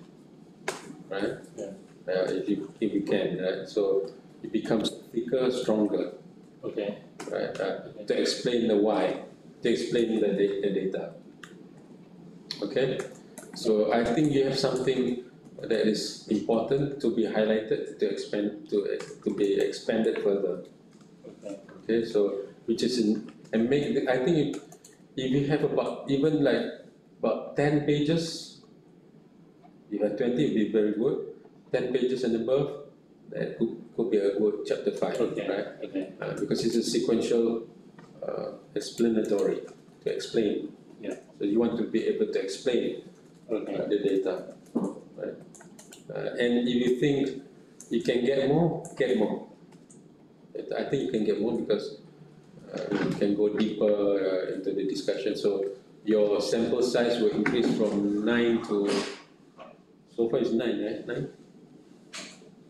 Speaker 2: right?
Speaker 3: Yeah.
Speaker 2: If you can, right? So it becomes thicker, stronger.
Speaker 3: Okay.
Speaker 2: Right? To explain the why, to explain the data. Okay. So I think you have something that is important to be highlighted, to expand, to be expanded further.
Speaker 3: Okay.
Speaker 2: Okay. So which is and make. I think if you have about even like about 10 pages, you have 20, it'd be very good. 10 pages and above, that could be a good chapter 5,
Speaker 3: okay.
Speaker 2: right?
Speaker 3: Okay.
Speaker 2: Because it's a sequential explanatory to explain.
Speaker 3: Yeah. So
Speaker 2: you want to be able to explain the data, right? And if you think you can get more, get more. I think you can get more because you can go deeper into the discussion. So your sample size will increase from 9 to, so far it's 9, right? 9?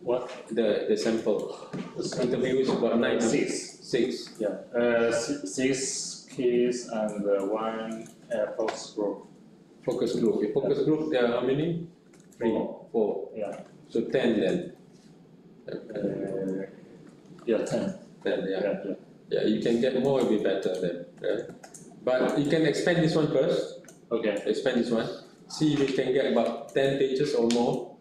Speaker 3: What?
Speaker 2: The sample. The interview is about 9. 6.
Speaker 3: Yeah. 6 kids and 1 focus group.
Speaker 2: Focus group. Your focus group, there are how many? 4.
Speaker 3: Yeah.
Speaker 2: So 10 then.
Speaker 3: Yeah, 10.
Speaker 2: 10, yeah. Yeah, you can get more, it will be better then. Right? But you can expand this one first.
Speaker 3: Okay.
Speaker 2: Expand this one. See if you can get about 10 pages or more.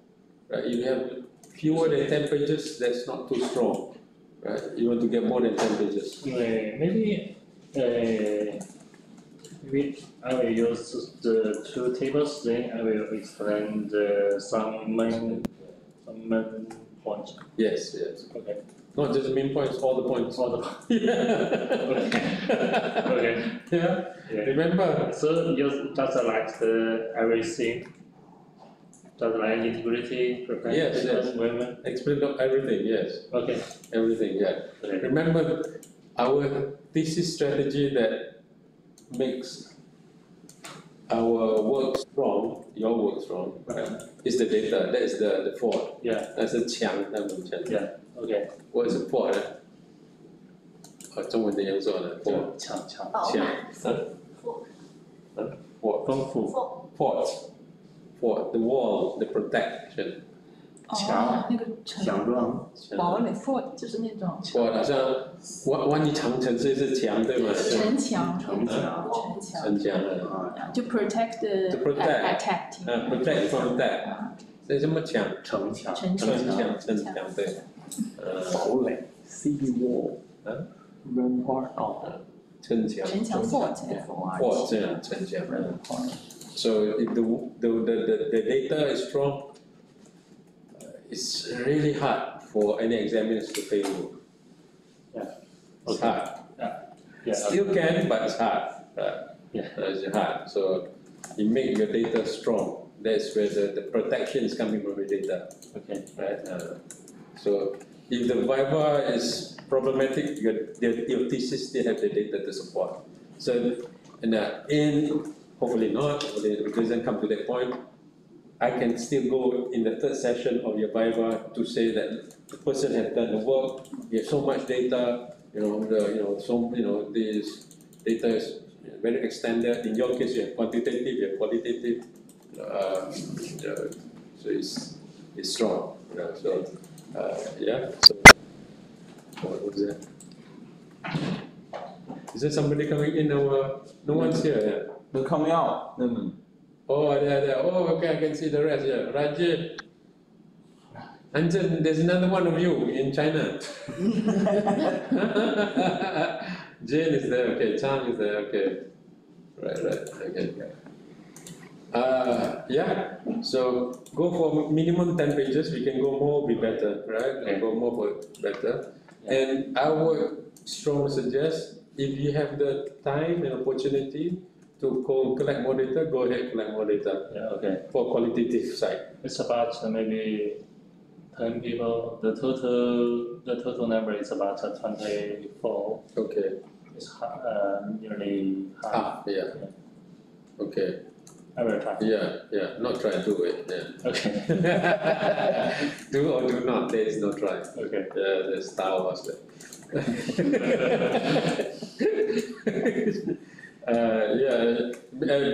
Speaker 2: Right? If you have fewer than 10 pages, that's not too strong. Right? You want to get more than 10 pages.
Speaker 3: Maybe I will use the 2 tables, then I will explain some main points.
Speaker 2: Yes.
Speaker 3: Okay.
Speaker 2: Not just the main points, all the points. Yeah.
Speaker 3: Okay.
Speaker 2: Yeah.
Speaker 3: Yeah.
Speaker 2: Remember.
Speaker 3: So you just like the everything, just like integrity,
Speaker 2: yes.
Speaker 3: women.
Speaker 2: Explain everything, yes.
Speaker 3: Okay.
Speaker 2: Everything, yeah.
Speaker 3: Okay.
Speaker 2: Remember, our thesis strategy that makes our work strong, your work strong, right, is the data. That is the fort.
Speaker 3: Yeah.
Speaker 2: That's the 墙,
Speaker 3: Yeah. Okay.
Speaker 2: What is a fort? 中文的用作呢 fort.
Speaker 3: 墙。
Speaker 2: Fort, the wall, the protection.
Speaker 5: 那个
Speaker 4: 墙状。
Speaker 5: 堡垒 fort 就是那种。
Speaker 2: fort 好像万一长城这是墙对吗？
Speaker 5: 城墙。To protect the attack.
Speaker 2: Protect from attack. 这什么墙？
Speaker 4: 城墙
Speaker 2: 对。
Speaker 4: 堡垒 ，city wall， rampart
Speaker 2: 城墙
Speaker 5: fort
Speaker 2: 这样城墙。So if the data is strong, it's really hard for any examiners to fail you.
Speaker 3: Yeah.
Speaker 2: It's hard.
Speaker 3: Yeah.
Speaker 2: Still can, but it's hard. It's hard. So you make your data strong. That's where the protection is coming from your data.
Speaker 3: Okay.
Speaker 2: Right. So if the viva is problematic, your thesis still have the data to support. So hopefully not. Hopefully it doesn't come to that point. I can still go in the third session of your Viva to say that the person has done the work. You have so much data. This data is very extended. In your case, you have quantitative, you have qualitative. So it's strong. So yeah. So what was that? Is there somebody coming in? No one's here. Yeah.
Speaker 4: They're coming out.
Speaker 2: Oh, there. Oh, okay, I can see the rest. Yeah, Rajih. And then there's another one of you in China. Jane is there. Okay, Chang is there. Okay, right. Okay. Yeah. So go for minimum 10 pages. We can go more, be better, right?
Speaker 3: Okay.
Speaker 2: Go more for better. Yeah. And I would strongly suggest, if you have the time and opportunity to collect more data, go ahead, collect more data.
Speaker 3: Yeah, okay.
Speaker 2: For qualitative side.
Speaker 3: It's about maybe 10 people. The total number is about 24.
Speaker 2: Okay.
Speaker 3: It's nearly half.
Speaker 2: Yeah. Okay.
Speaker 3: I will try.
Speaker 2: Yeah. Not try, do it. Yeah.
Speaker 3: Okay.
Speaker 2: Do or do not. There is no try.
Speaker 3: Okay.
Speaker 2: The Star Wars.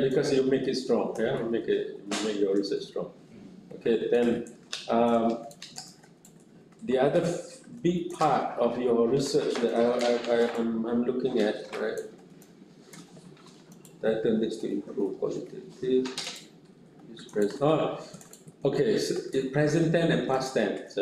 Speaker 2: Because you make it strong. Yeah, you make your research strong. Okay. Then the other big part of your research that I'm looking at, right? That needs to improve qualitative. Okay. So present tense and past tense.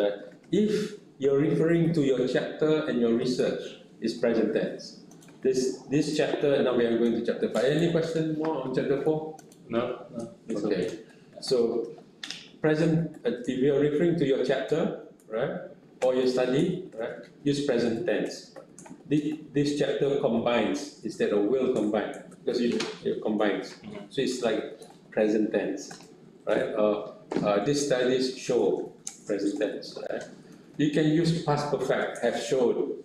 Speaker 2: If you're referring to your chapter and your research, is present tense. This chapter, now we are going to chapter 5. Any question more on chapter 4?
Speaker 3: No. It's okay.
Speaker 2: So present, if you are referring to your chapter, right, or your study, right, use present tense. This chapter combines instead of will combine, because it combines. So it's like present tense, right? These studies show present tense, right? You can use past perfect, have showed.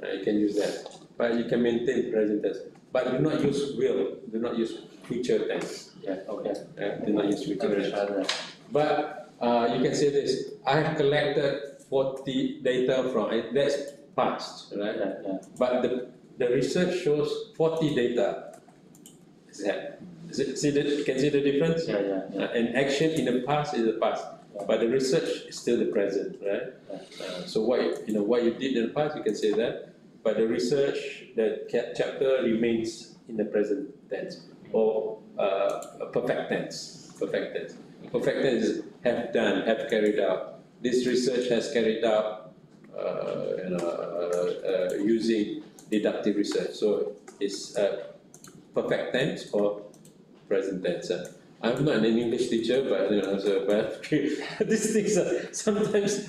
Speaker 2: You can use that, but you can maintain present tense. But do not use will. Do not use future tense. Yeah. Okay. Do not use future tense. But you can say this: I have collected 40 data from that's past, right? Yeah. But the research shows 40 data. Can see the difference? Yeah. And action in the past is the past, but the research is still the present, right? So what you did in the past, you can say that, but the research, the chapter remains in the present tense or perfect tense. Perfect tense is have done, have carried out. This research has carried out using deductive research. So it's perfect tense or present tense. I'm not an English teacher, but these things sometimes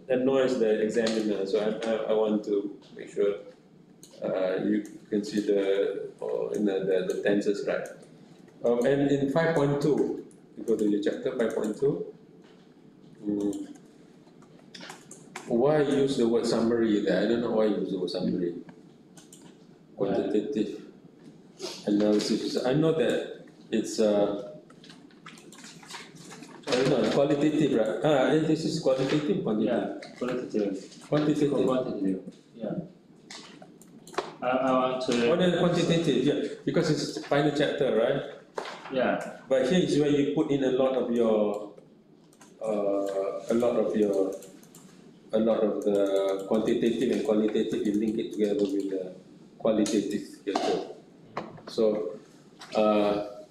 Speaker 2: annoys the examiner. So I want to make sure you consider the tenses right. And in 5.2, you go to your chapter 5.2. Why use the word summary there? I don't know why you use the word summary. Quantitative analysis. I know that it's qualitative, right? This is qualitative, quantitative.
Speaker 3: Yeah, qualitative.
Speaker 2: Quantitative.
Speaker 3: Yeah. I want to.
Speaker 2: Then quantitative, yeah, because it's final chapter, right?
Speaker 3: Yeah.
Speaker 2: But here is where you put in a lot of the quantitative and qualitative. You link it together with the qualitative. So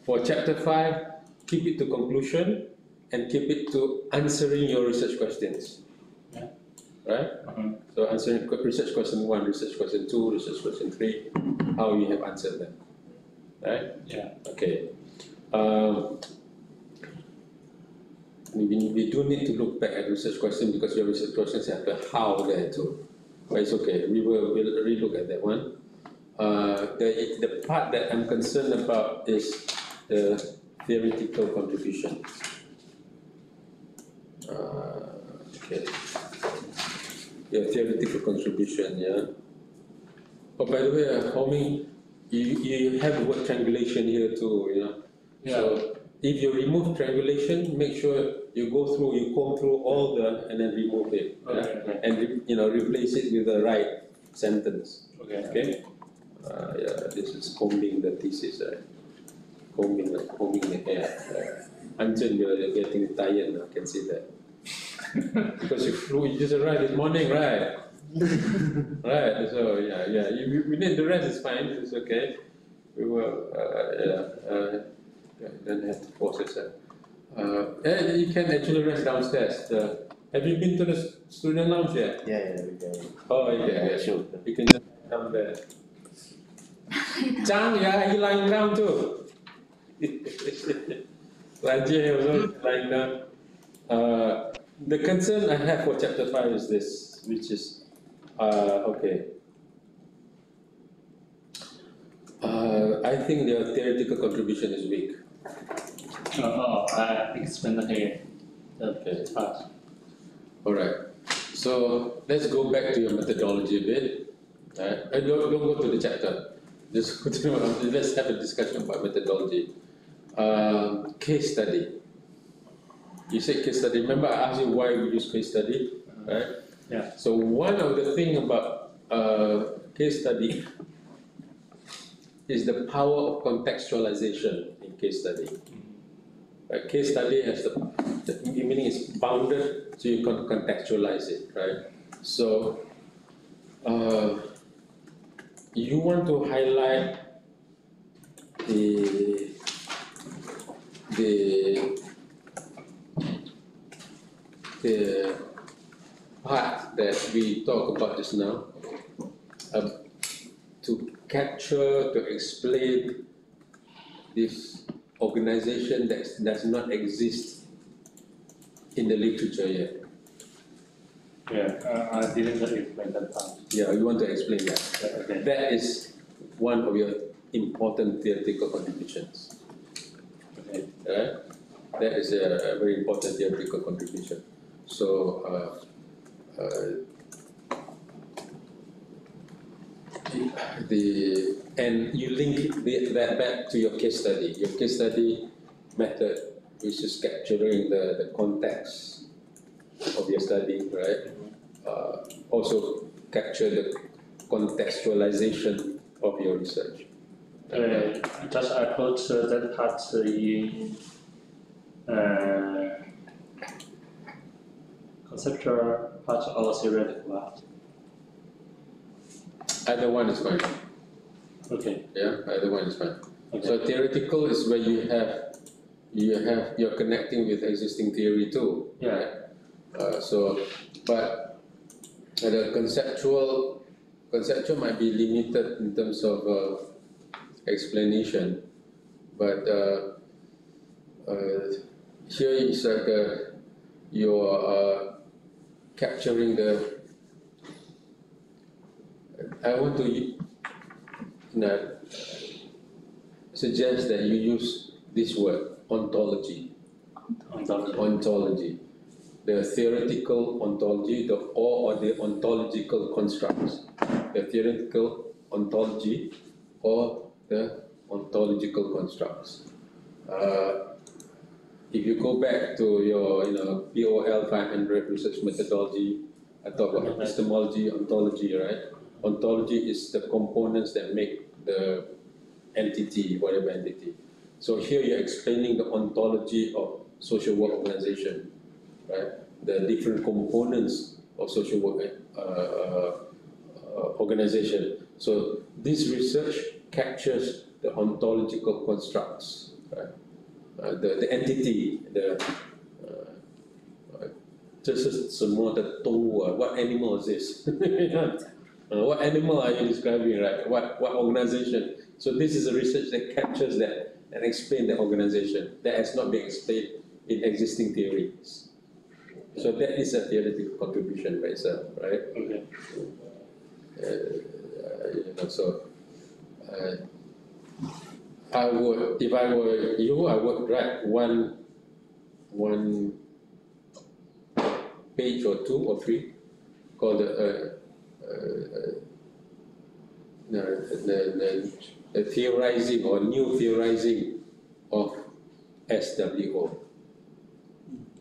Speaker 2: for chapter 5, keep it to conclusion and keep it to answering your research questions.
Speaker 3: Yeah.
Speaker 2: Right? So answering research question 1, research question 2, research question 3, how you have answered them. Right?
Speaker 3: Yeah.
Speaker 2: Okay. We do need to look back at research question because your research questions have the how there too. But it's okay. We'll relook at that one. The part that I'm concerned about is the theoretical contribution. Okay. Your theoretical contribution, yeah. Oh, by the way, Homi, you have the word triangulation here too, you know.
Speaker 3: Yeah.
Speaker 2: So if you remove triangulation, make sure you comb through all and then remove it,
Speaker 3: Okay.
Speaker 2: and replace it with the right sentence.
Speaker 3: Okay.
Speaker 2: Okay. Yeah, this is combing the thesis, combing the hair. Until you're getting tired now, I can see that. Because you just arrived this morning, right? Right. So yeah. We need the rest is fine. It's okay. We will. Don't have to process it. And you can actually rest downstairs. Have you been to the student lounge yet?
Speaker 4: Yeah, we can.
Speaker 2: Oh, yeah, sure. You can just come there. Chang, yeah, you lying down too. Rajih also lying down. The concern I have for chapter 5 is this, which is, okay. I think their theoretical contribution is weak.
Speaker 3: I explain here.
Speaker 2: Okay. All right. So let's go back to your methodology a bit. Don't go to the chapter. Just let's have a discussion about methodology. Case study. You said case study. Remember, I asked you why we use case study, right?
Speaker 3: Yeah.
Speaker 2: So one of the things about case study is the power of contextualization in case study. Right? Case study has the meaning is bounded, so you can contextualize it, right? So you want to highlight the part that we talked about just now, to capture, to explain this organization that does not exist in the literature yet.
Speaker 3: Yeah, I didn't explain that part.
Speaker 2: Yeah, you want to explain that.
Speaker 3: Okay.
Speaker 2: That is one of your important theoretical contributions.
Speaker 3: Okay.
Speaker 2: That is a very important theoretical contribution. So, and you link that back to your case study. Your case study method, which is capturing the context of your study, right? Also capture the contextualization of your research.
Speaker 3: Just I put that part in conceptual part or theoretical part.
Speaker 2: Either one is fine.
Speaker 3: Okay.
Speaker 2: Yeah, either one is fine.
Speaker 3: Okay.
Speaker 2: So theoretical is where you're connecting with existing theory too.
Speaker 3: Yeah.
Speaker 2: But the conceptual might be limited in terms of explanation, but here is like you're capturing the. I want to suggest that you use this word, ontology. Ontology. The theoretical ontology, or the ontological constructs. The theoretical ontology or the ontological constructs. If you go back to your POL 500 research methodology, I talk about epistemology, ontology, right? Ontology is the components that make the entity, whatever entity. So here you're explaining the ontology of social work organization, right? The different components of social work organization. So this research captures the ontological constructs, right? The entity, what animal is this? What animal are you describing, right? What organization? So this is a research that captures that and explains the organization that has not been explained in existing theories. So that is a theoretical contribution by itself, right?
Speaker 3: Okay.
Speaker 2: I would, if I were you, I would write one page or 2 or 3 called a theorizing or new theorizing of SWO.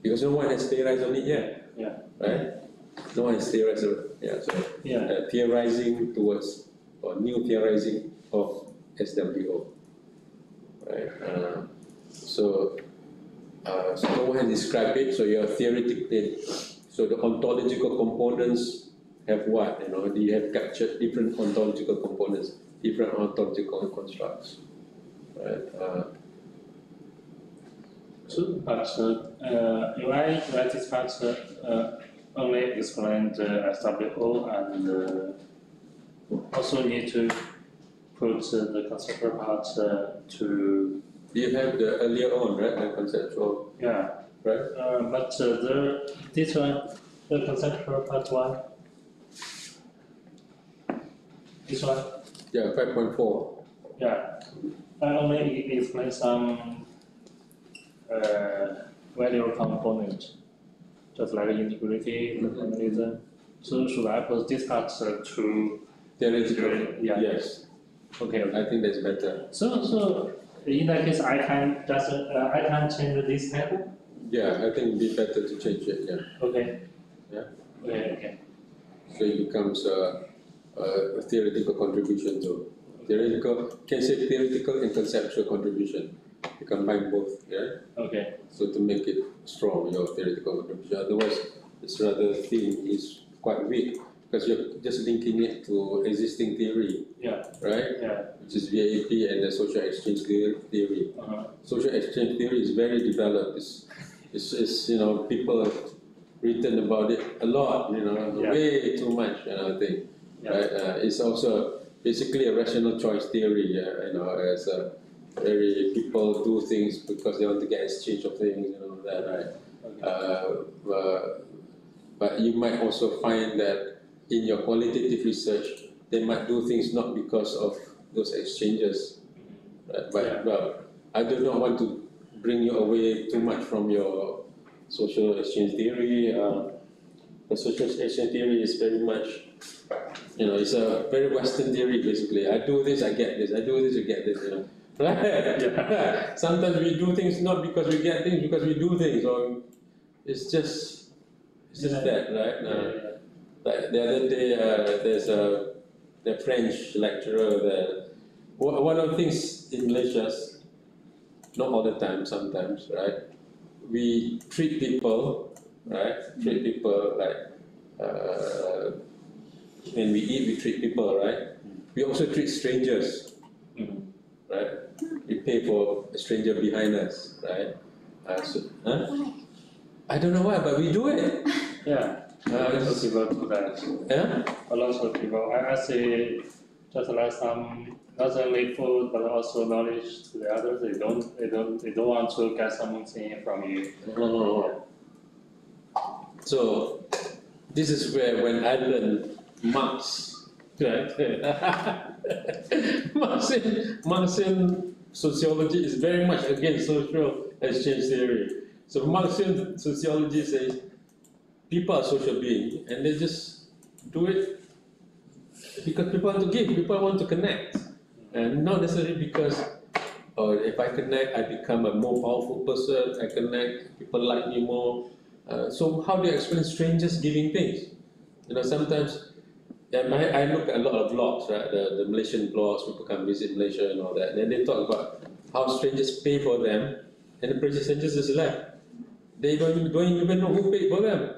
Speaker 2: Because no one has theorized on it yet,
Speaker 3: Yeah.
Speaker 2: right? No one has theorized on it. Yeah, so
Speaker 3: Yeah.
Speaker 2: theorizing towards, or new theorizing of SWO, right? So no one has described it, so you're theoretically, so the ontological components have what, you have captured different ontological components, different ontological constructs, right?
Speaker 3: But if I write this part, only explain the SWO and also need to put the conceptual part to.
Speaker 2: You have the earlier on, right? The conceptual.
Speaker 3: Yeah.
Speaker 2: Right.
Speaker 3: But this one, the conceptual part one. This one.
Speaker 2: Yeah, 5.4.
Speaker 3: Yeah. I only explain some value component, just like integrity, determinism. So should I put this part to
Speaker 2: theoretical?
Speaker 3: Yeah.
Speaker 2: Yes.
Speaker 3: Okay.
Speaker 2: I think that's better.
Speaker 3: So in that case, I can just I can change this table.
Speaker 2: Yeah, I think it'd be better to change it. Yeah.
Speaker 3: Okay.
Speaker 2: Yeah.
Speaker 3: Okay.
Speaker 2: So it becomes a theoretical contribution to theoretical. Can say theoretical and conceptual contribution. You combine both. Yeah.
Speaker 3: Okay.
Speaker 2: So to make it strong, your theoretical contribution. Otherwise, this rather theme is quite weak because you're just linking it to existing theory.
Speaker 3: Yeah.
Speaker 2: Right.
Speaker 3: Yeah.
Speaker 2: Which is VAP and the social exchange theory. Social exchange theory is very developed. It's people have written about it a lot. Way too much. I think.
Speaker 3: Yeah.
Speaker 2: Right. It's also basically a rational choice theory. As a very people do things because they want to get exchange of things, that, right?
Speaker 3: Okay.
Speaker 2: But you might also find that in your qualitative research, they might do things not because of those exchanges, right? But well, I do not want to bring you away too much from your social exchange theory. The social exchange theory is very much, it's a very Western theory basically. I do this, I get this. I do this, I get this. Right? Yeah. Sometimes we do things not because we get things, because we do things, or it's just that, right? Like the other day, there's the French lecturer there. One of the things in Malaysia, not all the time, sometimes, right? We treat people, right? Treat people like when we eat, we treat people, right? We also treat strangers, right? We pay for a stranger behind us, right? I don't know why, but we do it.
Speaker 3: Yeah. A lot of people do that.
Speaker 2: Yeah?
Speaker 3: A lot of people. I see just like some not only food but also knowledge to the others. They don't want to get something from you.
Speaker 2: So this is where when I learned Marx, right? Marxian sociology is very much against social exchange theory. So Marxian sociology says people are social beings and they just do it because people want to give, people want to connect. And not necessarily because, if I connect, I become a more powerful person, I connect, people like me more. So how do you explain strangers giving things? Sometimes, I look at a lot of blogs, right? The Malaysian blogs, people come visit Malaysia and all that. And then they talk about how strangers pay for them and the strangers just left. They don't even know who paid for them.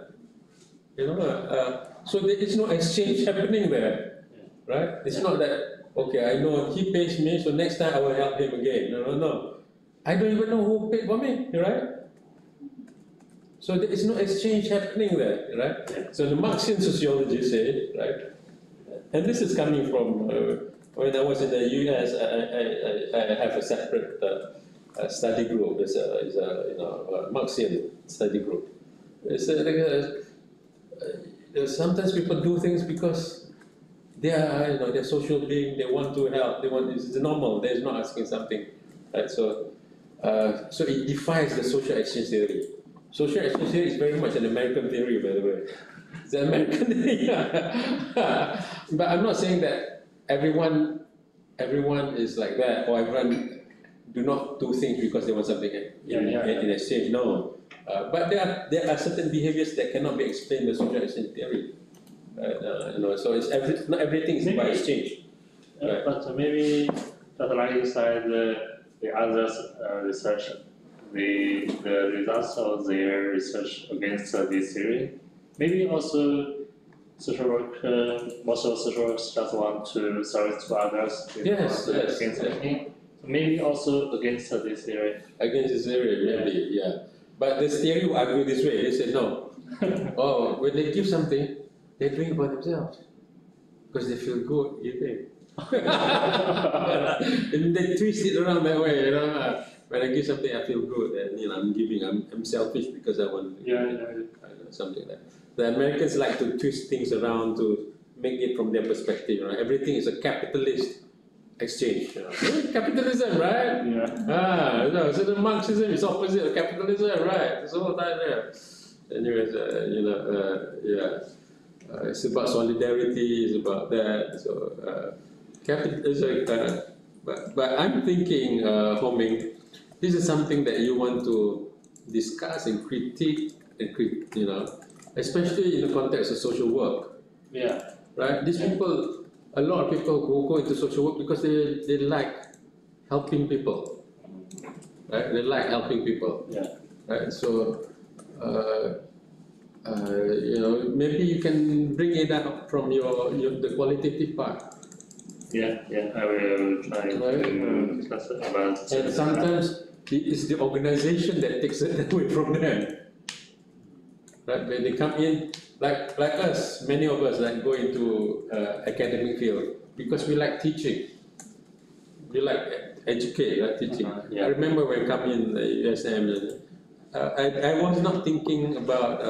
Speaker 2: So there is no exchange happening there, right? It's not that, okay, I know he pays me, so next time I will help him again. No. I don't even know who paid for me, right? So there is no exchange happening there, right? So the Marxian sociology say, right? And this is coming from when I was in the US. I have a separate study group. It's a Marxian study group. It's sometimes people do things because they are, they're social beings. They want to help. It's normal. They're not asking something, right? So it defies the social exchange theory. Social exchange theory is very much an American theory, by the way. It's an American theory. But I'm not saying that everyone everyone is like that, or everyone do not do things because they want something in exchange. No, but there are certain behaviors that cannot be explained by social exchange theory. So it's not everything is about exchange.
Speaker 3: But maybe, just like you said, the others research, the results of their research against this theory. Maybe also social work, most of social workers just want to serve to others.
Speaker 2: Yes.
Speaker 3: Maybe also against this theory.
Speaker 2: Against this theory, maybe, yeah. But this theory will argue this way. They say no. When they give something, they're doing it for themselves because they feel good giving. And they twist it around that way, When I give something, I feel good, and I'm giving. I'm selfish because I want. Something like that. The Americans like to twist things around to make it from their perspective. Everything is a capitalist exchange. Capitalism, right? Yeah. So the Marxism is opposite of capitalism, right? It's all that there. Anyways, it's about solidarity. It's about that. So capitalism. But I'm thinking, Homing, this is something that you want to discuss and critique, especially in the context of social work.
Speaker 3: Yeah.
Speaker 2: Right? These people, a lot of people who go into social work because they like helping people. Right? They like helping people.
Speaker 3: Yeah.
Speaker 2: Right? So, maybe you can bring it up from the qualitative part.
Speaker 3: Yeah, I will try to discuss about.
Speaker 2: And sometimes it's the organization that takes it away from them. Right? When they come in, like us, many of us go into academic field because we like teaching. We like educate, like teaching. I remember when I come in USM, I was not thinking about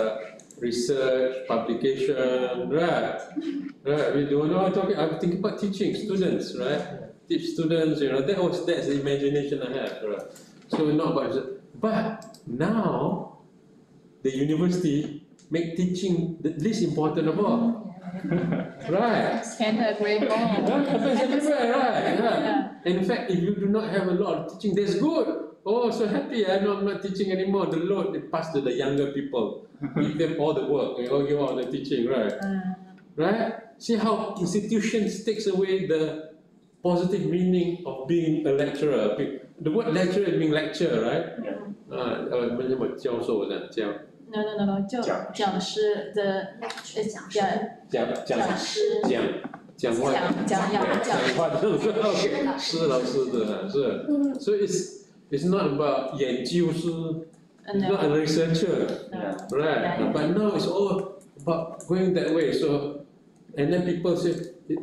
Speaker 2: research, publication, right? We don't know. I'm thinking about teaching students, right? Teach students, that's the imagination I have, right? So not about research. But now, the university make teaching the least important of all. Right?
Speaker 5: Can't agree more.
Speaker 2: Happens everywhere, right? Yeah. In fact, if you do not have a lot of teaching, that's good. Oh, so happy, I know I'm not teaching anymore. The load they pass to the younger people. Give them all the work, give all the teaching, right? Right? See how institutions takes away the positive meaning of being a lecturer. The word lecturer is being lecture, right? Yeah. 教授的教。
Speaker 5: No. 讲师的讲师
Speaker 2: 讲话就是OK，是老师的是。So it's not about 研究师 it's not a researcher, right? But now it's all about going that way. So, and then people say,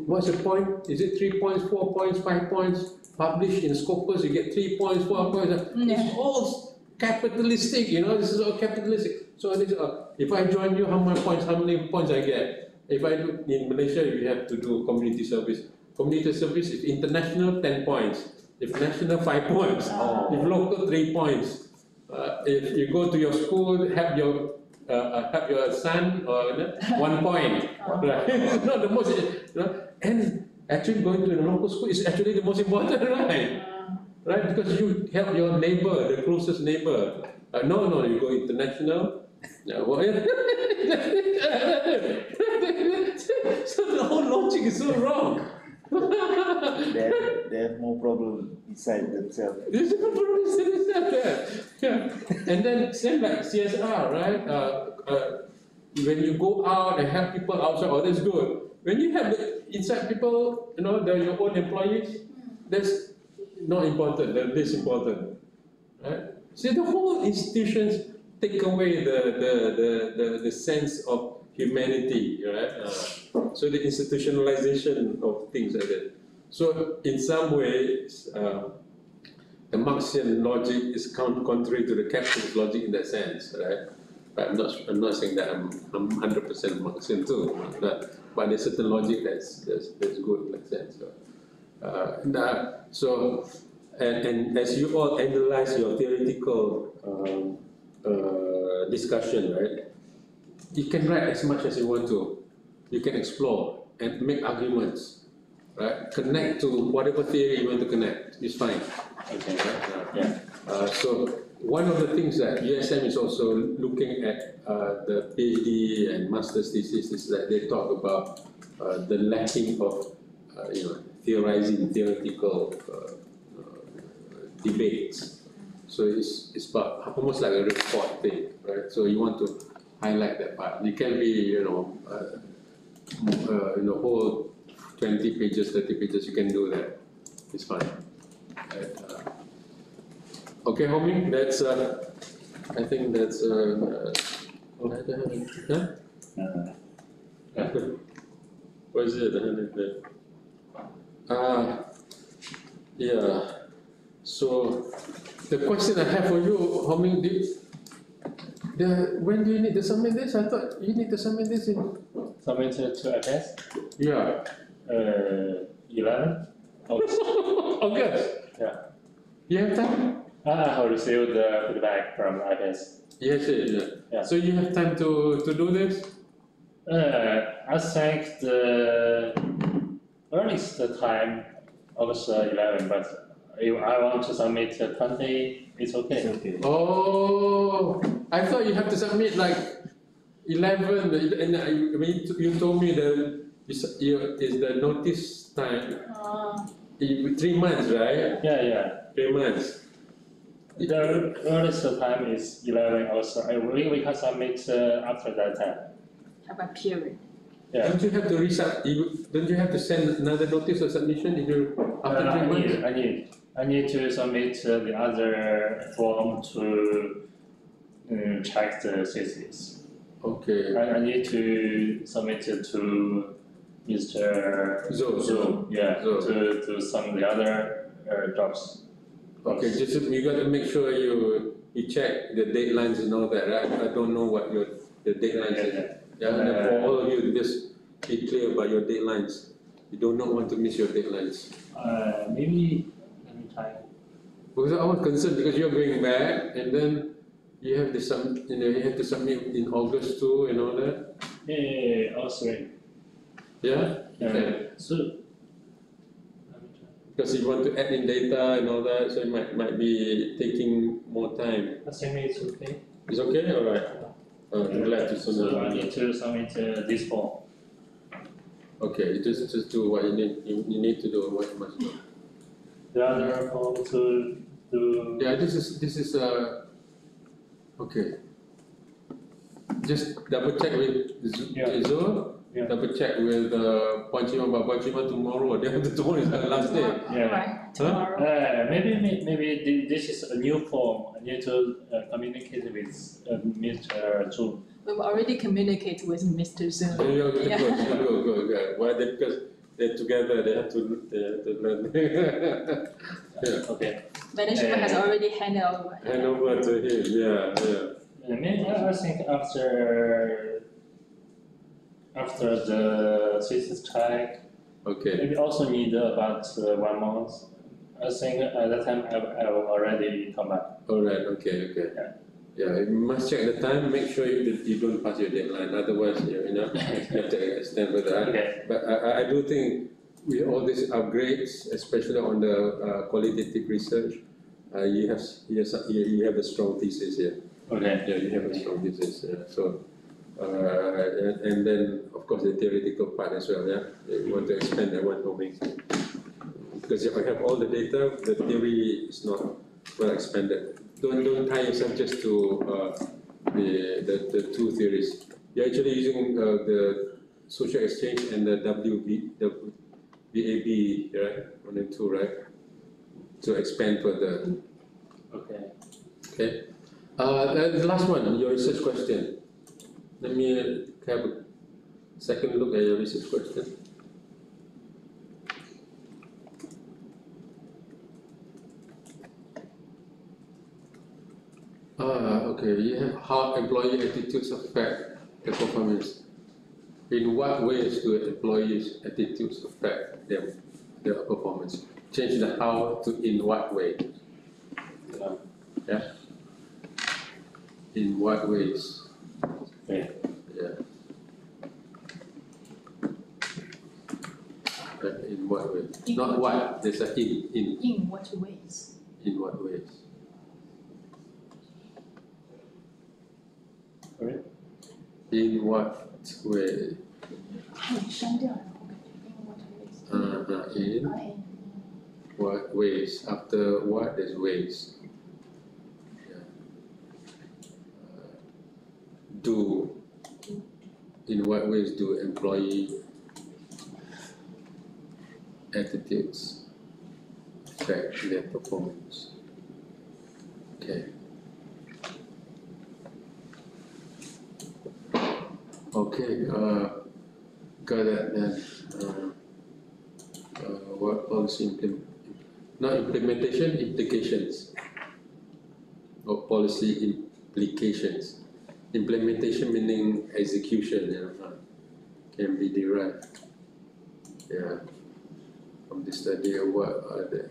Speaker 2: what's the point? Is it 3 points, 4 points, 5 points? Published in Scopus, you get 3 points, 4 points. It's all capitalistic, this is all capitalistic. So if I join you, how many points I get? If I do in Malaysia, you have to do community service. Community service is international 10 points. If national 5 points. If local 3 points. If you go to your school, have your son 1 point. Right? It's not the most, and actually going to the local school is actually the most important, right? Right? Because you help your neighbor, the closest neighbor. No, you go international. So the whole logic is so wrong.
Speaker 6: They have more problem inside themselves.
Speaker 2: There's no problem inside themselves. Yeah. And then same like CSR, right? When you go out and help people outside, that's good. When you have the inside people, they're your own employees, that's not important, they're less important. Right? See, the whole institutions take away the sense of humanity, right? So the institutionalization of things like that. So in some ways, the Marxian logic is contrary to the capitalist logic in that sense, right? But I'm not saying that I'm 100% Marxian too, but there's certain logic that's good in that sense. So, and as you all analyze your theoretical discussion, right? You can write as much as you want to. You can explore and make arguments. right? Connect to whatever theory you want to connect. It's fine.
Speaker 3: Okay.
Speaker 2: Right? So one of the things that USM is also looking at the PhD and master's thesis is that they talk about the lacking of theorizing theoretical debates. So it's about almost like a report thing, right? So you want to highlight that part. It can be whole 20 pages, 30 pages. You can do that. It's fine. Right? Okay, Homi, that's I think that's what is it? Yeah. So the question I have for you, Homi, when do you need to submit this? I thought you need to submit this in.
Speaker 3: Submit to FS?
Speaker 2: Yeah.
Speaker 3: 11 August.
Speaker 2: August.
Speaker 3: Yeah.
Speaker 2: You have time?
Speaker 3: I have received the feedback from IPS.
Speaker 2: Yes,
Speaker 3: Yeah.
Speaker 2: So you have time to do this?
Speaker 3: I think the earliest time August 11, but if I want to submit 20, it's okay.
Speaker 2: Oh, I thought you have to submit like 11, and I mean, you told me that is the notice time 3 months, right?
Speaker 3: Yeah.
Speaker 2: 3 months.
Speaker 3: The earliest time is 11 also. We can submit after that time.
Speaker 5: Have a period.
Speaker 3: Yeah.
Speaker 2: Don't you have to don't you have to send another notice of submission after 3 months?
Speaker 3: I need to submit the other form to check the thesis.
Speaker 2: Okay.
Speaker 3: I need to submit it to Mr.
Speaker 2: Zhou.
Speaker 3: Yeah,
Speaker 2: Zhou.
Speaker 3: to do some of the other jobs.
Speaker 2: Okay, just you got to make sure you check the deadlines and all that, right? I don't know what the deadlines is. Yeah, for all of you, just be clear about your deadlines. You do not want to miss your deadlines.
Speaker 3: Maybe let me try.
Speaker 2: Because I was concerned because you're going back and then you have to submit in August too and all that.
Speaker 3: Yeah, also.
Speaker 2: Yeah. Okay.
Speaker 3: So.
Speaker 2: Because you want to add in data and all that, so it might be taking more time.
Speaker 3: I think it's okay.
Speaker 2: It's okay? All right. I'm glad to know.
Speaker 3: So I need to submit this form.
Speaker 2: Okay, just do what you need. You need to do what you must do.
Speaker 3: The other form to do.
Speaker 2: Yeah, this is okay. Just double check with Zul.
Speaker 3: Yeah.
Speaker 2: Double check with Puan Chiman, but Puan Chiman tomorrow. Tomorrow is the last day.
Speaker 3: Yeah.
Speaker 5: Right. Tomorrow.
Speaker 3: Maybe this is a new form. I need to communicate with Mr. Zhu.
Speaker 5: We've already communicated with Mr. Zhou.
Speaker 2: Yeah. Good. Why? Because they're together. They have to learn. Yeah.
Speaker 3: Okay.
Speaker 5: Management has already handed over.
Speaker 2: Hand over to him. Yeah.
Speaker 3: Maybe I think after the thesis check,
Speaker 2: Okay.
Speaker 3: maybe also need about 1 month. I think at that time I will already come back.
Speaker 2: All right. Okay. Yeah, you must check the time. Make sure you don't pass your deadline. Otherwise, you have to extend further.
Speaker 3: Okay.
Speaker 2: But I do think with all these upgrades, especially on the qualitative research, you have a strong thesis here.
Speaker 3: Okay.
Speaker 2: Yeah, you have a strong thesis. Yeah. So. And then, of course, the theoretical part as well. Yeah, you want to expand that one domain because if I have all the data, the theory is not well expanded. Don't tie yourself just to the two theories. You're actually using the social exchange and the VAB, right? 1 and 2, right? To expand further. Okay. The last one, your research question. Let me have a second look at your research question. Okay, you have how employee attitudes affect their performance. In what ways do employees' attitudes affect their performance? Change the how to in what way. Yeah. In what ways?
Speaker 3: Okay.
Speaker 2: Yeah. In what way? Not what. There's a in.
Speaker 5: In what ways?
Speaker 2: In what ways?
Speaker 3: Sorry?
Speaker 2: In what way?
Speaker 5: 删掉了，我感觉 in what ways？
Speaker 2: In what ways? After what, there's ways. Yeah. Do. In what ways do employee attitudes affect their performance? Okay. Okay, got that then. What policy not implementation, implications. Or policy implications. Implementation meaning execution, can be derived. Yeah. From the study of the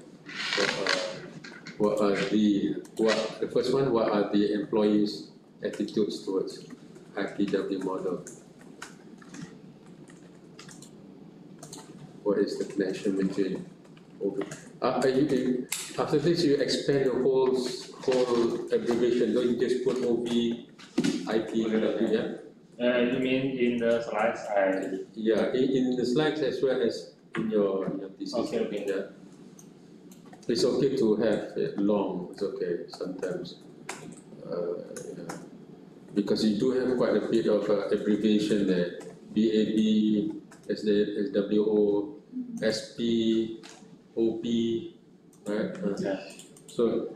Speaker 2: first one, what are the employees' attitudes towards IPW model? What is the connection between after this you expand the whole abbreviation, don't you just put OV, IPW, yeah?
Speaker 3: You mean in the slides?
Speaker 2: Yeah, in the slides as well as in your thesis.
Speaker 3: Okay.
Speaker 2: Yeah. It's okay to have it long, it's okay sometimes. Yeah. Because you do have quite a bit of abbreviation there. BAB, SWO, SP, OP, right? So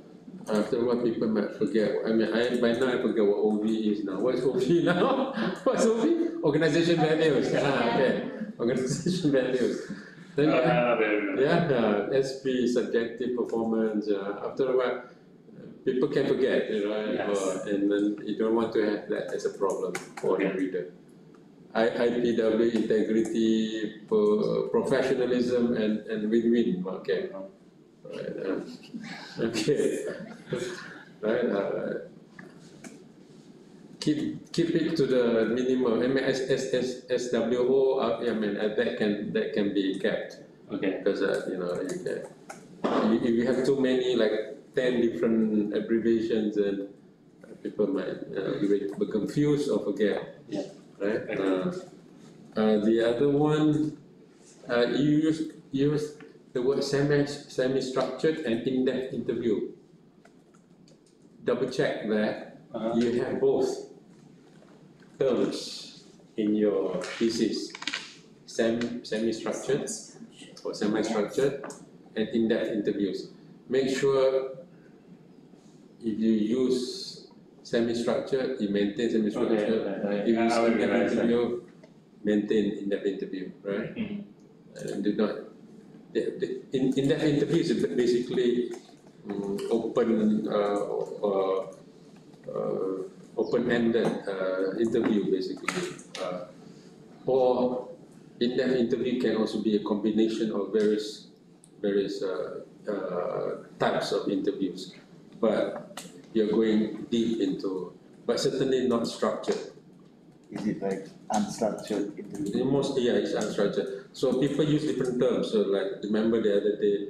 Speaker 2: after what people might forget, I mean, by now I forget what OV is now. What's OV now? What's OV? Organization values. Okay. Organization values. Then SP, subjective performance. After a while, people can forget,
Speaker 3: Yes.
Speaker 2: And then you don't want to have that as a problem for the reader. IPW, integrity, professionalism, and win-win. Okay. Right. Okay. Right. Keep it to the minimum. I mean, SWO. I mean, that can be kept.
Speaker 3: Okay.
Speaker 2: Because if you have too many, like 10 different abbreviations, and people might be confused or forget.
Speaker 3: Yeah.
Speaker 2: Right. The other one, you use the word semi-structured and in-depth interview. Double check that you have both terms in your thesis, semi-structured or semi-structured and in-depth interviews. Make sure if you use semi-structured, you maintain semi-structured. If you use in-depth interview, maintain in-depth interview, right? And do not. In-depth interview is basically open-ended interview, basically. Or in-depth interview can also be a combination of various types of interviews, but you're going deep into, but certainly not structured.
Speaker 6: Is it like unstructured interview?
Speaker 2: Mostly, it's unstructured. So people use different terms. So, like, remember the other day,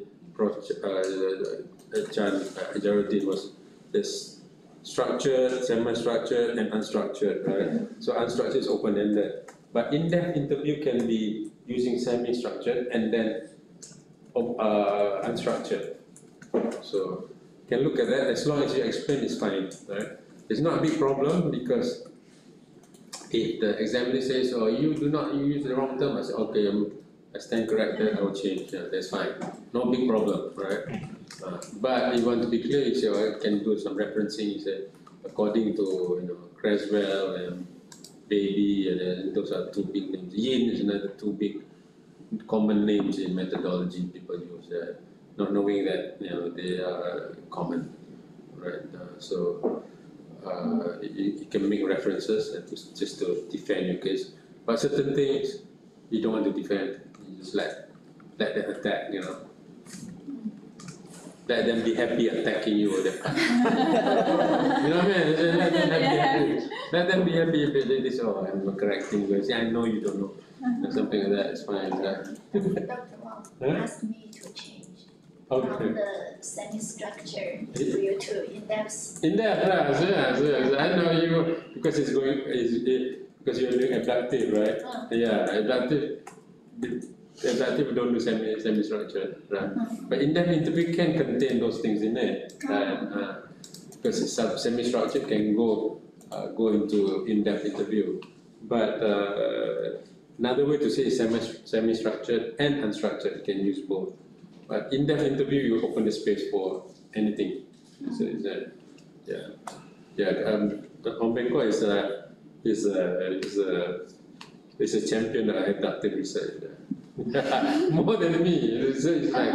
Speaker 2: Jaruddin was this structured, semi-structured, and unstructured, right? So unstructured is open-ended. But in-depth interview can be using semi-structured and then unstructured. So you can look at that. As long as you explain, it's fine, right? It's not a big problem, because if the examiner says, "Oh, you use the wrong term," I say, "Okay, I stand corrected. I will change." That's fine. No big problem, right? But you want to be clear. You say, "I can do some referencing." You say, according to Creswell and Baby, and those are two big names. Yin is another two big common names in methodology people use, not knowing that they are common, right? You can make references and just to defend your case, but certain things you don't want to defend. You just let them attack, Let them be happy attacking you or that. You know what I mean? Let them be happy if they say, "Oh, I'm correcting you." I say, "I know you don't know." or something like that. It's fine.
Speaker 7: Dr. Wang asked me to change from the semi-structure for you to in-depth.
Speaker 2: In-depth, yes. I know you because it's going. Because you're doing adaptive, right? Yeah, adaptive. Adaptive don't do semi-structure, right? But in-depth interview can contain those things in it, right? Because semi-structured can go into in-depth interview. But another way to say is semi-structured and unstructured. You can use both. But in-depth interview, you open the space for anything. So is that, Hong Bengko is a champion of adaptive research. More than me. It's like,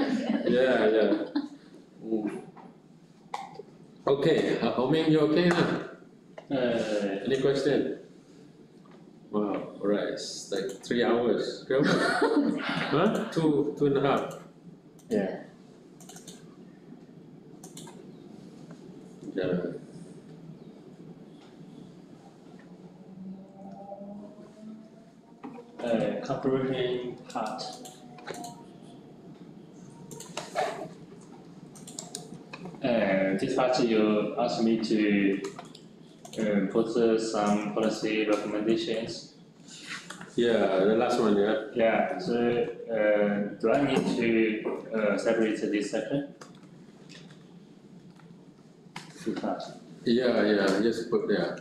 Speaker 2: Okay, Homing, you okay now? Any question? Wow, alright, it's like 3 hours. 3 hours? Huh? 2.5.
Speaker 6: Yeah.
Speaker 3: Comprehension part. This part you asked me to put some policy recommendations.
Speaker 2: Yeah, the last one, yeah.
Speaker 3: Yeah, so do I need to separate this section? Two parts.
Speaker 2: Yeah, just put there.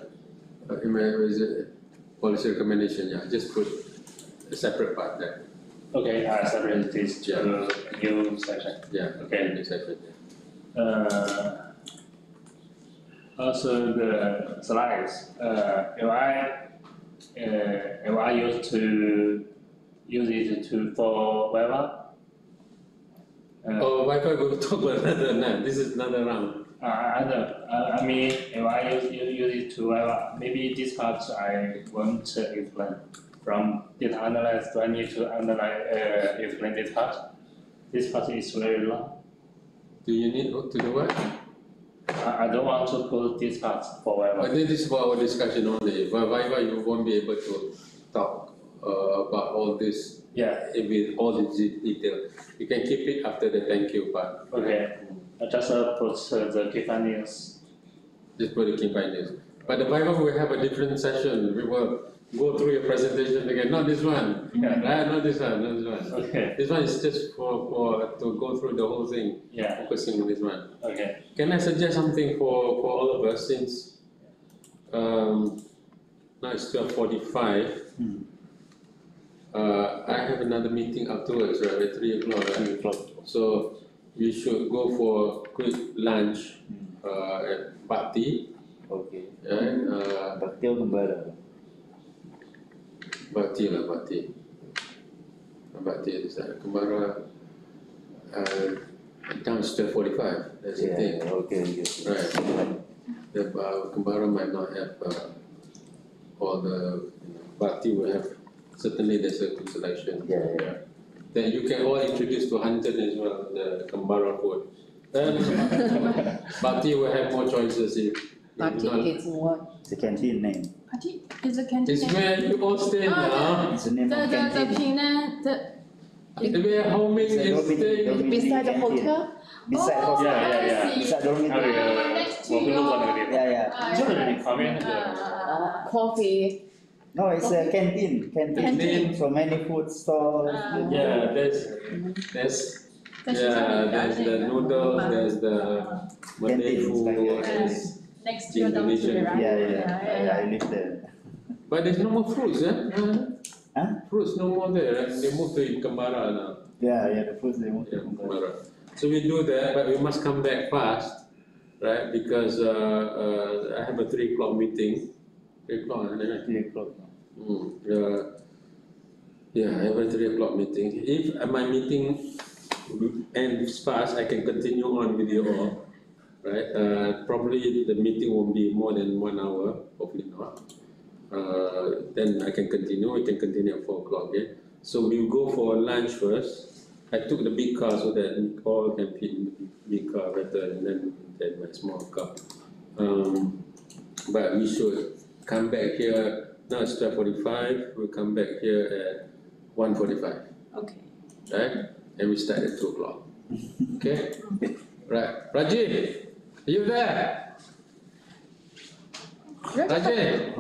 Speaker 2: Is it policy recommendation? Yeah, just put a separate part there.
Speaker 3: Okay, I separate this to new section.
Speaker 2: Yeah,
Speaker 3: okay.
Speaker 2: New section.
Speaker 3: Also the slides. If I used to use it for Viva.
Speaker 2: Wi-Fi will talk about another. No, this is another round.
Speaker 3: I mean, if I use it to Viva, maybe this part I won't explain. From data analysis, do I need to explain this part? This part is very long.
Speaker 2: Do you need to do what?
Speaker 3: I don't want to put this part for Viva.
Speaker 2: But this is for our discussion only. For Viva, you won't be able to talk about all this with all the detail. You can keep it after the thank you part.
Speaker 3: Okay. I just put the key findings.
Speaker 2: Just put the key findings. But the Viva will have a different session. We will go through your presentation again. Not this one. Right? Not this one. Not this one.
Speaker 3: Okay.
Speaker 2: This one is just for to go through the whole thing.
Speaker 3: Yeah.
Speaker 2: Focusing on this one.
Speaker 3: Okay.
Speaker 2: Can I suggest something for all of us since now it's 12:45. I have another meeting afterwards, right? At 3 o'clock. Right?
Speaker 6: 3 o'clock.
Speaker 2: So we should go for quick lunch at Bakti.
Speaker 6: Okay.
Speaker 2: Bakti
Speaker 6: or Kembara?
Speaker 2: Bakti lah, Bakti. Bakti is Kembara. Down is 12:45. That's the thing.
Speaker 6: Okay.
Speaker 2: Right. The Kembara might not have all the. Bakti will have. Certainly, there's a good selection.
Speaker 6: Yeah.
Speaker 2: Then you can all introduce to Hanif as well, the Kembara food. Then Bakti will have more choices if.
Speaker 9: Bakti is what?
Speaker 6: It's a canteen name.
Speaker 5: Bakti is a canteen.
Speaker 2: It's where you all stay now.
Speaker 6: It's the name of canteen.
Speaker 5: The Penang,
Speaker 2: Where Homing is staying.
Speaker 9: Beside the hotel?
Speaker 6: Beside hotel.
Speaker 3: Yeah.
Speaker 6: Beside dormitory.
Speaker 5: next to your.
Speaker 6: Yeah.
Speaker 3: 就是你旁边那个
Speaker 9: Coffee.
Speaker 6: No, it's a canteen. Canteen. So many food stalls.
Speaker 2: Yeah, there's the noodles, there's the Malay food, there's
Speaker 5: next to your dormitory, right?
Speaker 6: Yeah, I live there.
Speaker 2: But there's no more fruits,
Speaker 6: Huh?
Speaker 2: Fruits no more there, right? They moved to Kembara now.
Speaker 6: Yeah, the fruits they moved to
Speaker 2: Kembara. So we do that, but we must come back fast, right? Because I have a 3 o'clock meeting. 3 o'clock, right?
Speaker 6: 3 o'clock.
Speaker 2: I have a 3 o'clock meeting. If my meeting ends fast, I can continue on with you all, right? Probably the meeting won't be more than 1 hour, hopefully not. Then I can continue. We can continue at 4 o'clock. Okay. So we'll go for lunch first. I took the big car so that all can fit in the big car better than my small car. But we should come back here. Now it's 12:45. We'll come back here at 1:45.
Speaker 5: Okay.
Speaker 2: Right? And we start at 2 o'clock. Okay? Right. Rajih, are you there? Rajih,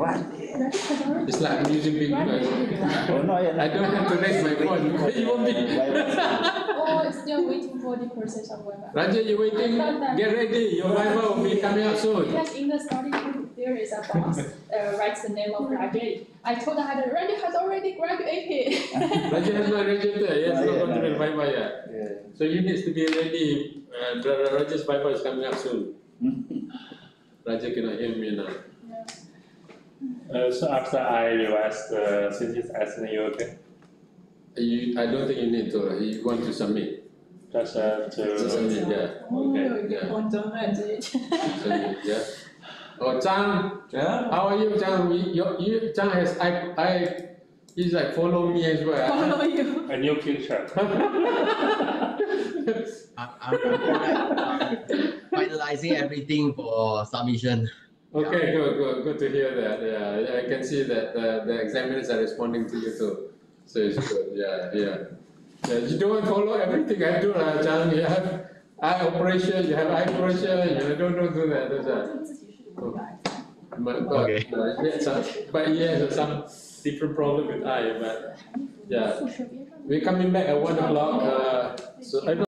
Speaker 2: it's like I'm using big words.
Speaker 6: Oh, no, yeah,
Speaker 2: I don't have to raise my phone. You won't be.
Speaker 5: Oh, it's still waiting for the process of Weber.
Speaker 2: Rajih, you waiting? Get ready. Your Bible will be coming out soon.
Speaker 5: Because in the starting there is a box writes the name of Rajih. I told her that Rajih has already graduated.
Speaker 2: Rajih has not registered. He has not gone to the Bible yet.
Speaker 6: Yeah.
Speaker 2: So you need to be ready. Rajih's Bible is coming out soon. Rajih cannot hear me now.
Speaker 3: So after I revise the thesis, I send you, okay?
Speaker 2: I don't think you need to. You want to submit.
Speaker 3: Just
Speaker 2: To submit, yeah.
Speaker 5: Okay.
Speaker 2: Submit, yeah. Oh, Zhang, how are you, Zhang? Zhang has he's like follow me as well.
Speaker 5: Follow you.
Speaker 3: a new picture.
Speaker 10: I'm finalizing everything for submission.
Speaker 2: Okay, good to hear that. Yeah, I can see that the examiners are responding to you too. So it's good. Yeah. You don't follow everything I do, Zhang. You have eye operation, you have eye pressure. Don't do that. That's
Speaker 10: Okay.
Speaker 2: But he has some different problem with eye. But yeah, we're coming back at 1 o'clock. So I don't.